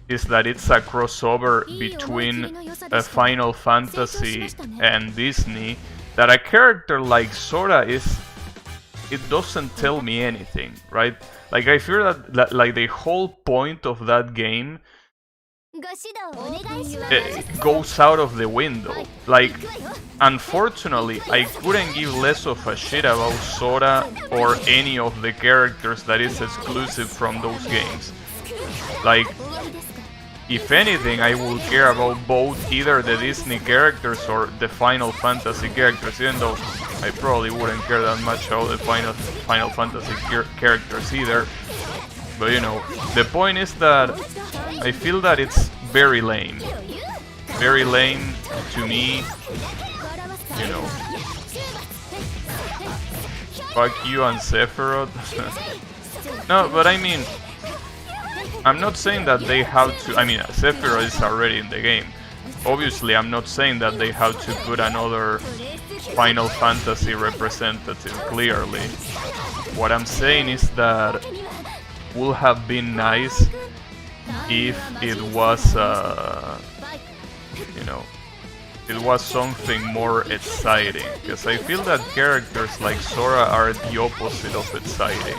S1: is that it's a crossover between a Final Fantasy and Disney, that a character like Sora it doesn't tell me anything, right? Like, I feel that like the whole point of that game goes out of the window. Like, unfortunately, I couldn't give less of a shit about Sora or any of the characters that is exclusive from those games. Like, if anything, I would care about both either the Disney characters or the Final Fantasy characters, even though I probably wouldn't care that much about the Final Fantasy characters either. But, you know, the point is that I feel that it's very lame. very lame to me, you know. Fuck you and Sephiroth. No, but I mean, I'm not saying that they have to, I mean, Sephiroth is already in the game. Obviously, I'm not saying that they have to put another Final Fantasy representative, clearly. What I'm saying is that would have been nice if it was, you know, it was something more exciting. Because I feel that characters like Sora are the opposite of exciting.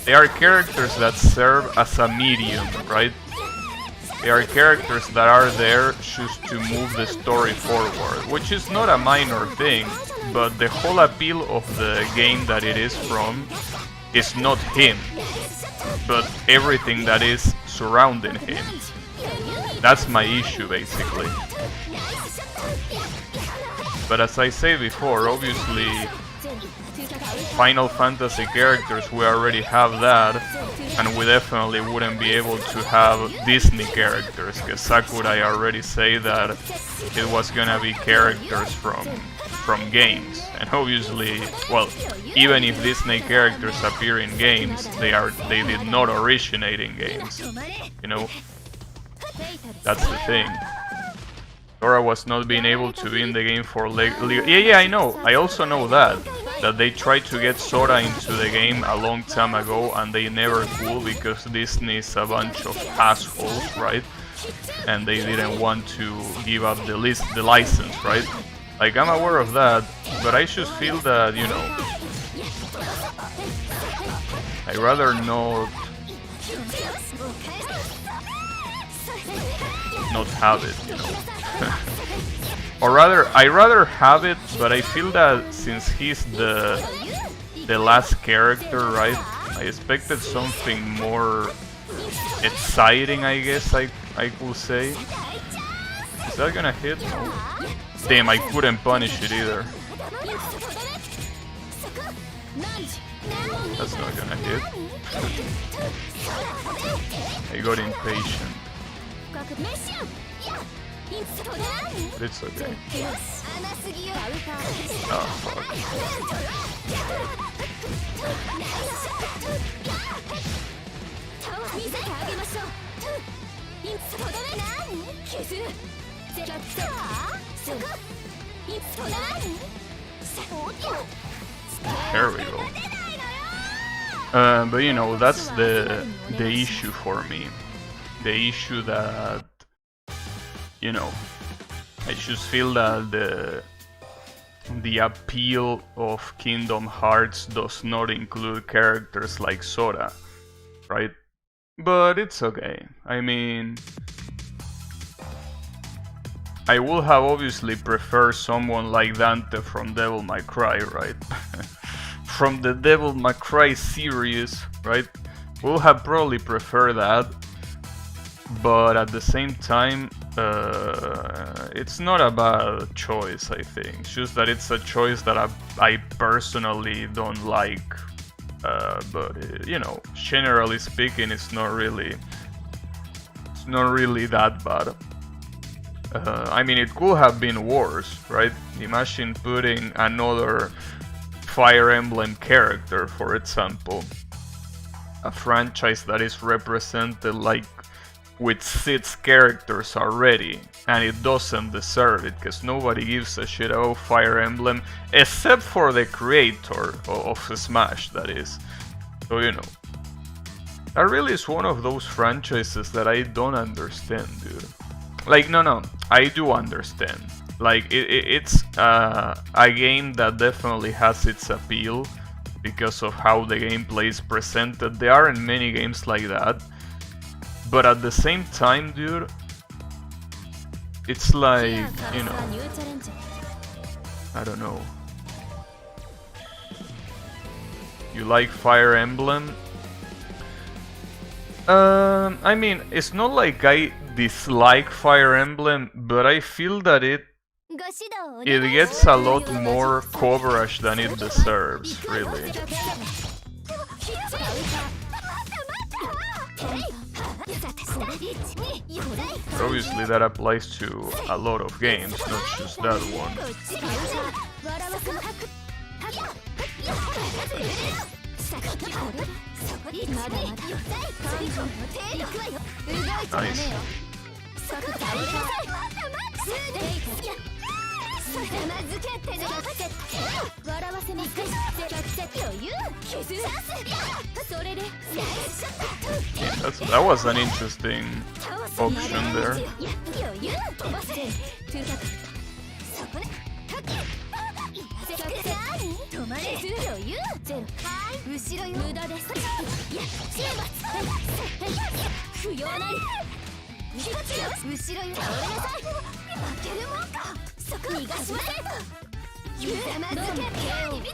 S1: They are characters that serve as a medium, right? They are characters that are there just to move the story forward, which is not a minor thing, but the whole appeal of the game that it is from is not him, but everything that is surrounding him. That's my issue, basically. But as I said before, obviously Final Fantasy characters, we already have that, and we definitely wouldn't be able to have Disney characters, because Sakurai already say that it was gonna be characters from games. And obviously, well, even if Disney characters appear in games, they did not originate in games, you know? That's the thing. Sora was not being able to be in the game for yeah, I know. I also know that they tried to get Sora into the game a long time ago and they never could because Disney is a bunch of assholes, right? And they didn't want to give up the license, right? Like, I'm aware of that, but I just feel that, you know, I'd rather not have it, you know. Or rather, I rather have it, but I feel that since he's the last character, right? I expected something more exciting, I guess I could say. Is that gonna hit? No. Damn, I couldn't punish it either. That's not gonna hit. I got impatient. But it's okay. Oh, fuck. There we go. But you know, that's the issue for me. The issue that, you know, I just feel that the appeal of Kingdom Hearts does not include characters like Sora, right? But it's okay. I mean, I would have obviously preferred someone like Dante from Devil May Cry, right? From the Devil May Cry series, right? Would have probably preferred that. But at the same time, it's not a bad choice, I think. It's just that it's a choice that I personally don't like. But you know, generally speaking, it's not really that bad. I mean, it could have been worse, right? Imagine putting another Fire Emblem character, for example, a franchise that is represented like with 6 characters already, and it doesn't deserve it, because nobody gives a shit about Fire Emblem, except for the creator of Smash, that is. So, you know, that really is one of those franchises that I don't understand, dude. Like, no, I do understand. Like, it's a game that definitely has its appeal, because of how the gameplay is presented. There aren't many games like that. But at the same time, dude, it's like, you know, I don't know. You like Fire Emblem? I mean, it's not like I dislike Fire Emblem, but I feel that it gets a lot more coverage than it deserves, really. obviously that applies to a lot of games, not just that one. Nice. That was an interesting option there.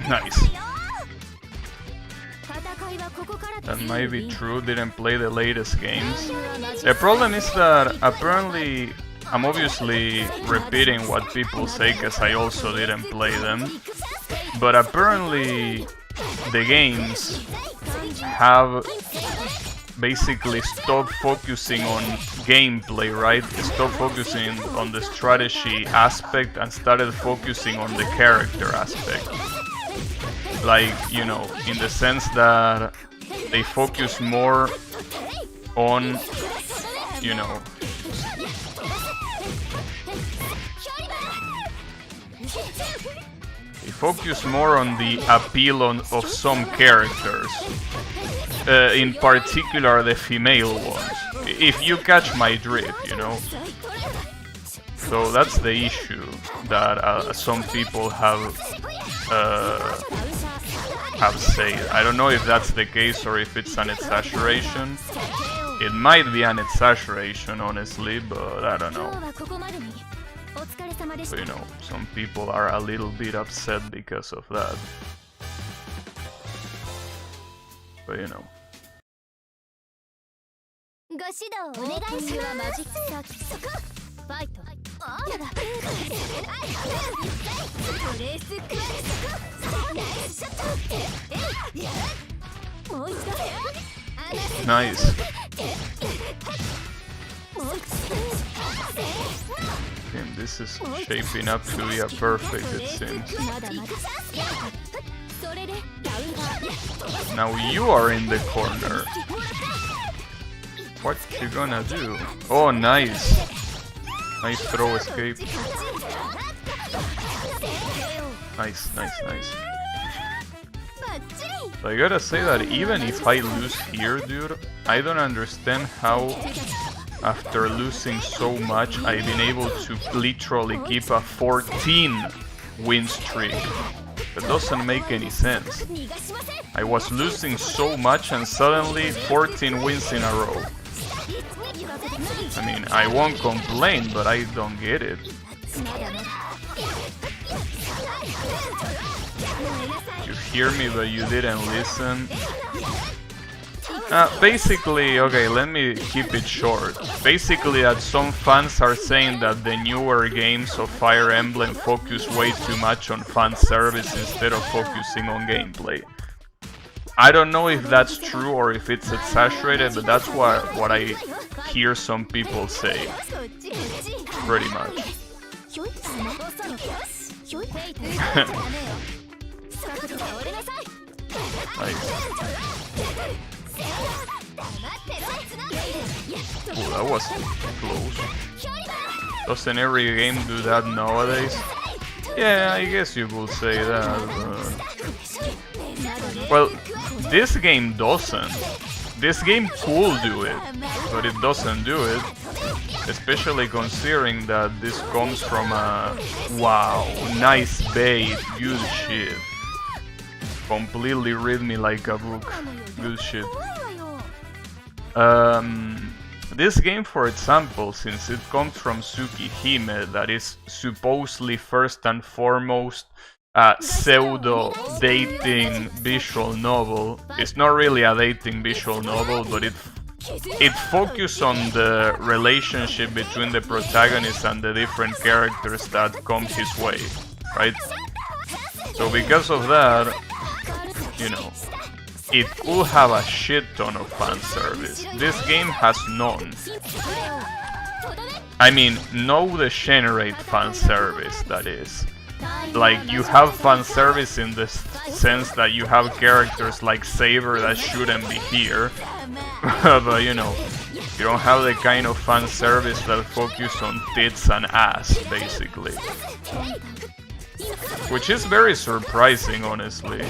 S1: Nice. That might be true, didn't play the latest games. The problem is that apparently I'm obviously repeating what people say because I also didn't play them. But apparently the games have basically stopped focusing on gameplay, right? Stopped focusing on the strategy aspect and started focusing on the character aspect. Like, you know, in the sense that they focus more on, you know, they focus more on the appeal of some characters, in particular the female ones, if you catch my drift, you know. So that's the issue that some people have said. I don't know if that's the case or if it's an exaggeration. It might be an exaggeration, honestly, but I don't know. So, you know, some people are a little bit upset because of that. But, you know. Nice. And this is shaping up to be a perfect, it seems. Now you are in the corner. What you gonna do? Oh, nice. Nice throw escape. Nice, nice, nice. So I gotta say that even if I lose here, dude, I don't understand how after losing so much I've been able to literally keep a 14 win streak. That doesn't make any sense. I was losing so much and suddenly 14 wins in a row. I mean, I won't complain, but I don't get it. You hear me, but you didn't listen. Basically, okay, let me keep it short. Basically, that some fans are saying that the newer games of Fire Emblem focus way too much on fan service instead of focusing on gameplay. I don't know if that's true or if it's exaggerated, but that's what I hear some people say. Pretty much. Nice. Oh, that was close. Doesn't every game do that nowadays? Yeah, I guess you could say that. Well, this game doesn't. This game could do it, but it doesn't do it. Especially considering that this comes from a... Wow, nice bait, good shit. Completely read me like a book. Good shit. This game, for example, since it comes from Tsukihime, that is supposedly first and foremost a pseudo-dating visual novel. It's not really a dating visual novel, but it focuses on the relationship between the protagonist and the different characters that come his way, right? So because of that, you know, it could have a shit ton of fan service. This game has none. I mean, no degenerate fan service, that is. Like, you have fan service in the sense that you have characters like Saber that shouldn't be here. But you know, you don't have the kind of fan service that focus on tits and ass, basically. Which is very surprising, honestly.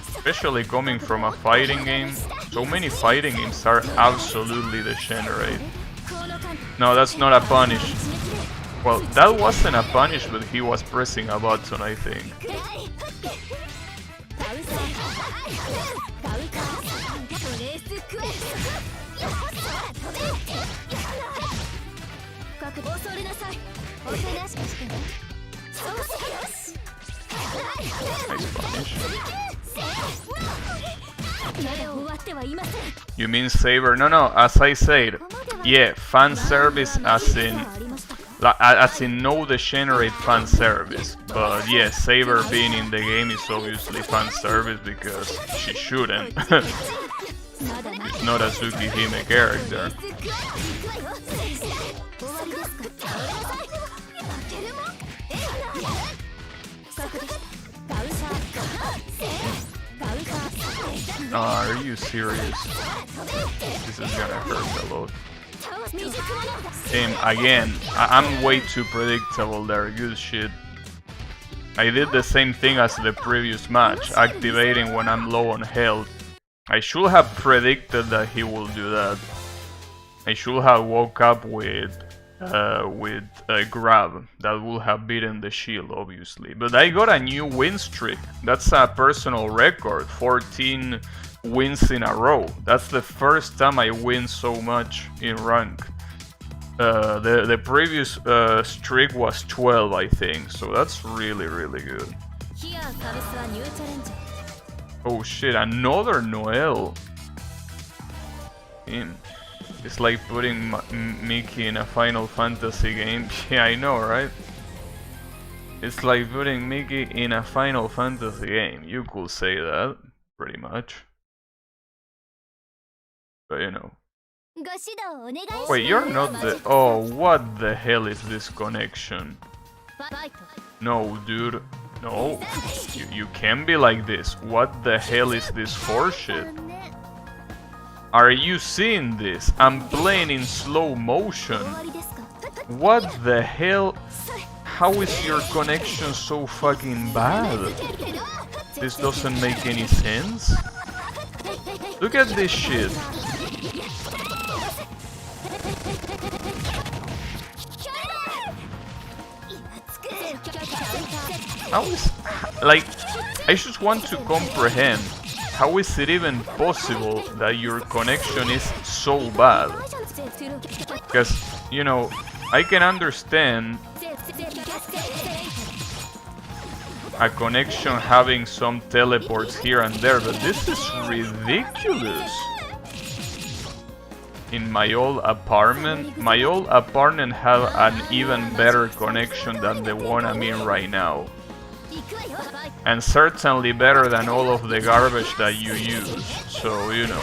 S1: Especially coming from a fighting game. So many fighting games are absolutely degenerate. No, that's not a punish. Well, that wasn't a punish, but he was pressing a button, I think. Nice punish. You mean Saber? No, as I said, yeah, fan service as in no degenerate fan service. But yeah, Saber being in the game is obviously fan service because she shouldn't. It's not a Tsukihime character. Are you serious? This is gonna hurt a lot. Again, I'm way too predictable there, good shit. I did the same thing as the previous match, activating when I'm low on health. I should have predicted that he will do that. I should have woke up with a grab that would have beaten the shield, obviously. But I got a new win streak. That's a personal record, 14 wins in a row. That's the first time I win so much in rank. The previous streak was 12, I think, so that's really good. Oh shit, another Noel. Damn. It's like putting Mickey in a Final Fantasy game. Yeah, I know, right? It's like putting Mickey in a Final Fantasy game. You could say that, pretty much. But you know. Wait, you're not the... Oh, what the hell is this connection? No, dude. No. You can't be like this. What the hell is this horseshit? Are you seeing this? I'm playing in slow motion. What the hell? How is your connection so fucking bad? This doesn't make any sense. Look at this shit. How is... Like, I just want to comprehend. How is it even possible that your connection is so bad? Because, you know, I can understand a connection having some teleports here and there, but this is ridiculous. In my old apartment had an even better connection than the one I'm in right now. And certainly better than all of the garbage that you use, so you know.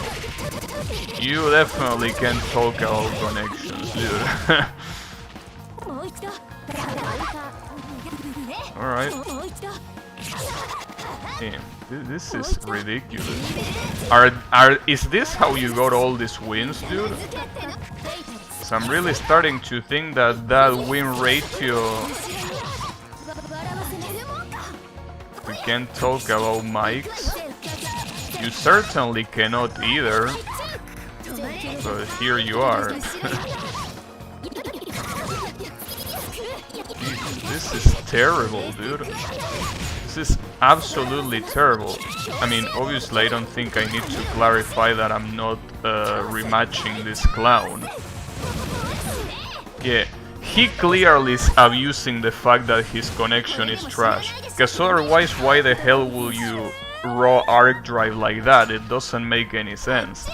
S1: You definitely can talk about connections, dude. Alright. Damn, this is ridiculous. Is this how you got all these wins, dude? So I'm really starting to think that win ratio... We can't talk about mics. You certainly cannot either. But here you are. This is terrible, dude. This is absolutely terrible. I mean, obviously I don't think I need to clarify that I'm not rematching this clown. Yeah. He clearly is abusing the fact that his connection is trash. Because otherwise, why the hell will you raw arc drive like that? It doesn't make any sense.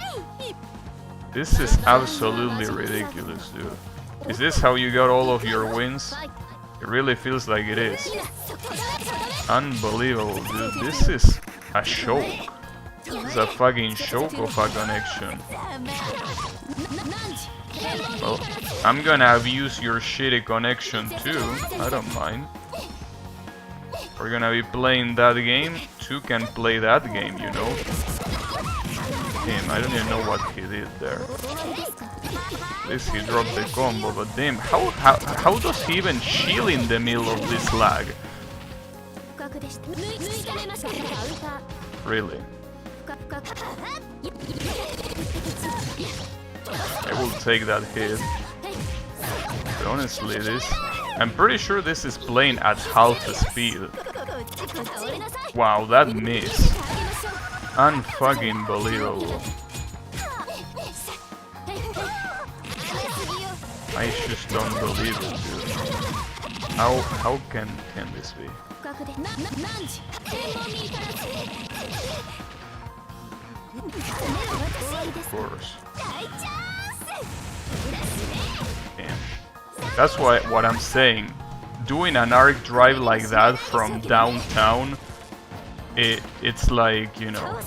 S1: This is absolutely ridiculous, dude. Is this how you got all of your wins? It really feels like it is. Unbelievable, dude. This is a joke. It's a fucking joke of a connection. Well, I'm gonna abuse your shitty connection too, I don't mind. We're gonna be playing that game, two can play that game, you know. Damn, I don't even know what he did there. At least he dropped the combo, but damn, how does he even chill in the middle of this lag? Really? I will take that hit. But honestly, I'm pretty sure this is playing at half speed. Wow, that miss. Unfucking believable. I just don't believe it, dude. How can this be? Of course. Damn. That's what I'm saying. Doing an arc drive like that from downtown, it's like, you know,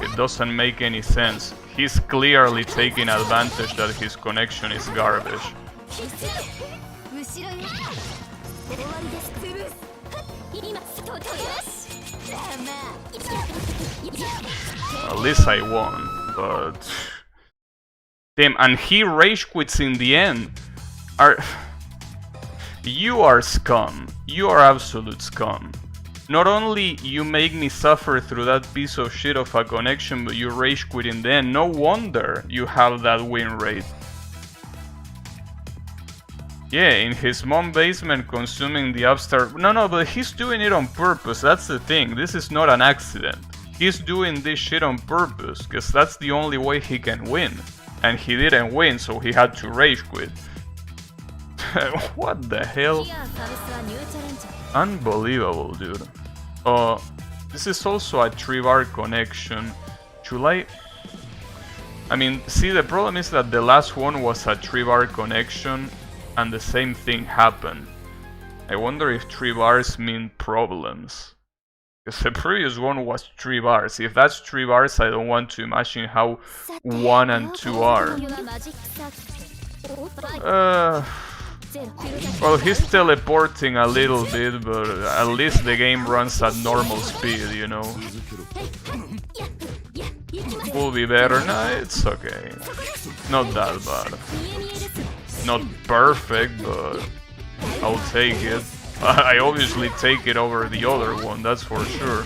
S1: it doesn't make any sense. He's clearly taking advantage that his connection is garbage. At least I won, but... Damn, and he rage quits in the end. You are scum. You are absolute scum. Not only you make me suffer through that piece of shit of a connection, but you rage quit in the end. No wonder you have that win rate. Yeah, in his mom basement consuming the upstart... No, but he's doing it on purpose, that's the thing. This is not an accident. He's doing this shit on purpose, because that's the only way he can win. And he didn't win, so he had to rage quit. What the hell? Unbelievable, dude. This is also a 3-bar connection. Should I mean, see, the problem is that the last one was a 3-bar connection, and the same thing happened. I wonder if 3 bars mean problems. Because the previous one was 3 bars. If that's 3 bars, I don't want to imagine how 1 and 2 are. Well, he's teleporting a little bit, but at least the game runs at normal speed, you know. Will be better? Nah, it's okay. Not that bad. Not perfect, but I'll take it. I obviously take it over the other one, that's for sure.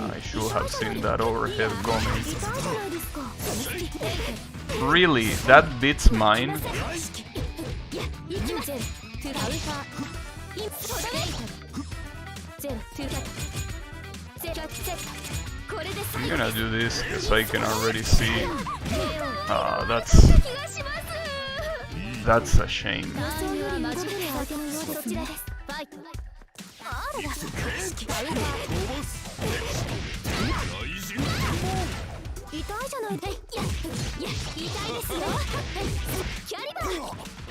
S1: I should have seen that overhead coming. Really? That beats mine? I'm gonna do this because I can already see. That's a shame.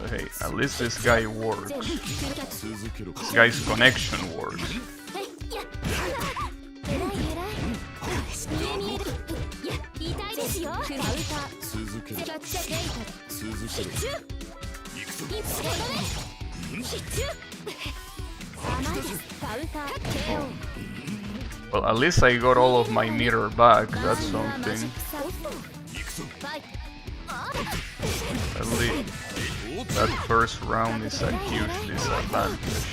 S1: Hey, at least this guy works. This guy's connection works. Well, at least I got all of my meter back, that's something. At least that first round is a huge disadvantage.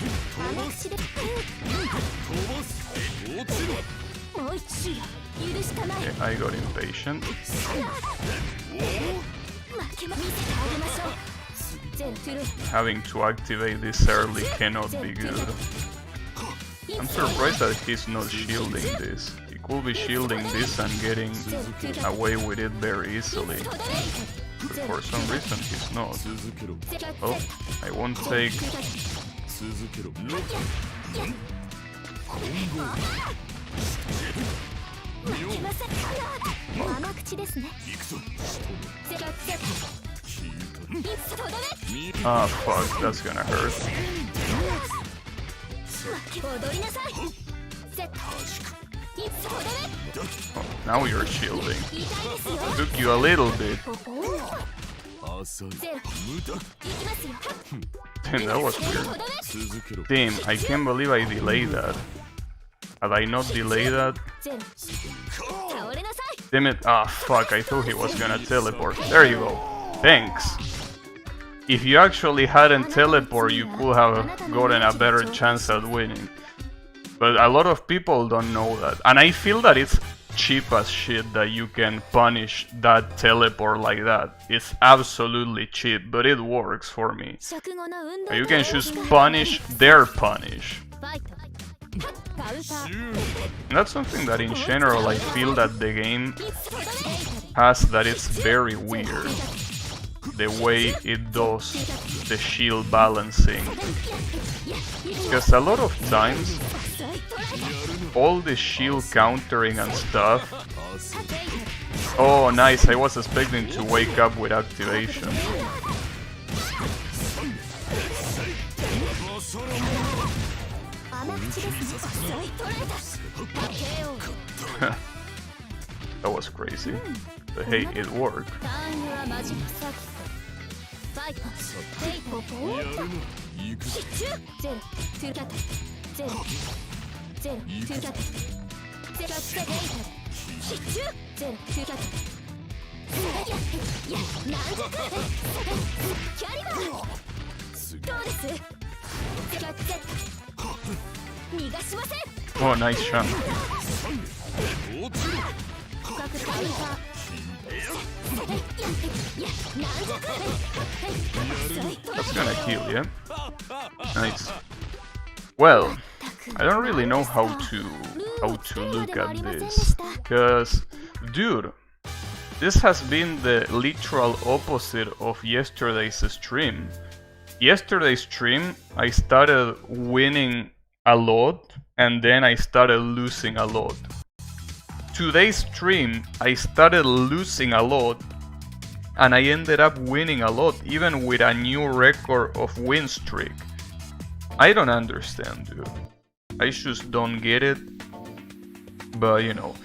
S1: Okay, I got impatient. Having to activate this early cannot be good. I'm surprised that he's not shielding this. He could be shielding this and getting away with it very easily. but for some reason he's not. Oh, I won't take... Ah, fuck, that's gonna hurt. Oh, now you're shielding. Took you a little bit. Damn, that was weird. Damn, I can't believe I delayed that. Had I not delayed that? Damn it. Ah, fuck, I thought he was gonna teleport. There you go. Thanks. If you actually hadn't teleport, you could have gotten a better chance at winning. But a lot of people don't know that. And I feel that it's cheap as shit that you can punish that teleport like that. It's absolutely cheap, but it works for me. You can just punish their punish. And that's something that in general I feel that the game has, that it's very weird. The way it does the shield balancing. Because a lot of times, all the shield countering and stuff... Oh, nice, I was expecting to wake up with activation. That was crazy. But hey, it worked. Oh, nice shot. That's gonna kill, yeah? Nice. Well, I don't really know how to look at this, because, dude, this has been the literal opposite of yesterday's stream. Yesterday's stream, I started winning a lot, and then I started losing a lot. Today's stream, I started losing a lot, and I ended up winning a lot, even with a new record of win streak. I don't understand, dude. I just don't get it. But, you know.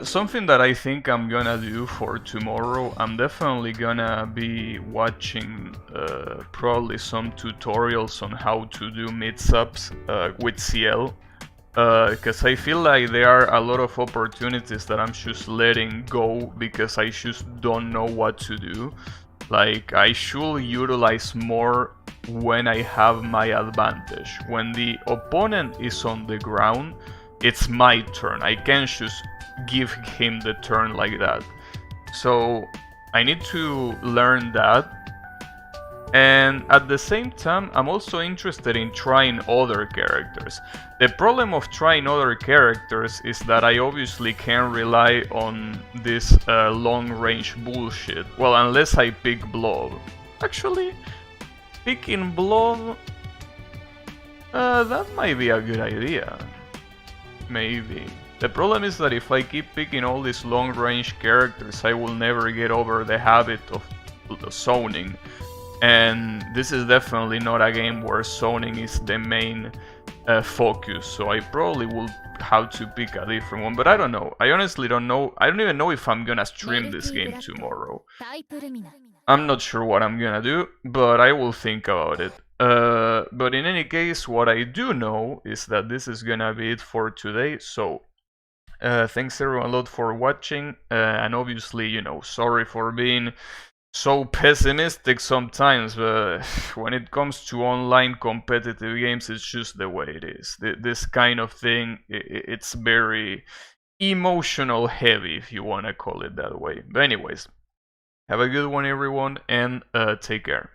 S1: Something that I think I'm gonna do for tomorrow, I'm definitely gonna be watching probably some tutorials on how to do mix-ups with Ciel. Because I feel like there are a lot of opportunities that I'm just letting go because I just don't know what to do. Like, I should utilize more when I have my advantage. When the opponent is on the ground, it's my turn. I can't just give him the turn like that. So I need to learn that. And at the same time, I'm also interested in trying other characters. The problem of trying other characters is that I obviously can't rely on this long-range bullshit. Well, unless I pick Blood. Actually, picking Blood... that might be a good idea. Maybe. The problem is that if I keep picking all these long-range characters, I will never get over the habit of zoning. And this is definitely not a game where zoning is the main focus, so I probably will have to pick a different one, but I don't know. I honestly don't know. I don't even know if I'm gonna stream this game tomorrow. I'm not sure what I'm gonna do, but I will think about it. But in any case, what I do know is that this is gonna be it for today, so thanks everyone a lot for watching, and obviously, you know, sorry for being so pessimistic sometimes, but when it comes to online competitive games, it's just the way it is. This kind of thing, it's very emotional heavy, if you want to call it that way. But anyways, have a good one everyone, and take care.